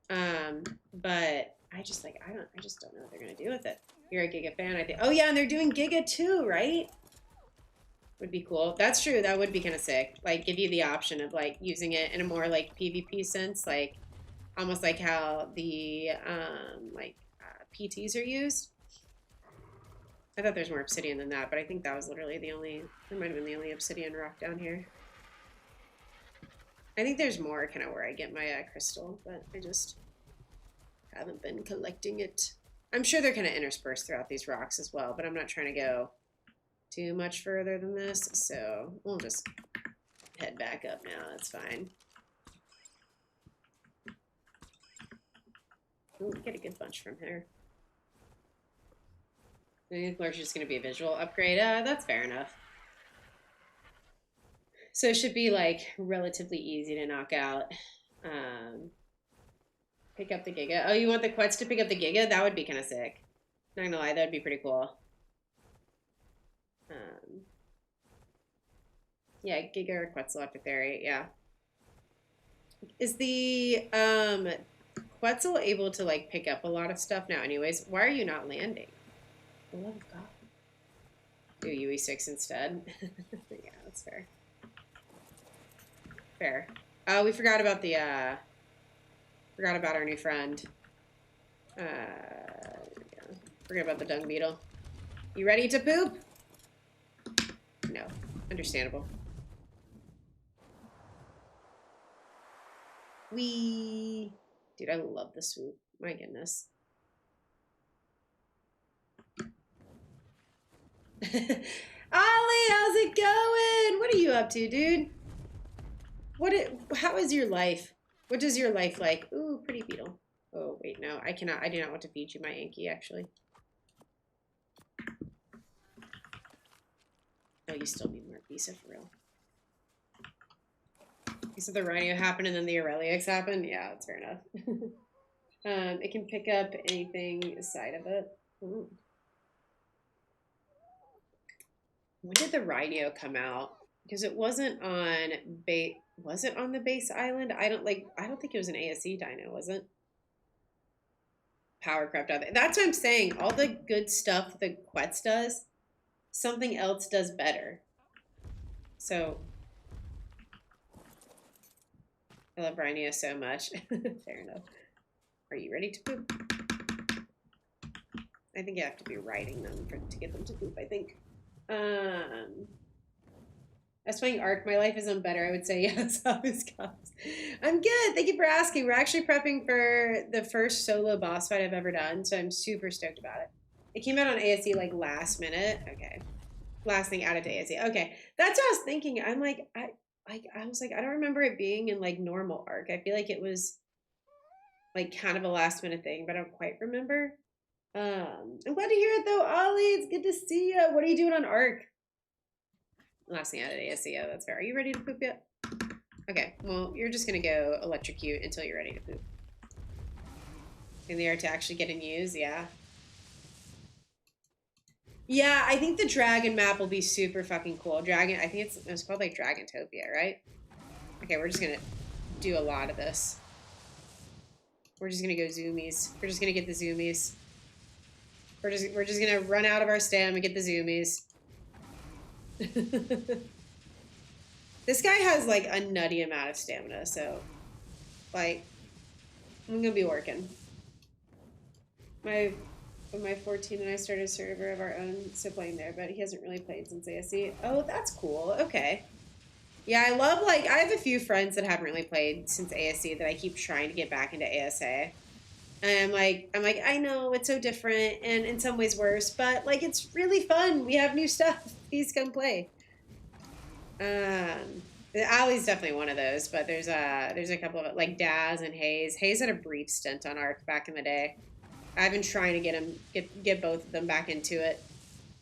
But I just don't know what they're gonna do with it. You're a Giga fan, I think. Oh yeah, and they're doing Giga too, right? Would be cool. That's true. That would be kind of sick. Like, give you the option of, like, using it in a more, like, PvP sense, like, almost like how the PTs are used. I thought there's more obsidian than that, but I think that was literally the only, there might have been the only obsidian rock down here. I think there's more kind of where I get my crystal, but I just haven't been collecting it. I'm sure they're kind of interspersed throughout these rocks as well, but I'm not trying to go too much further than this, so we'll just head back up now. That's fine. Ooh, we get a good bunch from here. I think it's just going to be a visual upgrade. That's fair enough. So it should be like relatively easy to knock out. Pick up the Giga. Oh, you want the Quetz to pick up the Giga? That would be kind of sick. Not gonna lie, that'd be pretty cool. Yeah, Giga or Quetzalcoatl Theory, yeah. Is the Quetzal able to like pick up a lot of stuff now anyways? Why are you not landing? For the love of God. Do UE6 instead. Yeah, that's fair. Fair. Oh, we forgot about the forgot about our new friend. Yeah. Forget about the dung beetle. You ready to poop? No. Understandable. Dude, I love the swoop. My goodness. Ollie, how's it going? What are you up to, dude? How is your life? What does your life like? Ooh, pretty beetle. Oh, wait, no, I cannot. I do not want to feed you my Yankee, actually. Oh, you still need more Visa for real. You said the Rhino happened and then the Aureliax happened? Yeah, that's fair enough. It can pick up anything aside of it. Ooh. When did the Rhino come out? Because it wasn't on base. Was it on the base island? I don't think it was an ASE dino, was it? Power crept out there. That's what I'm saying. All the good stuff the Quetz does, something else does better. So I love Rhino so much. Fair enough. Are you ready to poop? I think you have to be riding them to get them to poop, I think. I was playing Ark. My life isn't better. I would say yes. Always comes. I'm good. Thank you for asking. We're actually prepping for the first solo boss fight I've ever done, so I'm super stoked about it. It came out on ASE like last minute. Okay, last thing added to ASE. Okay, that's what I was thinking. I'm like, I was like, I don't remember it being in like normal Ark. I feel like it was like kind of a last minute thing, but I don't quite remember. I'm glad to hear it though, Ollie. It's good to see you. What are you doing on Ark? Last thing out of ASEO, that's fair. Are you ready to poop yet? Okay, well, you're just gonna go electrocute until you're ready to poop. In the air to actually get in use, yeah. Yeah, I think the dragon map will be super fucking cool. Dragon, I think it's called like Dragantopia, right? Okay, we're just gonna do a lot of this. We're just gonna go zoomies. We're just gonna get the zoomies. We're just gonna run out of our stam and get the zoomies. This guy has like a nutty amount of stamina, so like I'm gonna be working. When my 14 and I started a server of our own, so playing there, but he hasn't really played since ASE. Oh, that's cool. Okay. Yeah, I love like I have a few friends that haven't really played since ASE that I keep trying to get back into ASA. And I'm like, I know it's so different and in some ways worse, but like it's really fun. We have new stuff. Please come play. Ali's definitely one of those, but there's a couple of like Daz and Hayes. Hayes had a brief stint on Ark back in the day. I've been trying to get both of them back into it.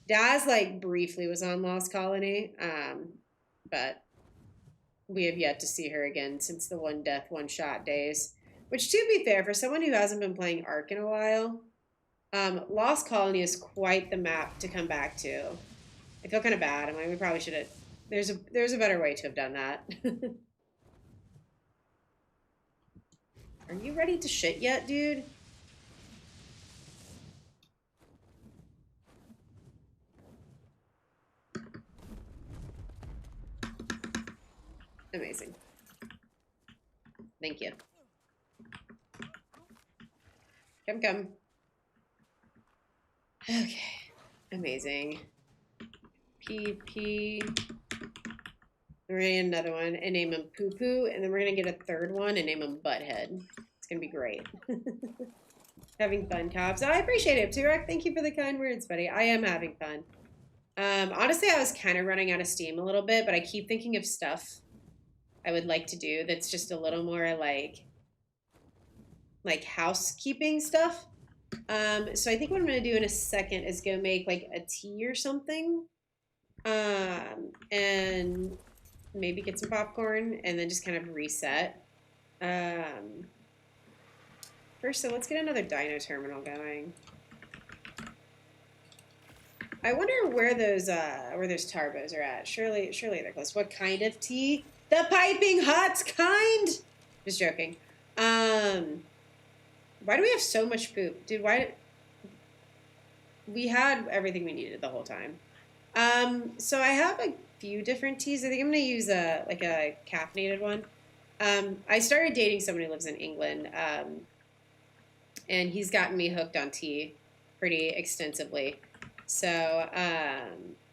Daz like briefly was on Lost Colony, but we have yet to see her again since the one death, one shot days. Which, to be fair, for someone who hasn't been playing Ark in a while, Lost Colony is quite the map to come back to. I feel kind of bad. I'm like, we probably should have. There's a better way to have done that. Are you ready to shit yet, dude? Amazing. Thank you. Come. Okay. Amazing. PP. We're gonna get another one and name him Poo Poo, and then we're gonna get a third one and name him Butthead. It's gonna be great. Having fun, Cobbs. Oh, I appreciate it, Turek. Thank you for the kind words, buddy. I am having fun. Honestly, I was kind of running out of steam a little bit, but I keep thinking of stuff I would like to do that's just a little more like housekeeping stuff. So I think what I'm gonna do in a second is go make like a tea or something, and maybe get some popcorn and then just kind of reset. First, so let's get another dino terminal going. I wonder where those tarbos are at. Surely they're close. What kind of tea? The piping hot kind? Just joking. Why do we have so much poop? Dude, we had everything we needed the whole time. So I have a few different teas. I think I'm gonna use a caffeinated one. I started dating someone who lives in England, and he's gotten me hooked on tea pretty extensively. So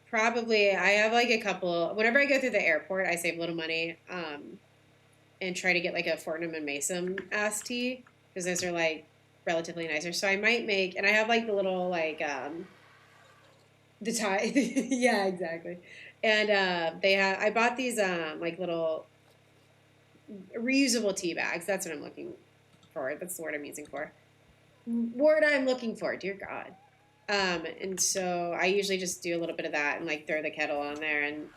probably I have like a couple. Whenever I go through the airport, I save a little money and try to get like a Fortnum and Mason ass tea because those are like relatively nicer. So I might make, and I have like the little like the tie. Yeah, exactly. And I bought these like little reusable tea bags. That's what I'm looking for. That's the word I'm using for. Word I'm looking for. Dear God. And so I usually just do a little bit of that and like throw the kettle on there, and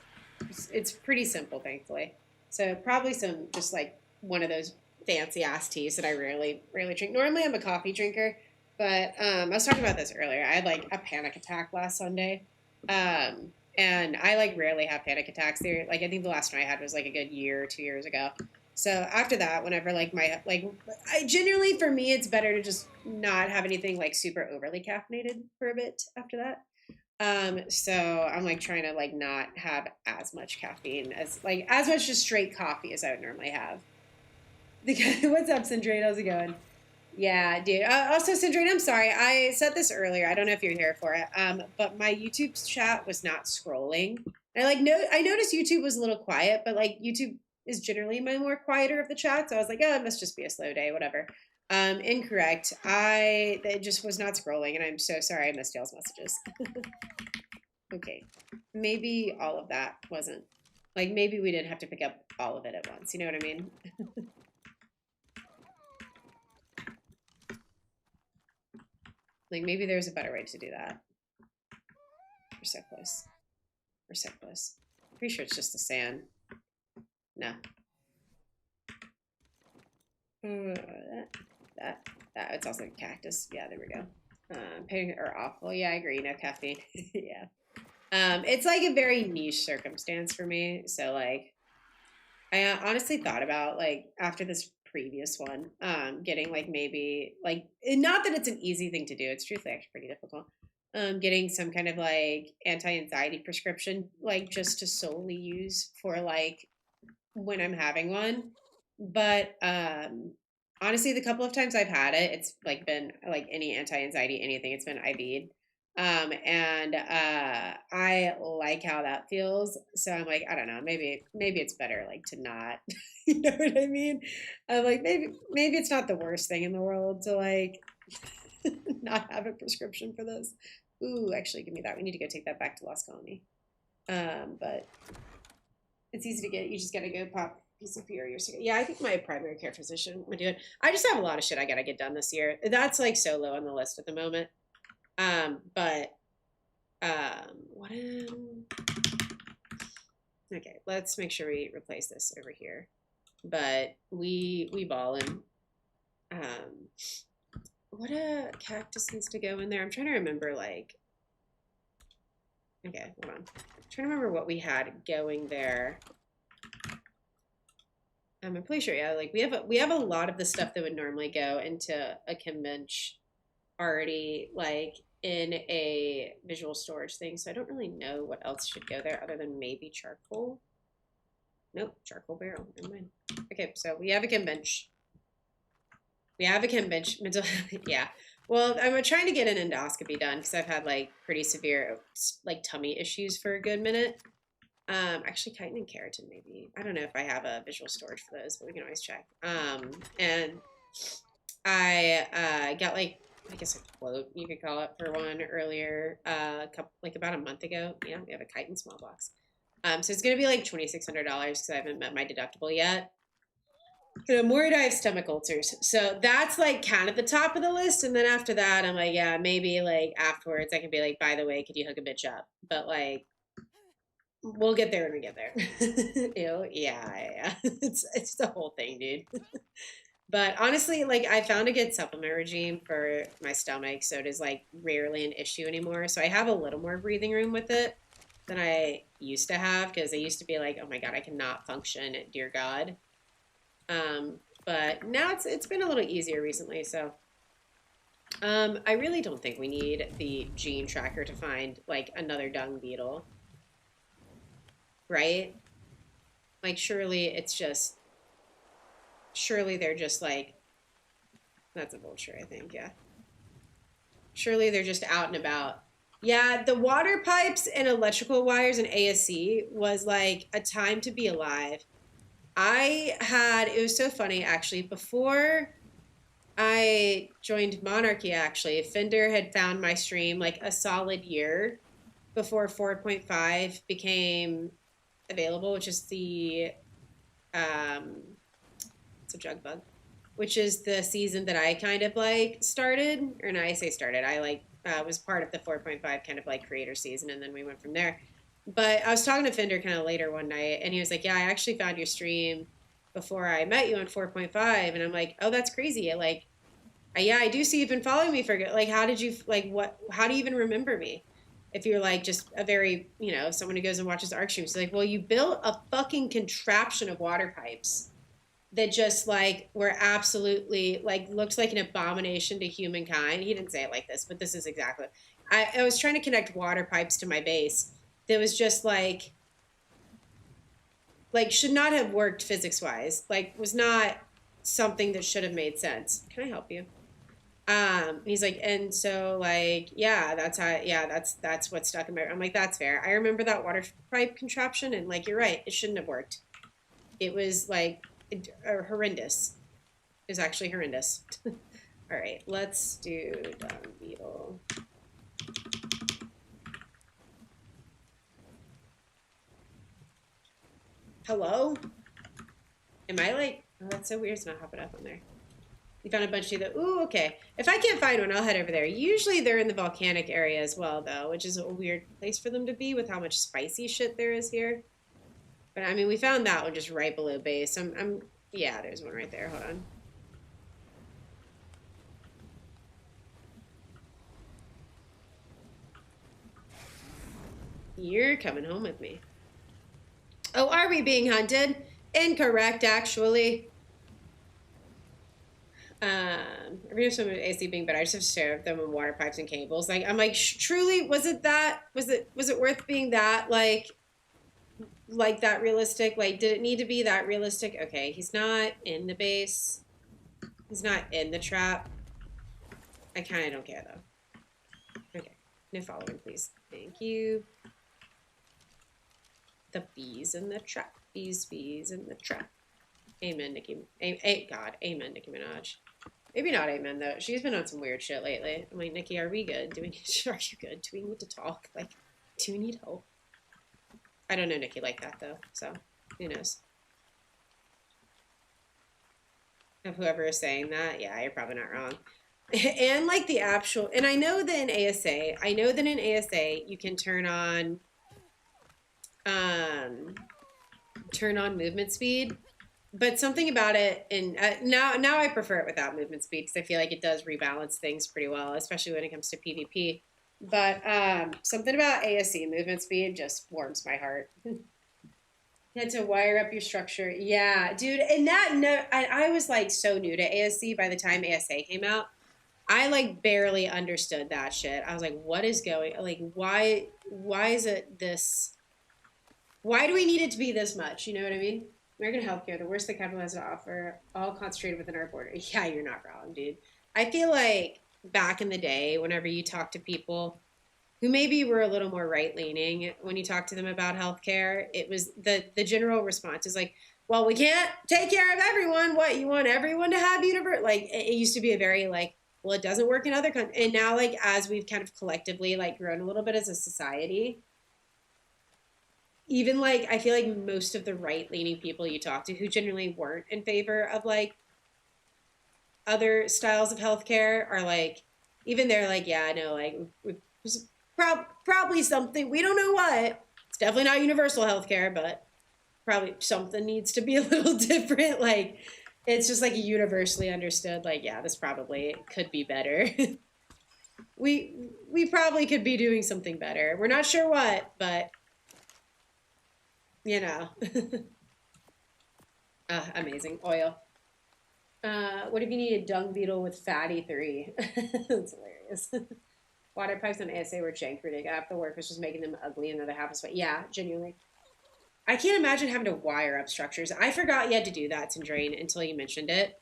it's pretty simple, thankfully. So probably some just like one of those fancy ass teas that I rarely drink. Normally I'm a coffee drinker, but I was talking about this earlier. I had like a panic attack last Sunday. And I like rarely have panic attacks. They're like, I think the last one I had was like a good year or 2 years ago. So after that, whenever I generally, for me, it's better to just not have anything like super overly caffeinated for a bit after that. So I'm like trying to like not have as much caffeine as much just straight coffee as I would normally have. What's up, Syndrate? How's it going? Yeah, dude. Also, Syndrate, I'm sorry. I said this earlier. I don't know if you're here for it. But my YouTube chat was not scrolling. I noticed YouTube was a little quiet, but like YouTube is generally my more quieter of the chats. So I was like, oh, it must just be a slow day, whatever. Incorrect. It just was not scrolling, and I'm so sorry I missed y'all's messages. Okay. Maybe all of that wasn't, like, maybe we didn't have to pick up all of it at once. You know what I mean? Like, maybe there's a better way to do that. We're so close. We're so close. Pretty sure it's just the sand. No. That. It's also cactus. Yeah, there we go. Painting or awful. Yeah, I agree. No caffeine. Yeah. It's like a very niche circumstance for me. So like, I honestly thought about like after this previous one, getting like maybe like, not that it's an easy thing to do. It's truthfully actually pretty difficult. Getting some kind of like anti-anxiety prescription, like just to solely use for like when I'm having one. But honestly, the couple of times I've had it, it's like been like any anti-anxiety, anything, it's been IV'd. And I like how that feels. So I'm like, I don't know, maybe it's better like to not, you know what I mean? I'm like, maybe it's not the worst thing in the world to like not have a prescription for this. Ooh, actually give me that. We need to go take that back to Lost Colony. But it's easy to get. You just got to go pop PCP or your cigarette. Yeah, I think my primary care physician would do it. I just have a lot of shit I got to get done this year. That's like so low on the list at the moment. Okay, let's make sure we replace this over here. But we ballin'. What a cactus needs to go in there. I'm trying to remember like. Okay, hold on. I'm trying to remember what we had going there. I'm pretty sure, yeah. Like we have a lot of the stuff that would normally go into a chem bench already like in a visual storage thing. So I don't really know what else should go there other than maybe charcoal. Nope, charcoal barrel. Never mind. Okay, so we have a chem bench. We have a chem bench. Mental, yeah. Well, I'm trying to get an endoscopy done because I've had like pretty severe like tummy issues for a good minute. Actually, chitin and keratin maybe. I don't know if I have a visual storage for those, but we can always check. And I got like I guess a quote you could call it for one earlier, couple like about a month ago. Yeah, we have a chitin small box. So it's gonna be like $2,600 because I haven't met my deductible yet. And I'm worried I have stomach ulcers. So that's like kind of the top of the list. And then after that, I'm like, yeah, maybe like afterwards I can be like, by the way, could you hook a bitch up? But like, we'll get there when we get there. Ew, yeah. It's the whole thing, dude. But honestly, like I found a good supplement regime for my stomach, so it is like rarely an issue anymore. So I have a little more breathing room with it than I used to have because I used to be like, oh my god, I cannot function, dear God. But now it's been a little easier recently. So I really don't think we need the gene tracker to find like another dung beetle, right? Like surely they're just like that's a vulture, I think, yeah. Surely they're just out and about. Yeah, the water pipes and electrical wires and ASC was like a time to be alive. It was so funny actually, before I joined Monarchy actually, Fender had found my stream like a solid year before 4.5 became available, which is it's a jug bug, which is the season that I kind of like started, or no, I say started. I like was part of the 4.5 kind of like creator season, and then we went from there. But I was talking to Fender kind of later one night, and he was like, "Yeah, I actually found your stream before I met you on 4.5," and I'm like, "Oh, that's crazy!" Yeah, I do see you've been following me for like. How did you like what? How do you even remember me? If you're like just a very someone who goes and watches Ark streams, like, well, you built a fucking contraption of water pipes that just like were absolutely like looks like an abomination to humankind. He didn't say it like this, but this is exactly. I was trying to connect water pipes to my base. That was just like should not have worked physics wise. Like was not something that should have made sense. Can I help you? He's like, and so like, yeah, that's what stuck in my. I'm like, that's fair. I remember that water pipe contraption, and like, you're right, it shouldn't have worked. It was like horrendous. It was actually horrendous. All right, let's do dung beetle. Hello? Am I like? Oh, that's so weird. It's not hopping up on there. You found a bunch of the. Ooh, okay. If I can't find one, I'll head over there. Usually they're in the volcanic area as well, though, which is a weird place for them to be with how much spicy shit there is here. But I mean, we found that one just right below base. Yeah, there's one right there. Hold on. You're coming home with me. Oh, are we being hunted? Incorrect, actually. Every time someone AC being better, I just have to stare at them with water pipes and cables. Like I'm like, truly, was it worth being that like that realistic? Like, did it need to be that realistic? Okay, he's not in the base. He's not in the trap. I kind of don't care though. Okay, no following, please. Thank you. The bees in the trap. Bees in the trap. Amen, Nicki. God, amen, Nicki Minaj. Maybe not amen though. She's been on some weird shit lately. I'm like, Nikki, are we good? Are you good? Do we need to talk? Like, do we need help? I don't know Nikki like that though, so who knows? Of whoever is saying that, yeah, you're probably not wrong. And like the actual, and I know that in ASA, you can turn on movement speed. But something about it, and now I prefer it without movement speed because I feel like it does rebalance things pretty well, especially when it comes to PvP. But something about ASC movement speed just warms my heart. You had to wire up your structure, yeah, dude. And I was like so new to ASC by the time ASA came out. I like barely understood that shit. I was like, what is going? Like, why is it this? Why do we need it to be this much? You know what I mean? American healthcare, the worst the capital has to offer, all concentrated within our border. Yeah, you're not wrong, dude. I feel like back in the day, whenever you talk to people who maybe were a little more right leaning, when you talk to them about healthcare, it was the general response is like, well, we can't take care of everyone. What, you want everyone to have like it used to be a very like, well, it doesn't work in other countries. And now, like, as we've kind of collectively like grown a little bit as a society, even like I feel like most of the right leaning people you talk to who generally weren't in favor of like other styles of healthcare are like, even they're like, yeah, no, like probably something, we don't know what. It's definitely not universal healthcare, but probably something needs to be a little different. Like, it's just like a universally understood, like, yeah, this probably could be better. we probably could be doing something better. We're not sure what, but you know. Amazing. Oil. What if you need a dung beetle with fatty 3? That's hilarious. Water pipes on ASA were jank ridiculous. Half the work was just making them ugly, and the other half was fine. Yeah, genuinely. I can't imagine having to wire up structures. I forgot you had to do that to drain until you mentioned it.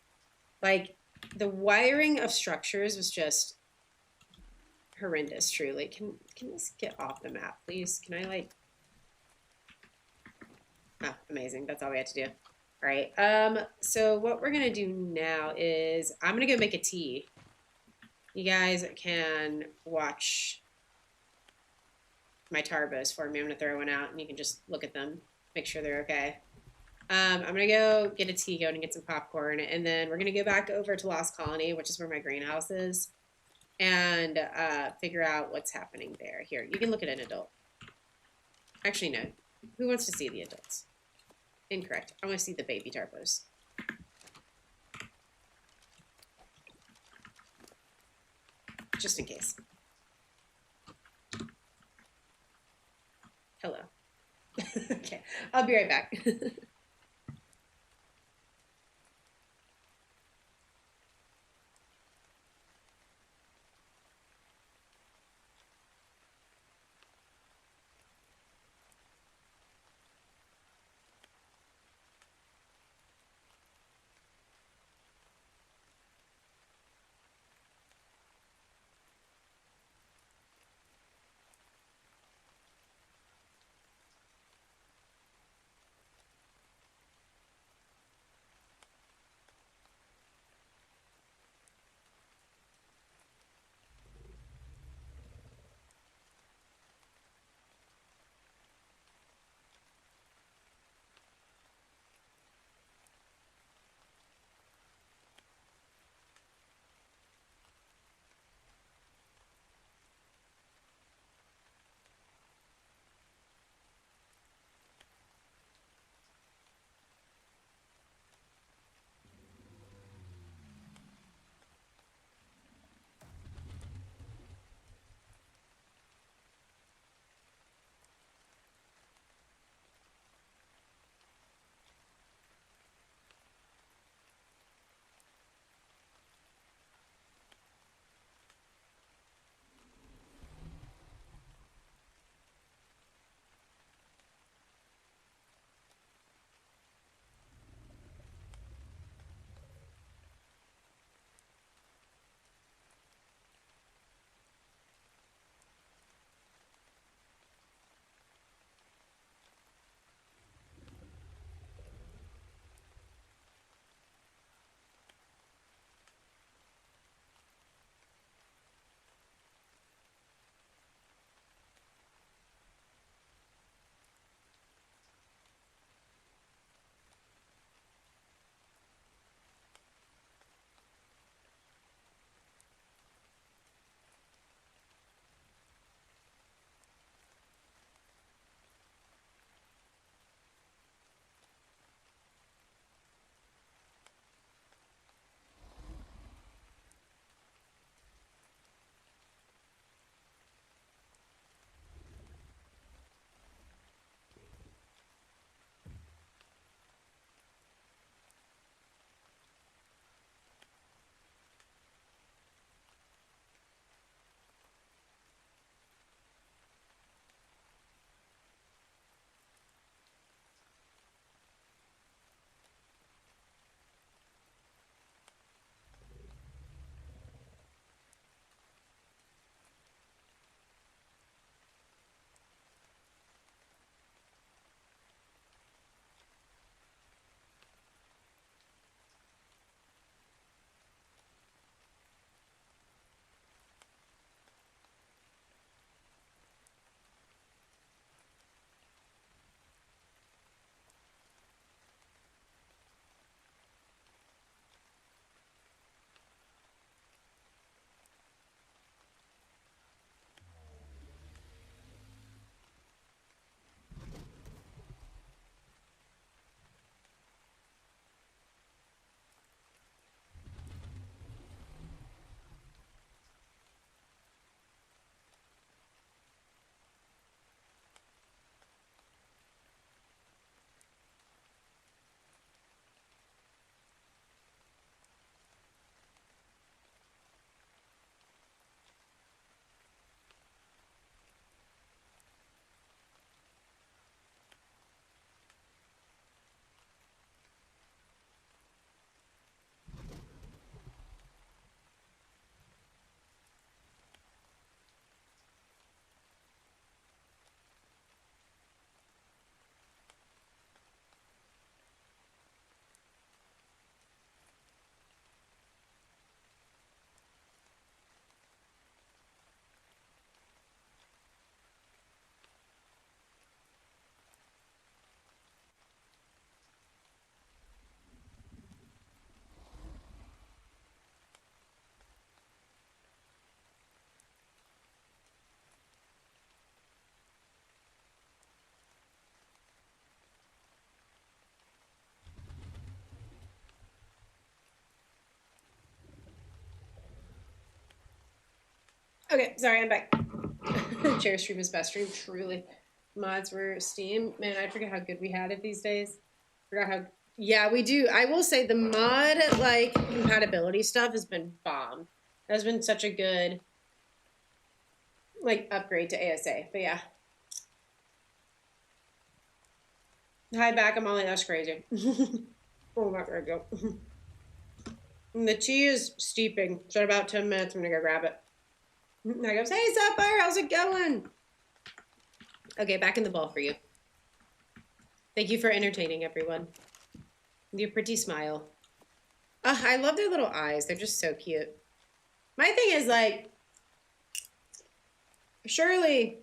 Like, the wiring of structures was just horrendous, truly. Can this get off the map, please? Can I, like... Oh, amazing. That's all we had to do. All right. So what we're going to do now is I'm going to go make a tea. You guys can watch my tarbos for me. I'm going to throw one out, and you can just look at them, make sure they're okay. I'm going to go get a tea going and get some popcorn, and then we're going to go back over to Lost Colony, which is where my greenhouse is, and figure out what's happening there. Here, you can look at an adult. Actually, no. Who wants to see the adults? Incorrect. I want to see the baby tarbos. Just in case. Hello. Okay, I'll be right back. Okay, sorry, I'm back. Chair stream is best stream, truly. Mods were Steam. Man, I forget how good we had it these days. Forgot how. Yeah, we do. I will say the mod like compatibility stuff has been bomb. Has been such a good like upgrade to ASA. But yeah. Hi back, I'm Molly. That's crazy. Oh my god. And the tea is steeping. So in about 10 minutes, I'm gonna go grab it. And I goes, hey Sapphire, how's it going? Okay, back in the ball for you. Thank you for entertaining everyone. Your pretty smile. I love their little eyes. They're just so cute. My thing is like, surely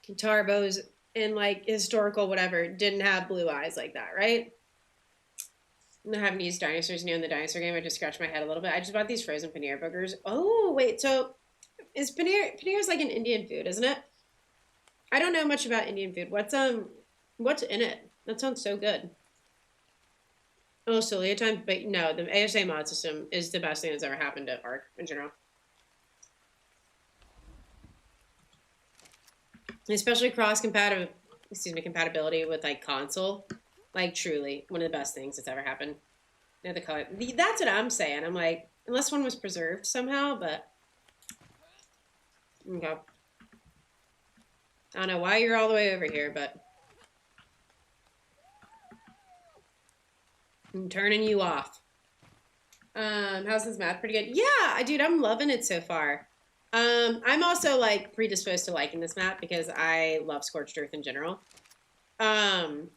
guitar bows in like historical whatever didn't have blue eyes like that, right? I haven't used dinosaurs new in the dinosaur game. I just scratched my head a little bit. I just bought these frozen paneer boogers. Oh wait, so is paneer's like an Indian food, isn't it? I don't know much about Indian food. What's in it? That sounds so good. Oh, Celia time, but no, the ASA mod system is the best thing that's ever happened to Ark in general. Especially compatibility with like console, like truly one of the best things that's ever happened. You know, the color. That's what I'm saying. I'm like, unless one was preserved somehow, but okay. I don't know why you're all the way over here, but I'm turning you off. How's this math? Pretty good. Yeah, dude, I'm loving it so far. I'm also like predisposed to liking this map because I love Scorched Earth in general. No,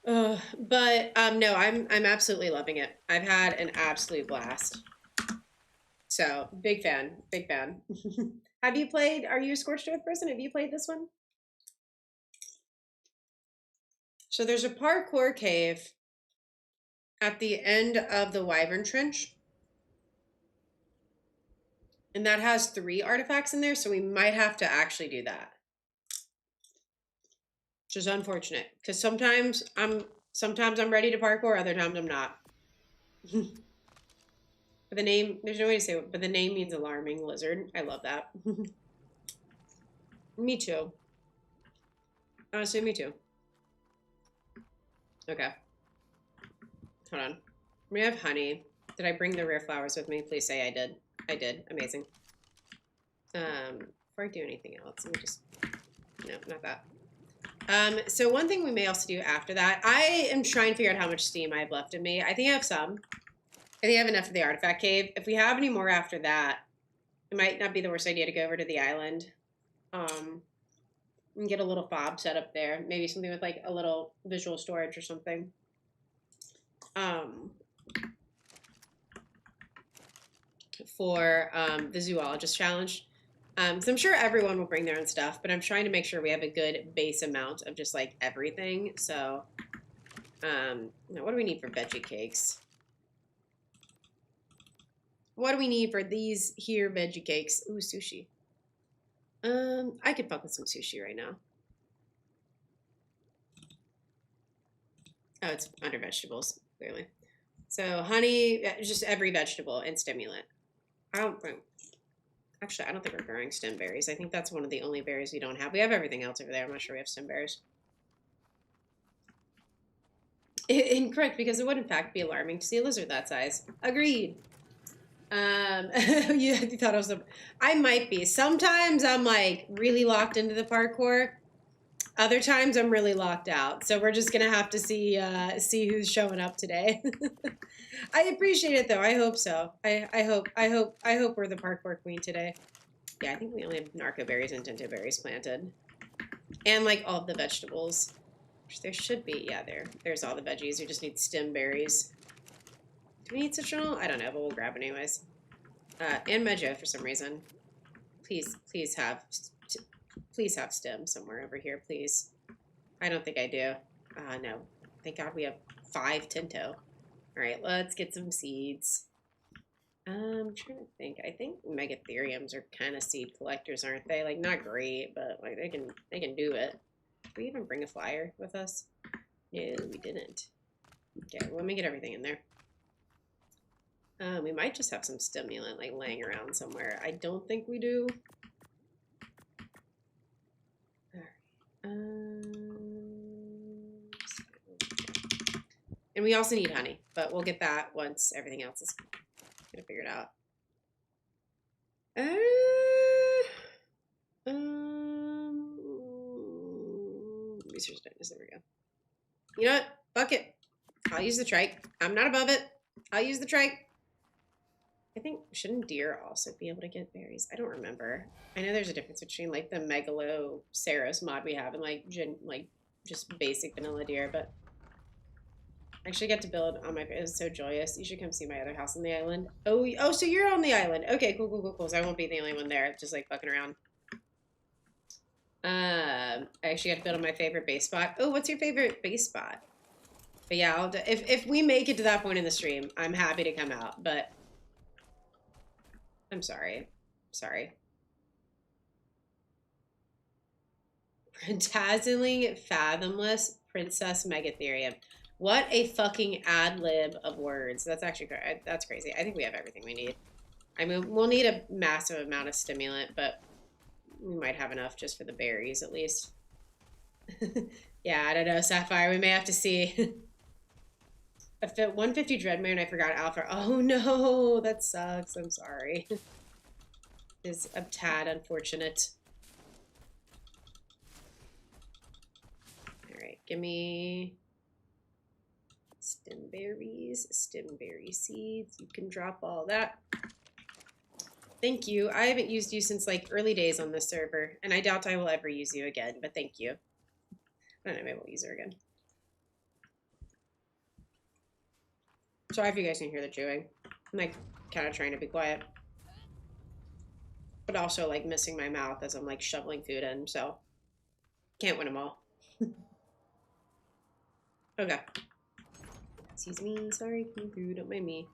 I'm absolutely loving it. I've had an absolute blast. So big fan, big fan. Have you played? Are you a Scorched Earth person? Have you played this one? So there's a parkour cave at the end of the Wyvern Trench. And that has 3 artifacts in there, so we might have to actually do that. Which is unfortunate, because sometimes I'm ready to parkour, other times I'm not. But the name, there's no way to say it, but the name means alarming lizard. I love that. Me too. Honestly, me too. Okay. Hold on. We have honey. Did I bring the rare flowers with me? Please say I did. I did. Amazing. Before I do anything else, let me just... No, not that. So one thing we may also do after that, I am trying to figure out how much steam I have left in me. I think I have some. I think I have enough for the artifact cave. If we have any more after that, it might not be the worst idea to go over to the island. And get a little fob set up there. Maybe something with like a little visual storage or something. For the zoologist challenge. So I'm sure everyone will bring their own stuff, but I'm trying to make sure we have a good base amount of just like everything. So, now what do we need for veggie cakes? What do we need for these here veggie cakes? Ooh, sushi. I could fuck with some sushi right now. Oh, it's under vegetables, clearly. So honey, just every vegetable and stimulant. Actually, I don't think we're growing stem berries. I think that's one of the only berries we don't have. We have everything else over there. I'm not sure we have stem berries. Incorrect, because it would in fact be alarming to see a lizard that size. Agreed. You thought I was I might be. Sometimes I'm like really locked into the parkour. Other times I'm really locked out. So we're just gonna have to see who's showing up today. I appreciate it though. I hope so. I hope we're the parkour queen today. Yeah, I think we only have narco berries and tinto berries planted, and like all of the vegetables. Which there should be. Yeah, there's all the veggies. We just need stem berries. Do we need citronal? I don't know, but we'll grab it anyways. And Mejo for some reason. Please have stem somewhere over here, please. I don't think I do. No. Thank God we have 5 tinto. All right, let's get some seeds. I'm trying to think. I think megatheriums are kind of seed collectors, aren't they? Like, not great, but like they can do it. Did we even bring a flyer with us? No, we didn't. Okay, let me get everything in there. We might just have some stimulant like laying around somewhere. I don't think we do. And we also need honey, but we'll get that once everything else is gonna figure it out. Research darkness, there we go. You know what? Fuck it. I'll use the trike. I'm not above it. I'll use the trike. I think, shouldn't deer also be able to get berries? I don't remember. I know there's a difference between like the Megaloceros mod we have and like just basic vanilla deer, but I actually get to build on my, it was so joyous. You should come see my other house on the island. Oh, so you're on the island. Okay, cool. So I won't be the only one there, just like fucking around. I actually got to build on my favorite base spot. Oh, what's your favorite base spot? But yeah, if we make it to that point in the stream, I'm happy to come out, but I'm sorry. Dazzling, fathomless, princess megatherium. What a fucking ad lib of words. That's actually, that's crazy. I think we have everything we need. I mean, we'll need a massive amount of stimulant, but we might have enough just for the berries at least. Yeah, I don't know, Sapphire. We may have to see. A 150 Dreadmare and I forgot Alpha. Oh no, that sucks. I'm sorry. Is a tad unfortunate. Alright, give me stemberry seeds. You can drop all that. Thank you. I haven't used you since like early days on this server, and I doubt I will ever use you again, but thank you. I don't know, maybe we'll use her again. Sorry if you guys can hear the chewing. I'm like kind of trying to be quiet. But also like missing my mouth as I'm like shoveling food in, so can't win them all. Okay. Excuse me, sorry, don't mind me.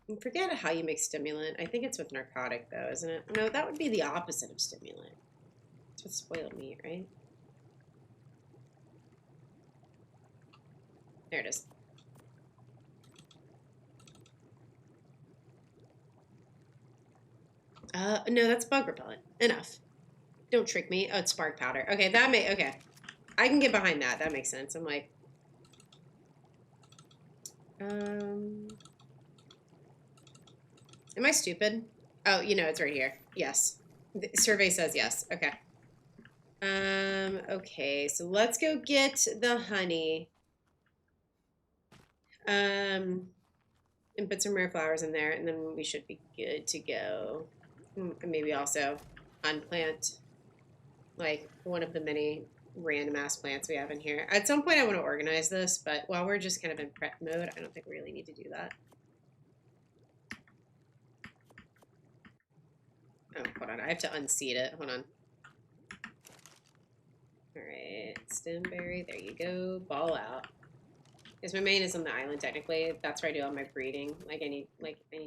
And forget how you make stimulant. I think it's with narcotic though, isn't it? No, that would be the opposite of stimulant. It's with spoiled meat, right? There it is. No, that's bug repellent. Enough. Don't trick me. Oh, it's spark powder. Okay, okay. I can get behind that. That makes sense. I'm like, am I stupid? Oh, you know, it's right here. Yes. The survey says yes. Okay. Okay, so let's go get the honey. And put some rare flowers in there, and then we should be good to go. And maybe also unplant like one of the many random ass plants we have in here. At some point I want to organize this, but while we're just kind of in prep mode, I don't think we really need to do that. Oh, hold on. I have to unseed it. Hold on. Alright. Stemberry. There you go. Ball out. Because my main is on the island, technically. That's where I do all my breeding. Like, I need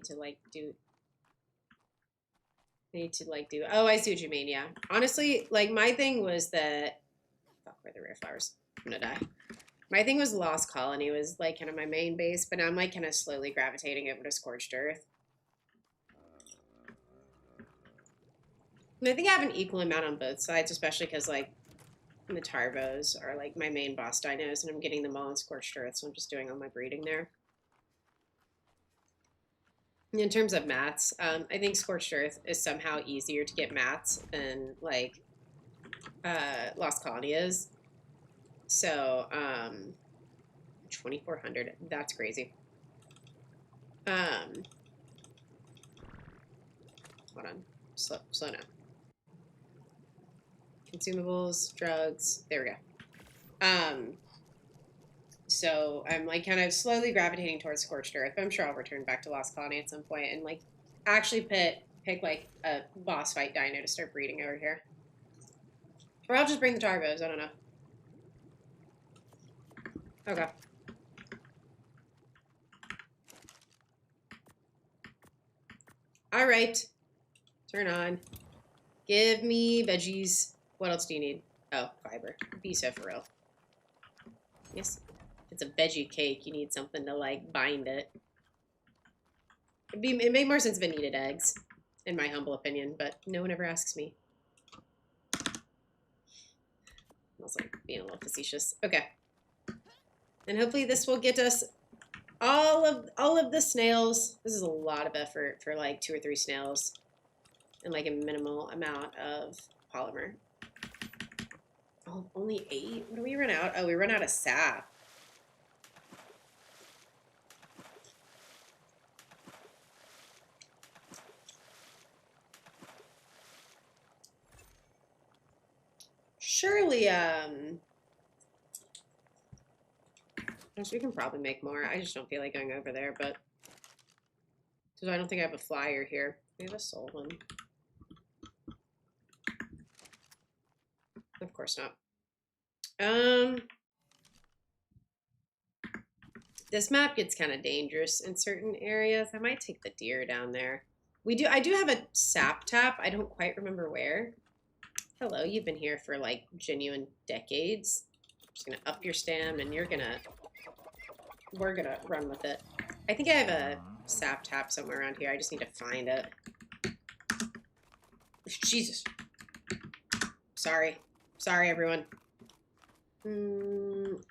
to do... Oh, I see what you mean, yeah. Honestly, like, my thing was that... Fuck, where are the rare flowers? I'm gonna die. My thing was Lost Colony was, like, kind of my main base, but now I'm, like, kind of slowly gravitating over to Scorched Earth. And I think I have an equal amount on both sides, especially because, like, the Tarvos are, like, my main boss dinos, and I'm getting them all in Scorched Earth, so I'm just doing all my breeding there. In terms of mats, I think Scorched Earth is somehow easier to get mats than, like, Lost Colony is. So, 2,400. That's crazy. Hold on. Slow down. Consumables, drugs. There we go. So I'm like kind of slowly gravitating towards Scorched Earth, but I'm sure I'll return back to Lost Colony at some point and like actually pick like a boss fight dino to start breeding over here. Or I'll just bring the Tarvos, I don't know. Okay. All right. Turn on. Give me veggies. What else do you need? Oh, fiber. Be so for real. Yes. If it's a veggie cake, you need something to like bind it. It'd make more sense if it needed eggs, in my humble opinion, but no one ever asks me. I was like being a little facetious. Okay. And hopefully this will get us all of the snails. This is a lot of effort for like 2 or 3 snails and like a minimal amount of polymer. Oh, only 8? What do we run out? Oh, we run out of sap. Surely, we can probably make more. I just don't feel like going over there, but because I don't think I have a flyer here. We have a soul one. Of course not. This map gets kind of dangerous in certain areas. I might take the deer down there. I do have a sap tap. I don't quite remember where. Hello, you've been here for like genuine decades. I'm just gonna up your stam and we're gonna run with it. I think I have a sap tap somewhere around here. I just need to find it. Jesus. Sorry. Sorry, everyone. And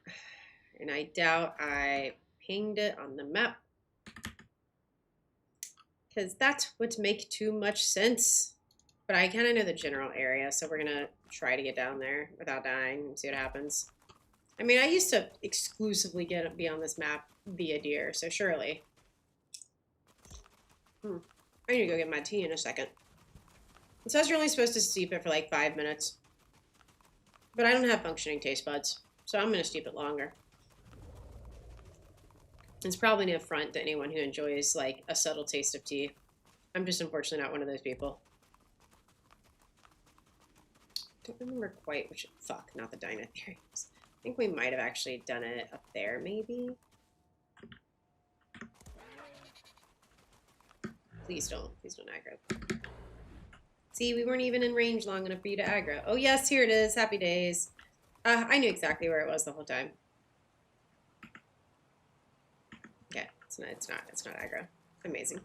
I doubt I pinged it on the map. Because that would make too much sense. But I kind of know the general area, so we're going to try to get down there without dying and see what happens. I mean, I used to exclusively be on this map via deer, so surely. I need to go get my tea in a second. It says you're only supposed to steep it for like 5 minutes. But I don't have functioning taste buds, so I'm going to steep it longer. It's probably an affront to anyone who enjoys like a subtle taste of tea. I'm just unfortunately not one of those people. Don't remember quite which. Fuck, not the Dinotheriums. I think we might have actually done it up there, maybe. Please don't aggro. See, we weren't even in range long enough for you to aggro. Oh yes, here it is. Happy days. I knew exactly where it was the whole time. Okay, it's not aggro. Amazing.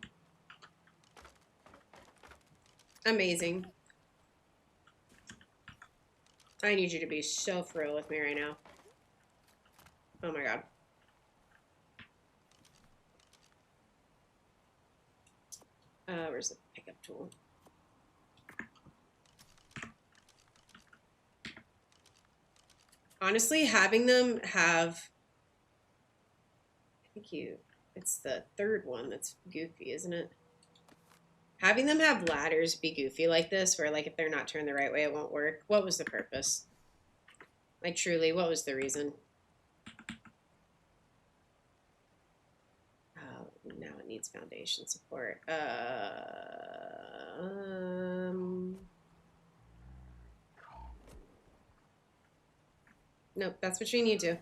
Amazing. I need you to be so for real with me right now. Oh my god. Where's the pickup tool? Honestly, having them have... it's the third one that's goofy, isn't it? Having them have ladders be goofy like this, where like if they're not turned the right way, it won't work. What was the purpose? Like truly, what was the reason? Oh, now it needs foundation support. Nope, that's between you two.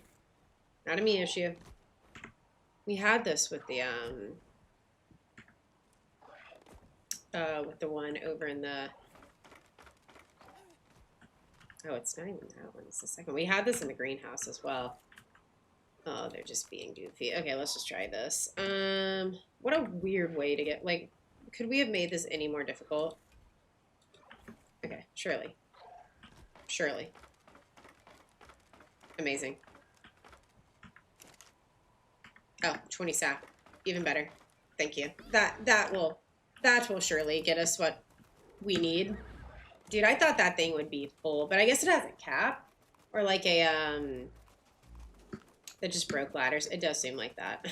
Not a me issue. We had this with the one over in the... Oh, it's not even that one. It's the second. We had this in the greenhouse as well. Oh, they're just being goofy. Okay, let's just try this. What a weird way to get... Like, could we have made this any more difficult? Okay, surely. Surely. Amazing. Oh, 20 sap. Even better. Thank you. That will surely get us what we need. Dude, I thought that thing would be full, but I guess it has a cap. Or like a, that just broke ladders. It does seem like that.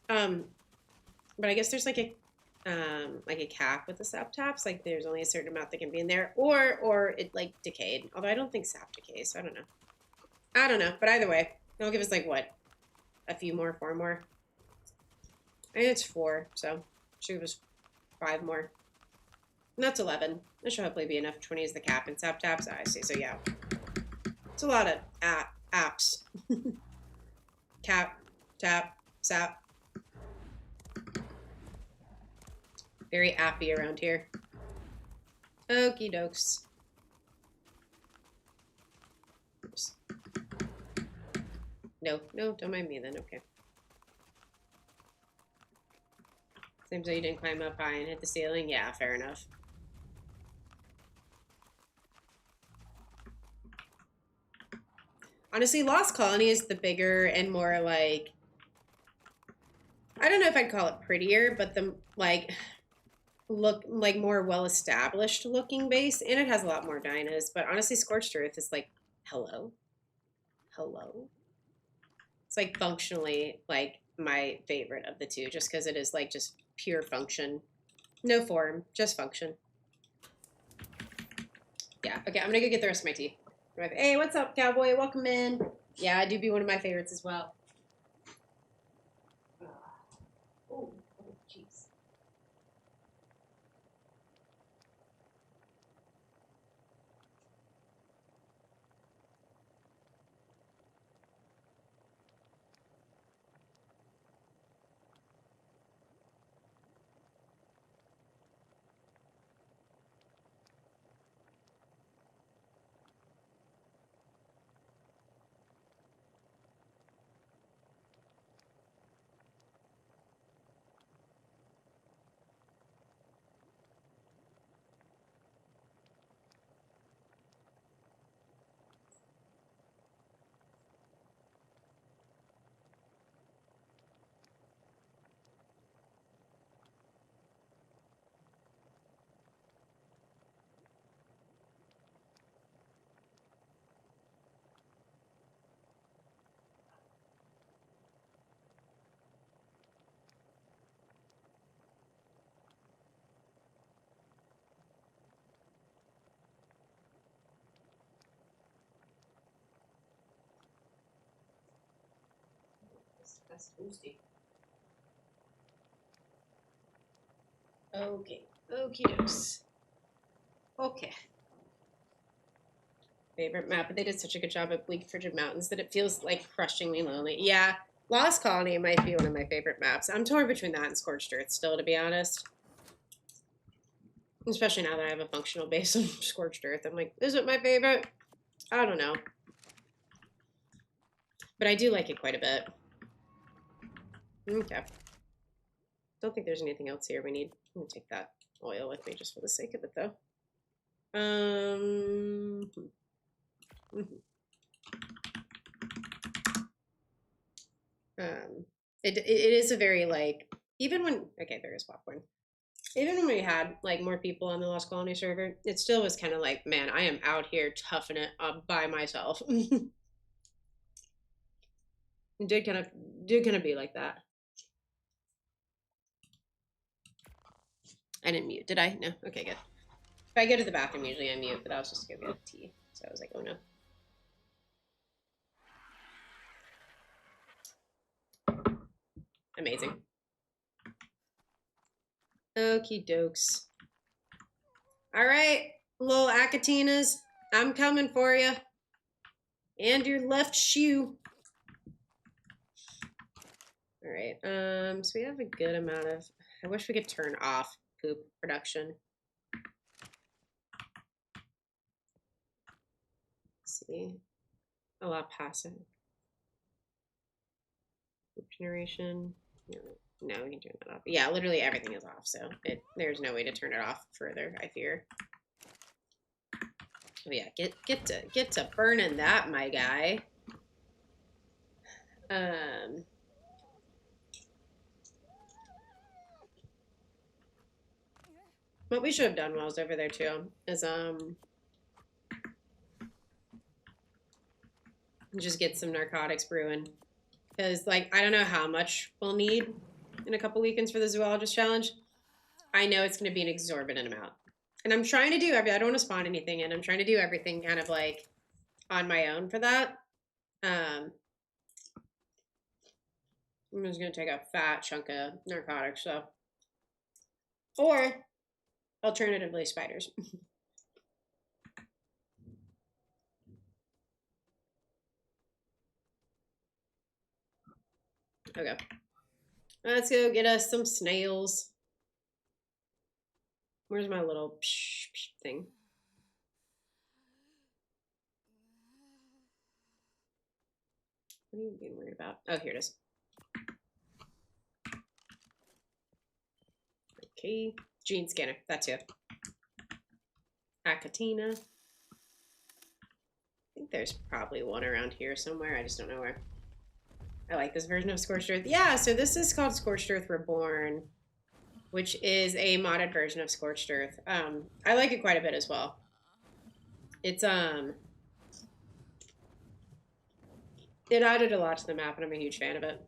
But I guess there's like a cap with the sap taps. Like there's only a certain amount that can be in there. Or it like decayed. Although I don't think sap decays, so I don't know. I don't know, but either way, it'll give us like what? A few more, 4 more? I think it's 4, so should give us 5 more. And that's 11. That should hopefully be enough. 20 is the cap and sap taps. I see, so yeah. It's a lot of apps. Cap, tap, sap. Very appy around here. Okie dokes. Oops. No, don't mind me then, okay. Seems like you didn't climb up high and hit the ceiling. Yeah, fair enough. Honestly, Lost Colony is the bigger and more like, I don't know if I'd call it prettier, but the like look like more well established looking base, and it has a lot more dinos. But honestly, Scorched Earth is like, hello, hello. It's like functionally like my favorite of the two, just because it is like just pure function, no form, just function. Yeah. Okay, I'm gonna go get the rest of my tea. Hey, what's up, cowboy? Welcome in. Yeah, I do be one of my favorites as well. Oh, jeez. That's toasty. Okay. Okie dokes. Okay. Favorite map, but they did such a good job at Bleak Frigid Mountains that it feels like crushingly lonely. Yeah, Lost Colony might be one of my favorite maps. I'm torn between that and Scorched Earth still, to be honest. Especially now that I have a functional base on Scorched Earth. I'm like, is it my favorite? I don't know. But I do like it quite a bit. Okay. Don't think there's anything else here we need. I'm gonna take that oil with me just for the sake of it, though. It is a very like, even when, okay, there is popcorn. Even when we had like more people on the Lost Colony server, it still was kind of like, man, I am out here toughing it up by myself. It did kind of be like that. I didn't mute, did I? No. Okay, good. If I go to the bathroom, usually I mute, but I was just gonna get tea, so I was like, oh no. Amazing. Okie dokes. All right, little Acatinas, I'm coming for you. And your left shoe. All right, so we have a good amount of, I wish we could turn off poop production. Let's see, allow passive. Poop generation, no, we can turn that off. Yeah, literally everything is off, so there's no way to turn it off further, I fear. Oh yeah, get to burning that, my guy. What we should have done while I was over there too is just get some narcotics brewing, because like I don't know how much we'll need in a couple weekends for the zoologist challenge. I know it's going to be an exorbitant amount, and I'm trying to do I don't want to spawn anything in. I'm trying to do everything kind of like on my own for that. I'm just going to take a fat chunk of narcotics, so, or alternatively spiders. Okay, let's go get us some snails. Where's my little thing? What are you being worried about? Oh, here it is. Okay. Gene scanner. That too. Akatina. I think there's probably one around here somewhere. I just don't know where. I like this version of Scorched Earth. Yeah, so this is called Scorched Earth Reborn, which is a modded version of Scorched Earth. I like it quite a bit as well. It's it added a lot to the map, and I'm a huge fan of it.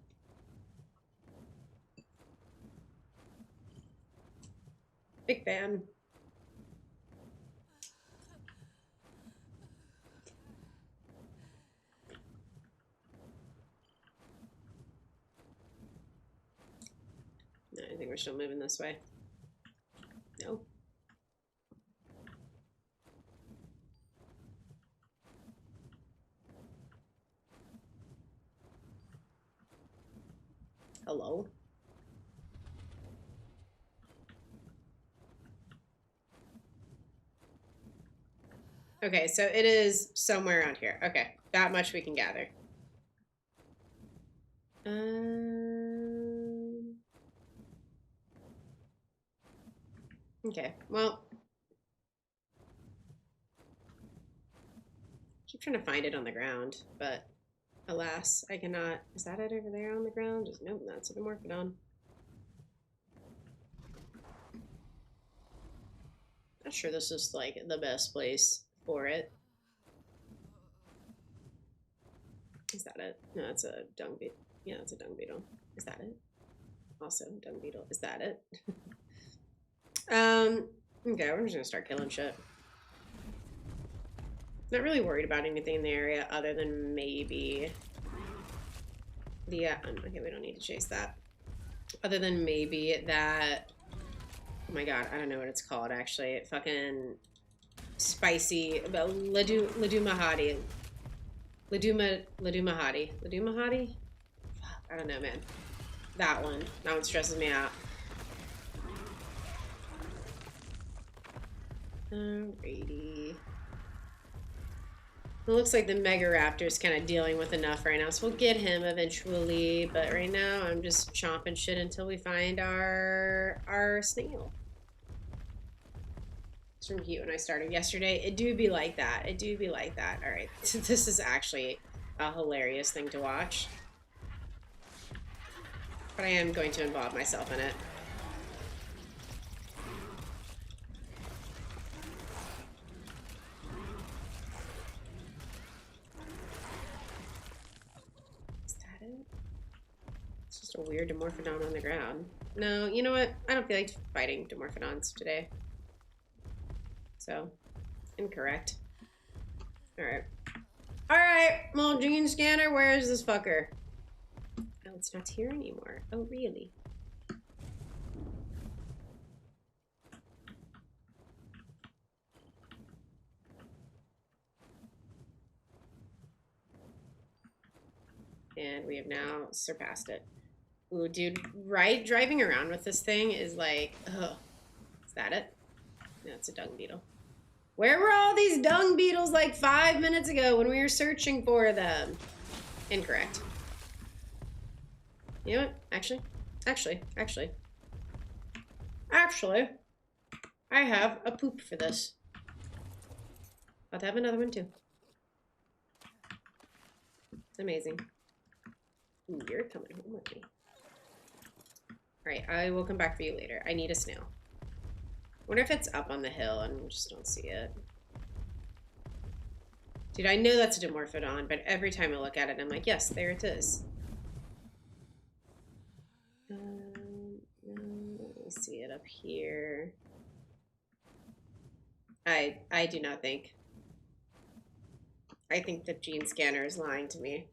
Big fan. No, I think we're still moving this way. No. Hello? Okay, so it is somewhere around here. Okay, that much we can gather. Okay, well. Keep trying to find it on the ground, but alas, I cannot. Is that it over there on the ground? Just, nope, that's a Dimorphodon. Not sure this is like the best place for it. Is that it? No, it's a dung beetle. Yeah, it's a dung beetle. Is that it? Also, dung beetle. Is that it? Okay, we're just gonna start killing shit. Not really worried about anything in the area other than maybe the, okay, we don't need to chase that. Other than maybe that, oh my god, I don't know what it's called actually. Fucking spicy, Ladumahati. Ladumahati? Fuck, I don't know, man. That one stresses me out. Alrighty. It looks like the Mega Raptor's kind of dealing with enough right now, so we'll get him eventually. But right now, I'm just chomping shit until we find our snail. It's from Heat when I started yesterday. It do be like that. It do be like that. All right, this is actually a hilarious thing to watch, but I am going to involve myself in it. A weird Dimorphodon on the ground. No, you know what? I don't feel like fighting Dimorphodons today. So, incorrect. Alright. Alright, well, gene scanner, where is this fucker? Oh, it's not here anymore. Oh, really? And we have now surpassed it. Ooh, dude, right? Driving around with this thing is like, ugh. Is that it? No, it's a dung beetle. Where were all these dung beetles like 5 minutes ago when we were searching for them? Incorrect. You know what? Actually, I have a poop for this. I'll have another one too. Amazing. Ooh, you're coming home with me. Alright, I will come back for you later. I need a snail. Wonder if it's up on the hill and we just don't see it. Dude, I know that's a Dimorphodon, but every time I look at it, I'm like, yes, there it is. Let me see it up here. I do not think. I think the gene scanner is lying to me.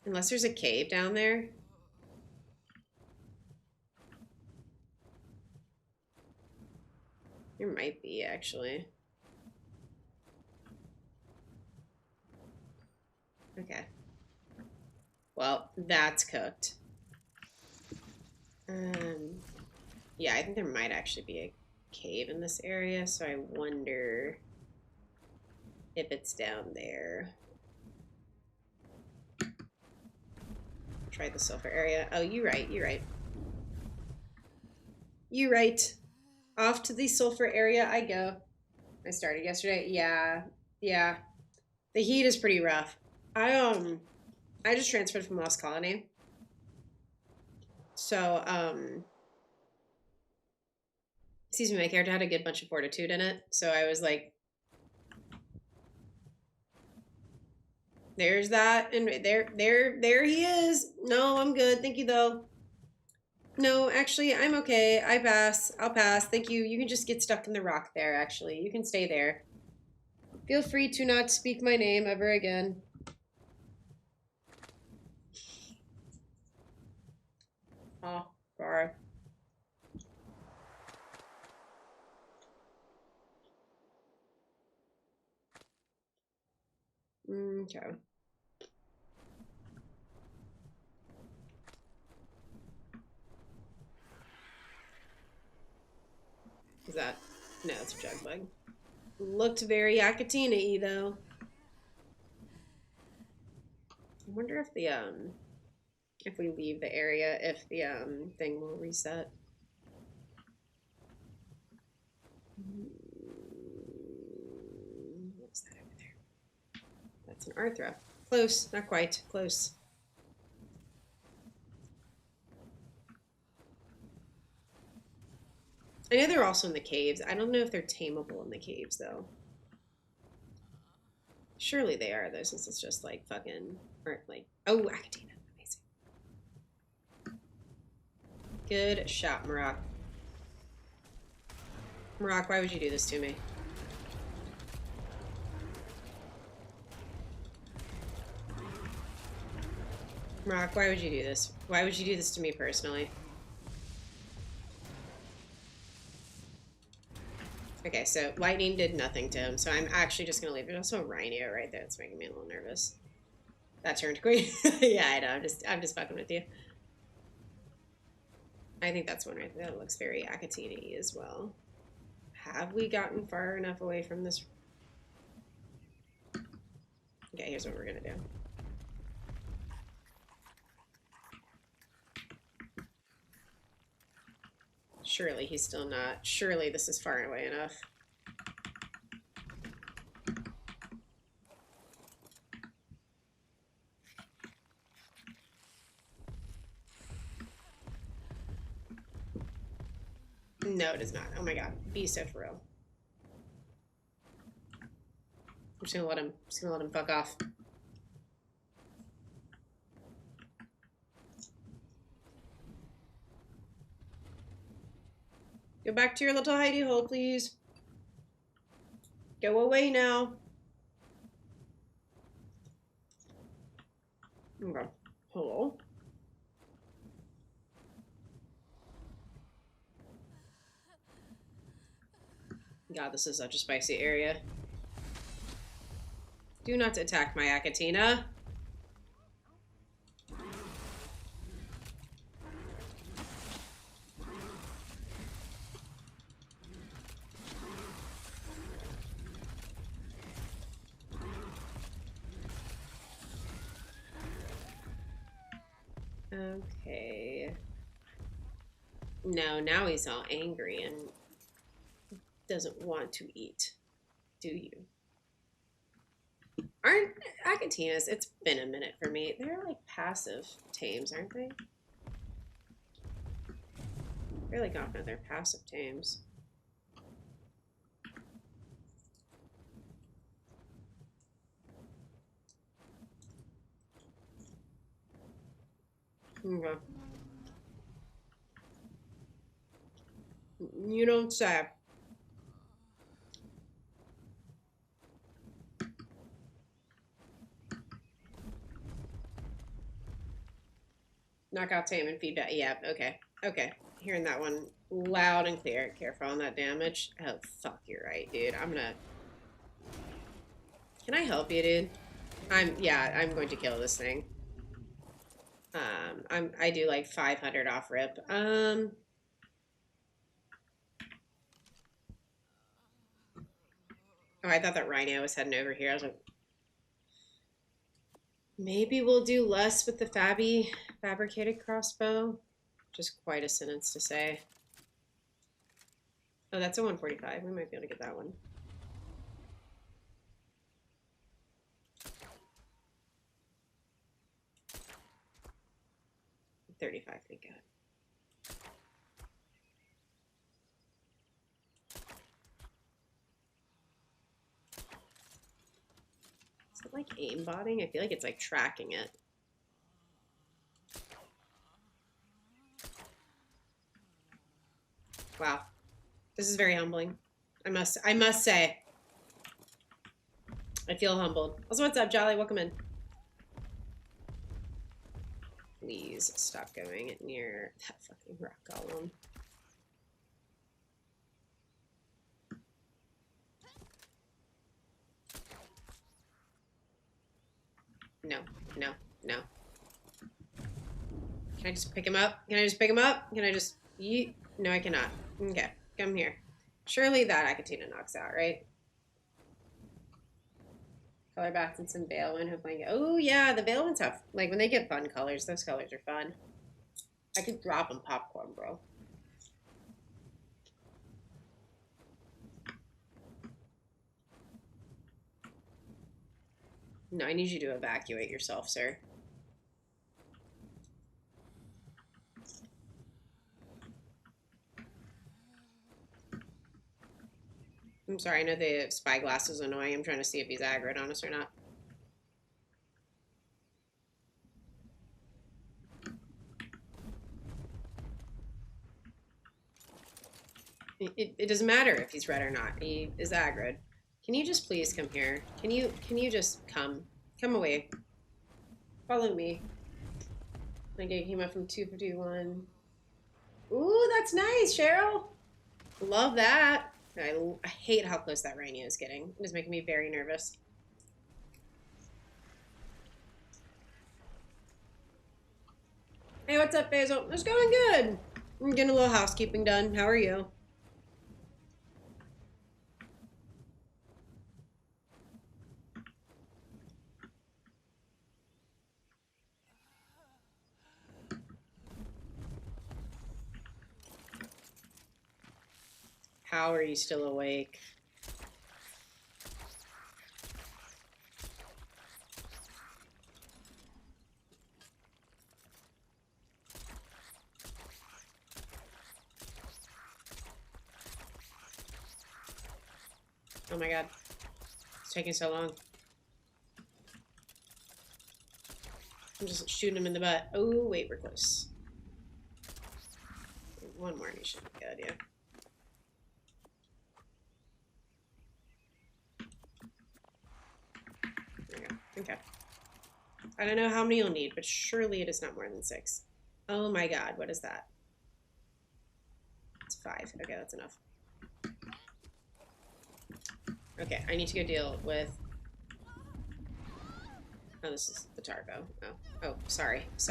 Unless there's a cave down there. There might be, actually. Okay. Well, that's cooked. Yeah, I think there might actually be a cave in this area, so I wonder if it's down there. Try the sulfur area. Oh, you're right, you're right. You're right. Off to the sulfur area I go. I started yesterday. Yeah, yeah. The heat is pretty rough. I just transferred from Lost Colony. So, excuse me, my character had a good bunch of fortitude in it. So I was like, there's that, and there he is. No, I'm good. Thank you, though. No, actually, I'm okay. I pass. I'll pass. Thank you. You can just get stuck in the rock there, actually. You can stay there. Feel free to not speak my name ever again. Oh, sorry. Okay. Is that... No, it's a jug bug. Looked very Akatina-y, though. I wonder if the, if we leave the area, if the, thing will reset. What's that over there? That's an Arthra. Close, not quite. Close. I know they're also in the caves. I don't know if they're tameable in the caves, though. Surely they are, though, since it's just like fucking... Or like... Oh, Akatina. Amazing. Good shot, Marak. Marak, why would you do this to me? Marak, why would you do this? Why would you do this to me personally? Okay, so lightning did nothing to him, so I'm actually just gonna leave it. Also, a rhino right there. That's making me a little nervous. That turned green. Yeah, I know. I'm just fucking with you. I think that's one right there. That looks very Akatina-y as well. Have we gotten far enough away from this? Okay, here's what we're gonna do. Surely he's still not. Surely this is far away enough. No, it is not. Oh my god. Be so for real. I'm just gonna let him fuck off. Go back to your little hidey hole, please. Go away now. Okay. Hello? God, this is such a spicy area. Do not attack my Akatina. Okay. No, now he's all angry and doesn't want to eat. Do you? Aren't Akatinas, it's been a minute for me. They're like passive tames, aren't they? Fairly confident they're passive tames. Okay. You don't say. Knockout tame and feedback. Yeah, okay. Okay. Hearing that one loud and clear. Careful on that damage. Oh, fuck, you're right, dude. I'm gonna... Can I help you, dude? I'm going to kill this thing. I do like 500 off rip. Oh, I thought that rhino was heading over here. I was like, maybe we'll do less with the fabricated crossbow. Just quite a sentence to say. Oh, that's a 145. We might be able to get that one. $35, thank God. Is it like aimbotting? I feel like it's like tracking it. Wow. This is very humbling. I must say. I feel humbled. Also, what's up, Jolly? Welcome in. Please stop going near that fucking rock golem. No, no, no. Can I just pick him up? Can I just pick him up? Can I just... No, I cannot. Okay, come here. Surely that Akatina knocks out, right? Color bats and some Balewind. Hopefully I get... Oh, yeah, the Balewinds have... Like, when they get fun colors, those colors are fun. I could drop them popcorn, bro. No, I need you to evacuate yourself, sir. I'm sorry, I know the spyglass is annoying. I'm trying to see if he's aggroed on us or not. It doesn't matter if he's red or not. He is aggroed. Can you just please come here? Can you just come? Come away. Follow me. My gate came up from 251. Ooh, that's nice, Cheryl. Love that. I hate how close that Rainy is getting. It is making me very nervous. Hey, what's up, Basil? It's going good. I'm getting a little housekeeping done. How are you? How are you still awake? Oh my god. It's taking so long. I'm just shooting him in the butt. Oh, wait, we're close. One more and he should be good, yeah. There we go. Okay. I don't know how many you'll need, but surely it is not more than 6. Oh my god, what is that? It's 5. Okay, that's enough. Okay, I need to go deal with... Oh, this is the Targo. Oh, sorry. Do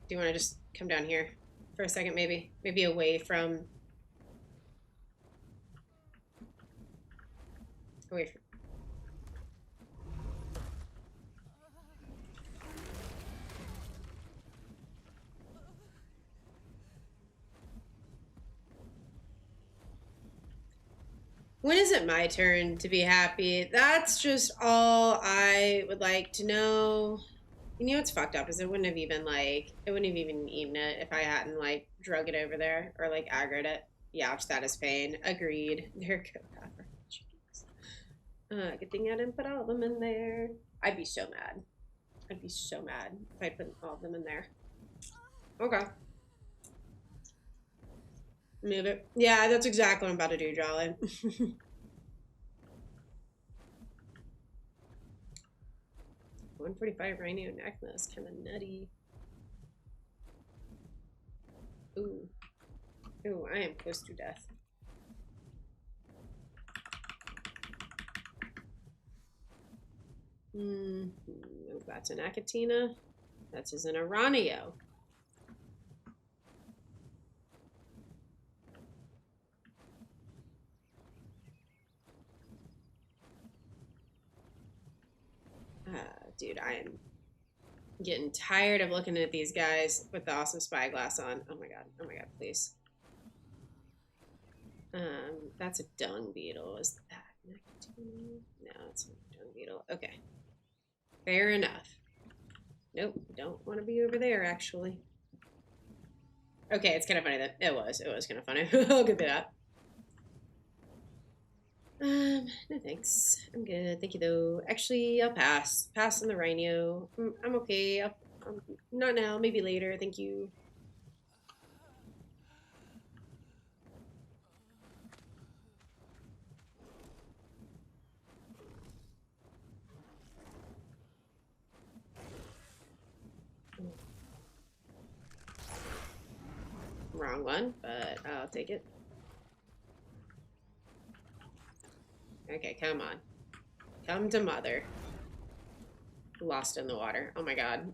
you want to just come down here for a second, maybe? Maybe away from... Away from... When is it my turn to be happy? That's just all I would like to know. You know what's fucked up is it wouldn't have even eaten it if I hadn't like drug it over there or like aggroed it. Youch, that is pain. Agreed. There go. Good thing I didn't put all of them in there. I'd be so mad. I'd be so mad if I put all of them in there. Okay. Move it. Yeah, that's exactly what I'm about to do, Jolly. 145 rhino necklace, kind of nutty. Ooh. Ooh, I am close to death. That's an Akatina. That's an Aranio. dude, I am getting tired of looking at these guys with the awesome spyglass on. Oh my god, please. That's a dung beetle. Is that Neptune? No, it's not a dung beetle. Okay. Fair enough. Nope, don't want to be over there, actually. Okay, it's kind of funny that it was kind of funny. I'll give it that. No thanks. I'm good. Thank you, though. Actually, I'll pass. Pass on the rhino. I'm okay. Not now. Maybe later. Thank you. Wrong one, but I'll take it. Okay, come on. Come to mother. Lost in the water. Oh my god.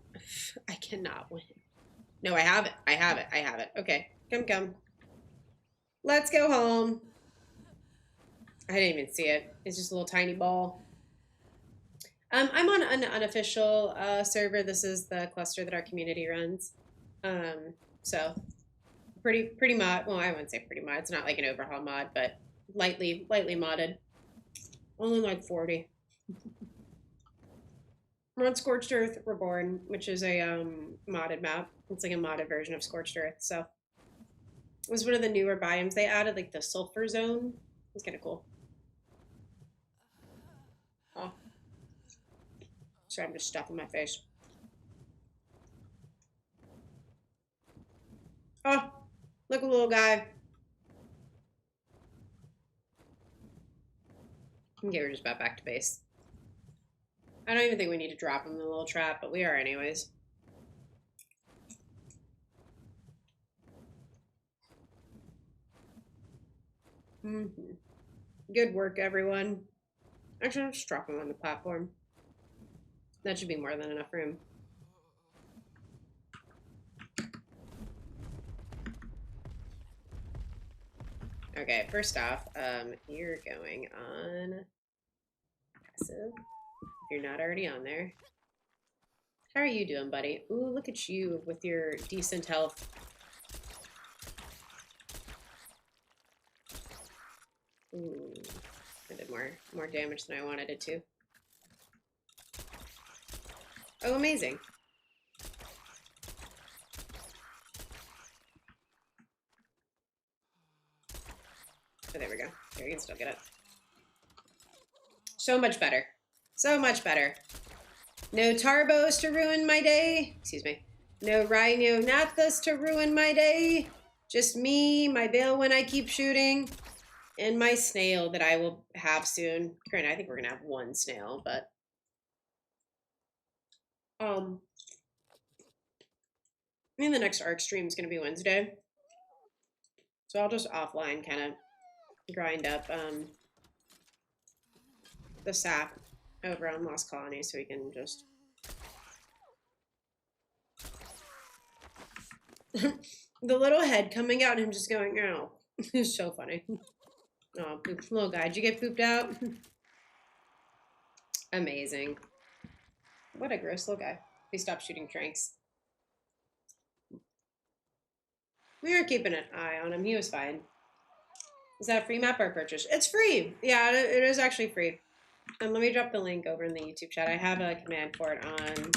I cannot win. No, I have it. I have it. I have it. Okay. Come. Let's go home. I didn't even see it. It's just a little tiny ball. I'm on an unofficial server. This is the cluster that our community runs. So pretty mod. Well, I wouldn't say pretty mod. It's not like an overhaul mod, but lightly modded. Only like 40. We're on Scorched Earth Reborn, which is a modded map. It's like a modded version of Scorched Earth. So it was one of the newer biomes they added, like the sulfur zone. It's kind of cool. Oh. Sorry, I'm just stuffing my face. Oh, look, a little guy. Okay, we're just about back to base. I don't even think we need to drop him in the little trap, but we are anyways. Good work, everyone. Actually, I'll just drop him on the platform. That should be more than enough room. Okay, first off, you're going on passive. If you're not already on there. How are you doing, buddy? Ooh, look at you with your decent health. Ooh, I did more damage than I wanted it to. Oh, amazing. Oh, there we go. There, you can still get it. So much better. So much better. No Tarbos to ruin my day. Excuse me. No Rhino Nathas to ruin my day. Just me, my bill when I keep shooting, and my snail that I will have soon. Granted, I think we're going to have one snail, but... I mean, the next Ark stream is going to be Wednesday. So I'll just offline kind of grind up the sap over on Lost Colony so we can just... The little head coming out and him just going, oh. It's so funny. Oh, little guy. Did you get pooped out? Amazing. What a gross little guy. Please stop shooting tranks. We were keeping an eye on him. He was fine. Is that a free map or a purchase? It's free. Yeah, it is actually free. Let me drop the link over in the YouTube chat. I have a command for it on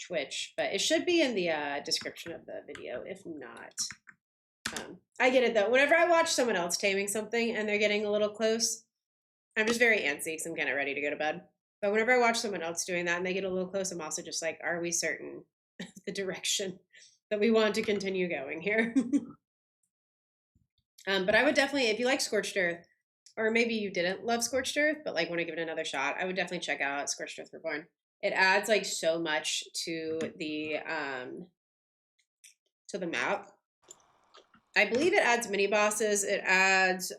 Twitch, but it should be in the description of the video. If not, I get it though. Whenever I watch someone else taming something and they're getting a little close, I'm just very antsy because I'm kind of ready to go to bed. But whenever I watch someone else doing that and they get a little close, I'm also just like, are we certain the direction that we want to continue going here? But I would definitely, if you like Scorched Earth, or maybe you didn't love Scorched Earth, but like want to give it another shot, I would definitely check out Scorched Earth Reborn. It adds like so much to the map. I believe it adds mini bosses. It adds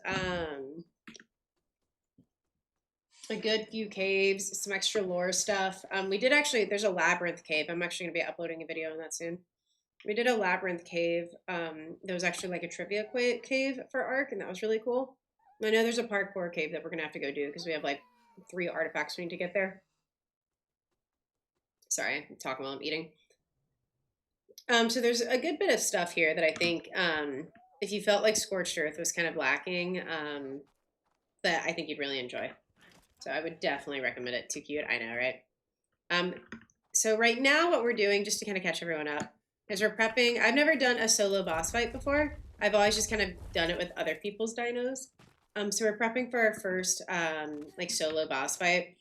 a good few caves, some extra lore stuff. We did actually, there's a labyrinth cave. I'm actually going to be uploading a video on that soon. We did a labyrinth cave. There was actually like a trivia cave for Ark, and that was really cool. I know there's a parkour cave that we're going to have to go do because we have like 3 artifacts we need to get there. Sorry, I'm talking while I'm eating. So there's a good bit of stuff here that I think, if you felt like Scorched Earth was kind of lacking, that I think you'd really enjoy. So I would definitely recommend it. Too cute, I know, right? Um, so right now what we're doing, just to kind of catch everyone up, is we're prepping. I've never done a solo boss fight before. I've always just kind of done it with other people's dinos. So we're prepping for our first like solo boss fight.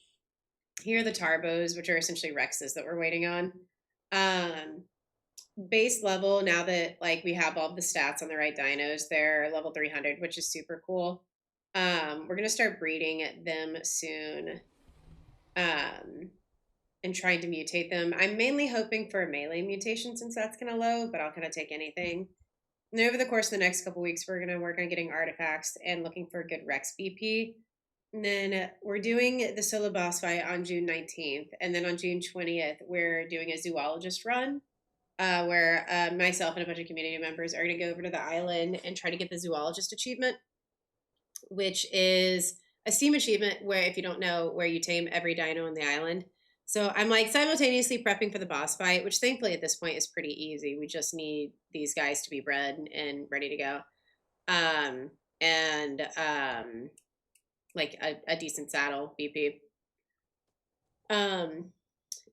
Here are the Tarbos, which are essentially Rexes that we're waiting on. Base level, now that like we have all the stats on the right dinos, they're level 300, which is super cool. We're gonna start breeding them soon. And trying to mutate them. I'm mainly hoping for a melee mutation since that's kind of low, but I'll kind of take anything. And over the course of the next couple weeks, we're going to work on getting artifacts and looking for a good Rex BP. And then we're doing the solo boss fight on June 19th. And then on June 20th, we're doing a zoologist run where myself and a bunch of community members are going to go over to the island and try to get the zoologist achievement, which is a Steam achievement where, if you don't know, where you tame every dino on the island. So I'm like simultaneously prepping for the boss fight, which thankfully at this point is pretty easy. We just need these guys to be bred and ready to go. Like a decent saddle BP.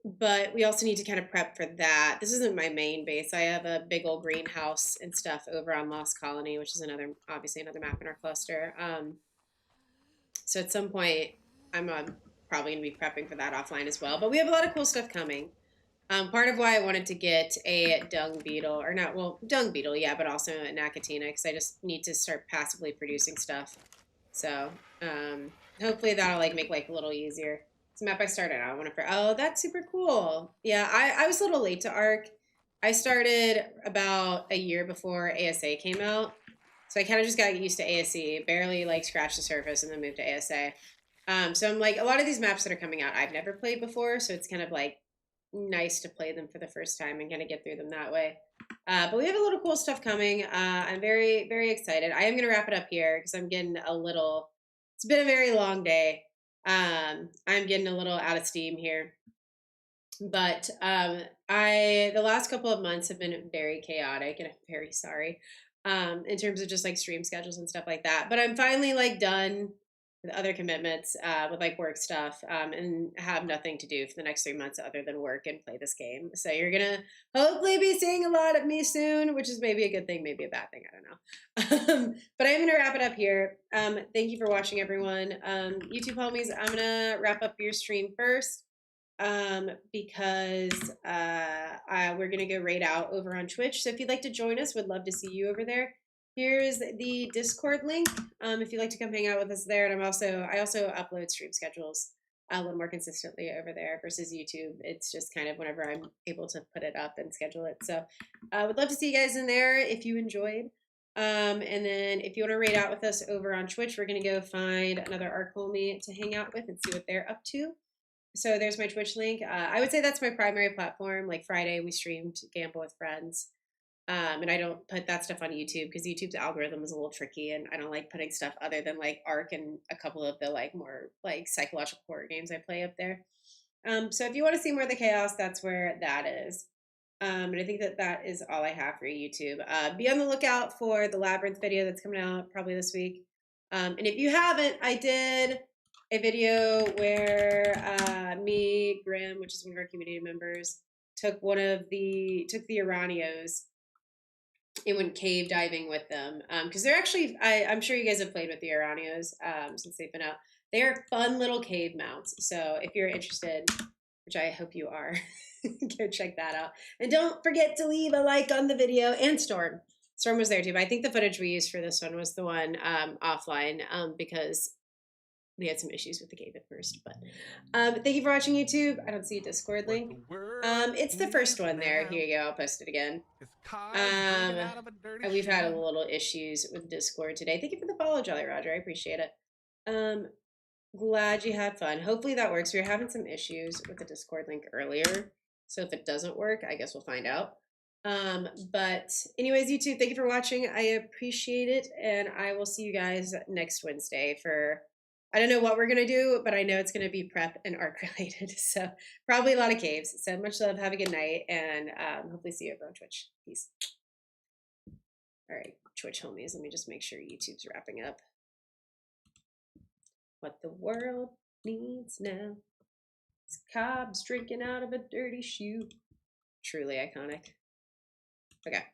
But we also need to kind of prep for that. This isn't my main base. I have a big old greenhouse and stuff over on Lost Colony, which is obviously another map in our cluster. So at some point, I'm probably going to be prepping for that offline as well. But we have a lot of cool stuff coming. Part of why I wanted to get a dung beetle, or not, well, dung beetle, yeah, but also a Nakatina, because I just need to start passively producing stuff. So hopefully that'll like make life a little easier. It's a map I started out on. Oh, that's super cool. Yeah, I was a little late to Ark. I started about a year before ASA came out. So I kind of just got used to ASE, barely like scratched the surface, and then moved to ASA. So I'm like, a lot of these maps that are coming out, I've never played before, so it's kind of like nice to play them for the first time and kind of get through them that way. But we have a little cool stuff coming. I'm very, very excited. I am going to wrap it up here because I'm getting it's been a very long day. I'm getting a little out of steam here. But the last couple of months have been very chaotic, and I'm very sorry. In terms of just like stream schedules and stuff like that. But I'm finally like done with other commitments with like work stuff and have nothing to do for the next 3 months other than work and play this game. So you're going to hopefully be seeing a lot of me soon, which is maybe a good thing, maybe a bad thing. I don't know. But I'm going to wrap it up here. Thank you for watching, everyone. YouTube homies, I'm going to wrap up your stream first. Because we're gonna go raid out over on Twitch. So if you'd like to join us, would love to see you over there. Here's the Discord link. If you'd like to come hang out with us there, and I also upload stream schedules a little more consistently over there versus YouTube. It's just kind of whenever I'm able to put it up and schedule it. So I would love to see you guys in there if you enjoyed. And then if you want to raid out with us over on Twitch, we're gonna go find another Ark homie to hang out with and see what they're up to. So there's my Twitch link. I would say that's my primary platform. Like Friday, we streamed Gamble with Friends. And I don't put that stuff on YouTube because YouTube's algorithm is a little tricky, and I don't like putting stuff other than like Ark and a couple of the like more like psychological horror games I play up there. So if you want to see more of the chaos, that's where that is. And I think that is all I have for YouTube. Be on the lookout for the Labyrinth video that's coming out probably this week. And if you haven't, I did a video where me, Grim, which is one of our community members, took the Iranios and went cave diving with them. Because they're actually, I'm sure you guys have played with the Iranios since they've been out. They are fun little cave mounts. So if you're interested, which I hope you are, go check that out. And don't forget to leave a like on the video. And Storm. Storm was there too, but I think the footage we used for this one was the one offline because we had some issues with the cave at first. But thank you for watching, YouTube. I don't see a Discord link. It's the first one there. Here you go. I'll post it again. And we've had a little issues with Discord today. Thank you for the follow, Jolly Roger. I appreciate it. Glad you had fun. Hopefully that works. We were having some issues with the Discord link earlier. So if it doesn't work, I guess we'll find out. But anyways, YouTube, thank you for watching. I appreciate it. And I will see you guys next Wednesday for I don't know what we're gonna do, but I know it's gonna be prep and Ark related. So probably a lot of caves. So much love. Have a good night, and hopefully see you over on Twitch. Peace. All right, Twitch homies. Let me just make sure YouTube's wrapping up. What the world needs now is Cobb's drinking out of a dirty shoe. Truly iconic. Okay.